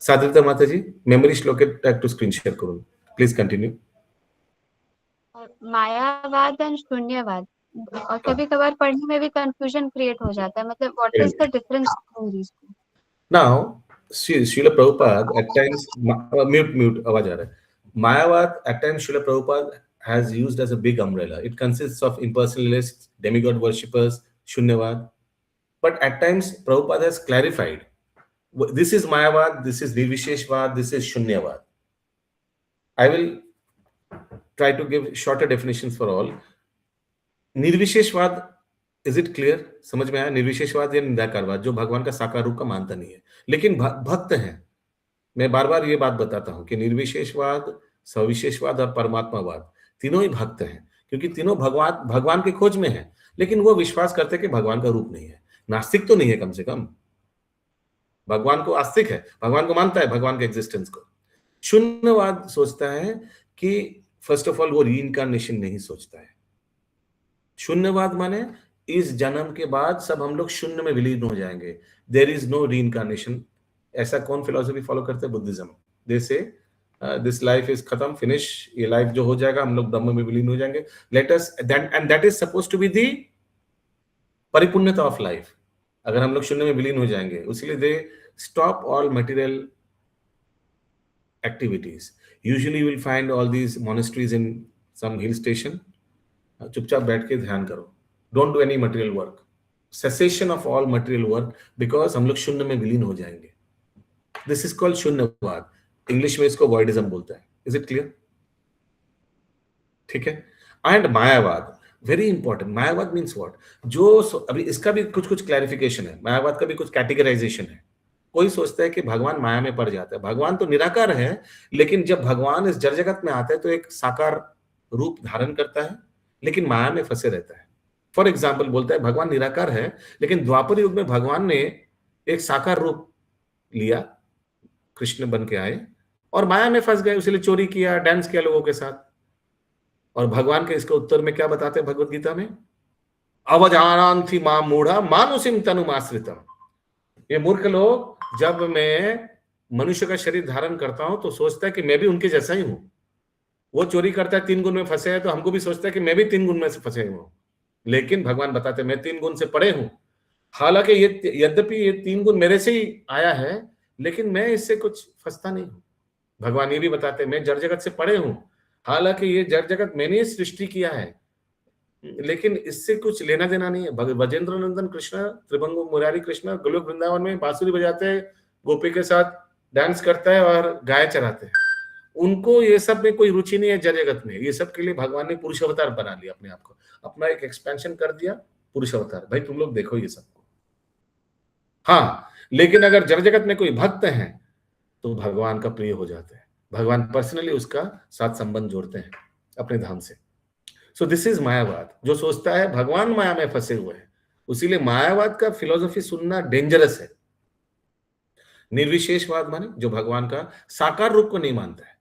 Speaker 2: साधुता माता जी, मेमोरी श्लोकेट टू स्क्रीन शेयर करूँ, प्लीज कंटिन्यू।
Speaker 11: मायावाद एंड शून्यवाद, और कभी कभार पढ़ने में भी कंफ्यूजन क्रिएट हो जाता है, मतलब what is the difference between these two?
Speaker 2: Now Srila Prabhupada at times, mute आवाज आ रहा है। Mayavad at times Srila Prabhupada has used as a big umbrella. It consists of impersonalists, demigod worshippers, Shunyavad. But at times Prabhupada has clarified, this is Mayavad, this is Nirvisheshvad, this is Shunyavad. I will try to give shorter definitions for all. निर्विशेषवाद, is it clear? समझ में आया? निर्विशेषवाद या निराकारवाद, जो भगवान का साकार रूप का मानता नहीं है, लेकिन भक्त है। मैं बार बार ये बात बताता हूं कि निर्विशेषवाद, सविशेषवाद और परमात्मावाद तीनों ही भक्त हैं, क्योंकि तीनों भगवान के खोज में है, लेकिन वो विश्वास करते कि भगवान का रूप नहीं है। नास्तिक तो नहीं है, कम से कम भगवान को आस्तिक है, भगवान को मानता है, भगवान के एग्जिस्टेंस को। शून्यवाद सोचता है कि फर्स्ट ऑफ ऑल वो रीइंकारनेशन नहीं सोचता है। शून्यवाद माने इस जन्म के बाद सब हम लोग शून्य में विलीन हो जाएंगे, देयर इज नो रीइंकारनेशन। ऐसा कौन फिलॉसफी फॉलो करते हैं? बुद्धिज्म। दे से दिस लाइफ इज खत्म, फिनिश, ये लाइफ जो हो जाएगा हम लोग ब्रह्म में विलीन हो जाएंगे। Let us and that is supposed to be the परिपूर्णता ऑफ लाइफ, अगर हम लोग शून्य में विलीन हो जाएंगे। इसलिए they stop all material activities. Usually you will find all these monasteries in some hill station. चुपचाप बैठ के ध्यान करो, don't do any material work, cessation of all material work, because हम लोग शून्य में विलीन हो जाएंगे। दिस इज कॉल्ड शून्यवाद। इंग्लिश में इसको वॉइडिज्म बोलता है। Is it clear? ठीक है। एंड मायावाद, वेरी इंपॉर्टेंट। मायावाद मीन्स व्हाट? जो अभी इसका भी कुछ क्लैरिफिकेशन है, मायावाद का भी कुछ कैटेगराइजेशन है। कोई सोचता है कि भगवान माया में पड़ जाता है। भगवान तो निराकार है, लेकिन जब भगवान इस जड़ जगत में आता है तो एक साकार रूप धारण करता है, लेकिन माया में फंसे रहता है। फॉर एग्जाम्पल बोलता है भगवान निराकार है, लेकिन द्वापर युग में भगवान ने एक साकार रूप लिया, कृष्ण बन के आए और माया में फंस गए, इसलिए चोरी किया, डांस किया लोगों के साथ। और भगवान के इसके उत्तर में क्या बताते हैं भगवत गीता में? अवजानान्ति मां मूढ़ा मानुषिम तनुमाश्रितम। ये मूर्ख लोग, जब मैं मनुष्य का शरीर धारण करता हूं तो सोचता है कि मैं भी उनके जैसा ही हूं। वो चोरी करता है, 3 गुण में फंसे है, तो हमको भी सोचता है कि मैं भी 3 गुण में से फंसे हूं। लेकिन भगवान बताते हैं मैं 3 गुण से पड़े हूं। हालांकि ये यद्यपि ये 3 गुण मेरे से ही आया है, लेकिन मैं इससे कुछ फंसता नहीं हूं। भगवान ये भी बताते हैं मैं जड़ जगत से पड़े हूं, हालांकि ये जड़ जगत मैंने सृष्टि किया है, लेकिन इससे कुछ लेना देना नहीं है। ब्रजेंद्र नंदन कृष्ण, त्रिभंग मुरारी कृष्ण गोलोक वृंदावन में बांसुरी बजाते हैं, गोपी के साथ डांस करता है और गाय चराते हैं। उनको ये सब में कोई रुचि नहीं है जड़ जगत में। ये सब के लिए भगवान ने पुरुष अवतार बना लिया अपने आप को, अपना एक एक्सपेंशन कर दिया, पुरुष अवतार। भाई तुम लोग देखो ये सबको। हाँ, लेकिन अगर जड़ जगत में कोई भक्त है तो भगवान का प्रिय हो जाता है, भगवान पर्सनली उसका साथ संबंध जोड़ते हैं अपने धाम से। सो दिस इज मायावाद, जो सोचता है भगवान माया में फंसे हुए हैं। इसीलिए मायावाद का फिलोसफी सुनना डेंजरस है। निर्विशेषवाद माने जो भगवान का साकार रूप को नहीं मानता है,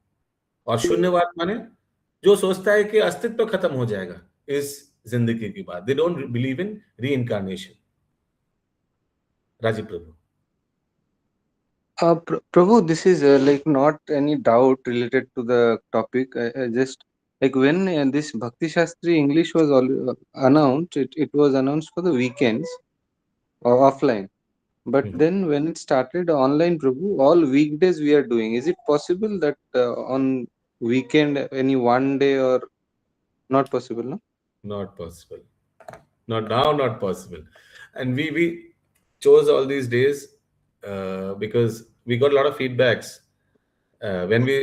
Speaker 2: और शून्यवाद माने जो सोचता है कि अस्तित्व खत्म हो जाएगा इस जिंदगी के बाद। They don't believe in reincarnation. Rajiv Prabhu.
Speaker 6: Prabhu, this is like not any doubt related to the topic. I just like when this Bhakti Shastri English was announced, it was announced for the weekends or offline. But then when it started online, Prabhu, all weekdays we are doing. Is it possible that on weekend any one day or not possible? No?
Speaker 2: Not possible. Not now, not possible. And we chose all these days because we got a lot of feedbacks. When we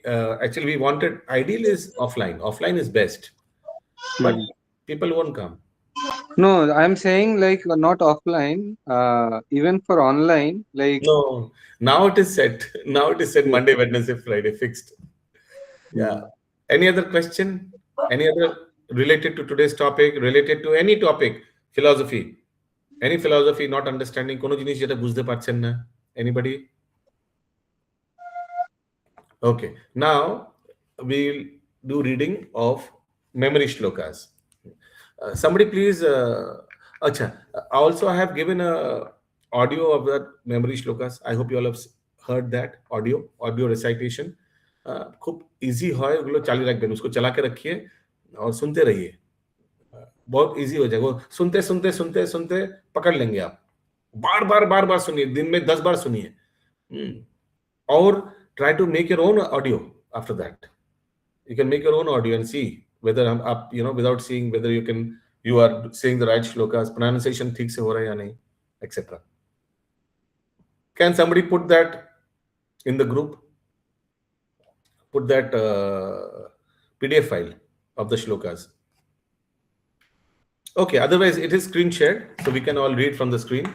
Speaker 2: actually we wanted, ideal is offline. Offline is best, but people won't come.
Speaker 6: No, I'm saying like not offline, even for online, like
Speaker 2: No, now it is set. Now it is set Monday, Wednesday, Friday, fixed. Yeah. Any other question? Any other related to today's topic, related to any topic, philosophy? Any philosophy not understanding? কোনো জিনিস যেটা বুঝতে পারছেন না? Anybody? Okay. Now we'll do reading of memory shlokas. Somebody please. Acha. Also, I have given a audio of that memory shlokas. I hope you all have heard that audio recitation. खूब easy है, ওগুলো চালিয়ে রাখবেন, उसको चला के रखिए और सुनते रहिए। बहुत इजी हो जाएगा, वो सुनते सुनते सुनते सुनते पकड़ लेंगे आप। बार बार सुनिए, दिन में 10 बार सुनिए। और try to make your own audio after that. You can make your own audio and see whether आप without seeing whether you are saying the right shlokas, pronunciation ठीक से हो रहा है या नहीं, etc. Can somebody put that in the group? Put that PDF file of the shlokas. Okay, otherwise it is screen shared, so we can all read from the screen.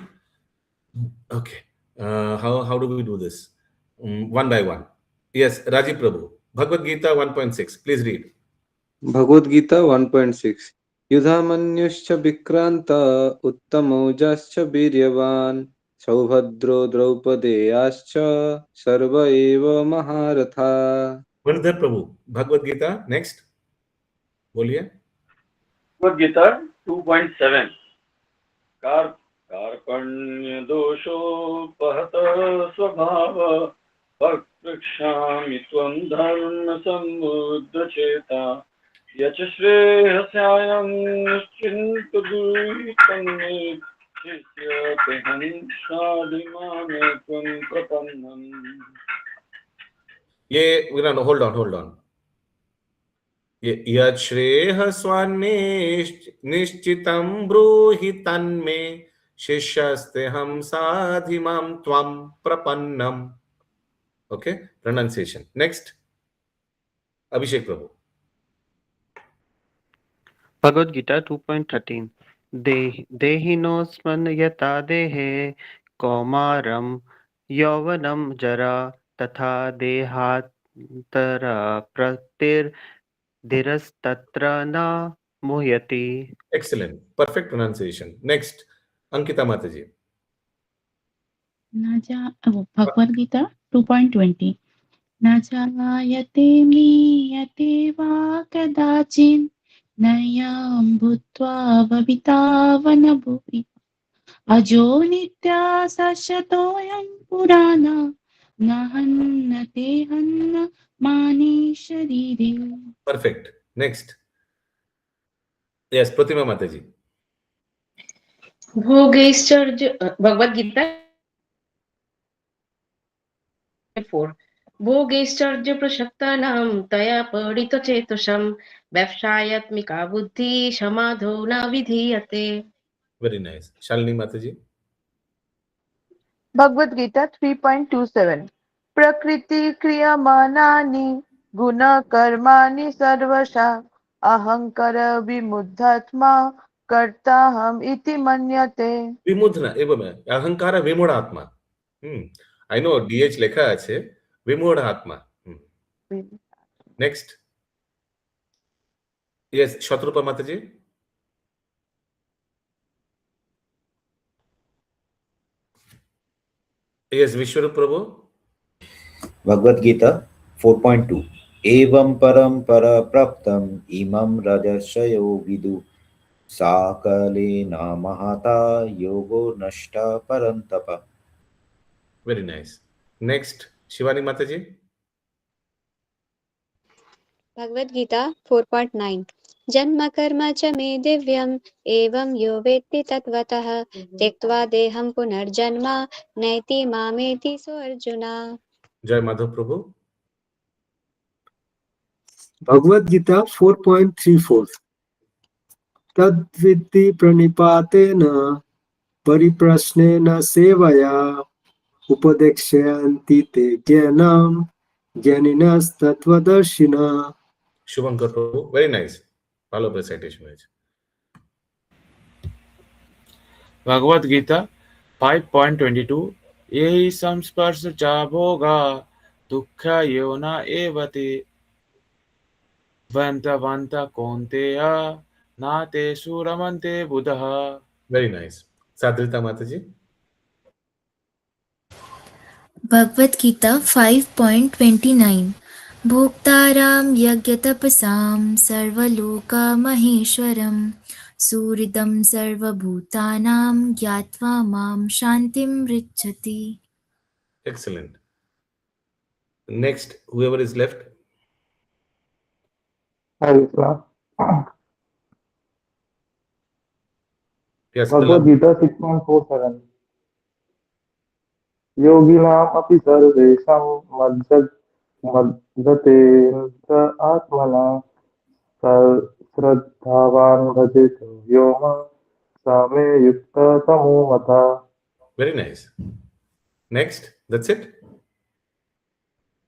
Speaker 2: Okay, how do we do this? One by one. Yes, Rajiv Prabhu, Bhagavad Gita 1.6. Please read.
Speaker 6: Bhagavad Gita 1.6 युधामन्युश्च विक्रान्त उत्तमौजाश्च वीर्यवान् सौभद्रो द्रौपदेयाश्च सर्व एव महारथा.
Speaker 2: Vanidhar Prabhu, Bhagavad Gita, next. Boliye.
Speaker 4: Bhagavad Gita 2.7 कार्पण्य दोषोपहत स्वभाव वक्ष्यामि त्वं धर्म सम्बुद्ध चेता यच श्रेयस्यायं निश्चिन्त दुरितन्मे शिष्यते हंसादिमामे त्वं प्रपन्नम्.
Speaker 2: Hold on. यत् श्रेयस्वान्निश्चितं ब्रूहि तन्मे शिष्यस्तेऽहं साधिमां त्वं प्रपन्नम्. Okay, pronunciation. Next, Abhishek Prabhu.
Speaker 5: Bhagavad Gita 2.13 Dehinosman yata dehe kaumaram yauvanam jara tatha dehatara pratir dhirastatra na muhyati.
Speaker 2: Excellent, perfect pronunciation. Next, Ankita Mataji.
Speaker 7: Bhagavad Gita 2.20 न जायते मीयते वा कदाचिन् नयं भूत्वा भविता वन भुवि अजो नित्या शाश्वतोऽयं पुराणः न हन्यते हन्न माने शरीरे.
Speaker 2: Perfect. Next, yes, Pratima Mataji.
Speaker 1: भोगैश्चर्य Bhagavad Gita 4 भोगैश्चर्य प्रसक्तानां तया पीडितचेतसां व्यवसायात्मिका बुद्धि समाधो न विधीयते.
Speaker 2: Very nice. Shalini Mataji.
Speaker 3: Bhagavad Gita 3.27 Prakriti kriyamanaani guna karmani sarvasha ahankara vimuddhatma kartaham iti manyate.
Speaker 2: Vimudhna evam ahankara vimudatma. I know DH lekha ache vimudatma. Next, yes, Shatrupa Mataji. Yes, Vishwarup Prabhu.
Speaker 12: Bhagavad Gita 4.2 Evam param parapraptam imam rajashayo vidu sakale namahata yogo nashta parantapa.
Speaker 2: Very nice. Next, Shivani Mataji.
Speaker 11: Bhagavad Gita 4.9 जन्म कर्म च मे दिव्यम् एवं यो वेत्ति तत्त्वतः त्यक्त्वा देहं पुनर्जन्म नैति मामेति सो Arjun.
Speaker 2: Jai Madhav Prabhu.
Speaker 13: Bhagavad Gita 4.34 Tadvitti pranipatena pariprasnena sevaya upadekshayanti te jnanam jnaninas tattvadarshina.
Speaker 2: Shubhankar Prabhu. Very nice. Follow the citation.
Speaker 14: Bhagavad Gita 5.22 ये हि संस्पर्श च भोगा दुःखा योना एवते vanta konteya nate suramante buddha.
Speaker 2: Very nice. Sadrita Mataji.
Speaker 10: Bhagavad Gita 5.29 Bhoktaram yagyatapasam sarvaloka maheshwaram suridam sarvabhutanam gyatva mam shantim richati.
Speaker 2: Excellent. Next, whoever is left. Yes,
Speaker 9: Bhagavad Gita 6.47 Yoginam api sarvesham madhyate atmana Sraddhavan bhajeto yoma same yukta tamo mata.
Speaker 2: Very nice. Next, that's it.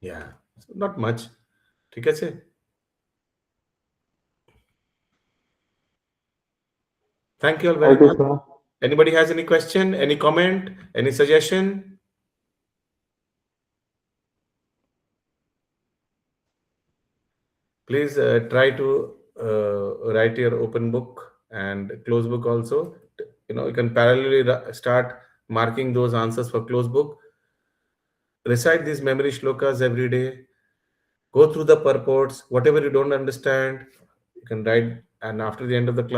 Speaker 2: Yeah, so not much. ठीक है. Thank you all
Speaker 9: Hare
Speaker 2: very much.
Speaker 9: Krishna.
Speaker 2: Anybody has any question, any comment, any suggestion? Please try to write your open book and close book also. You can parallelly start marking those answers for close book. Recite these memory shlokas every day. Go through the purports. Whatever you don't understand, you can write. And after the end of the class,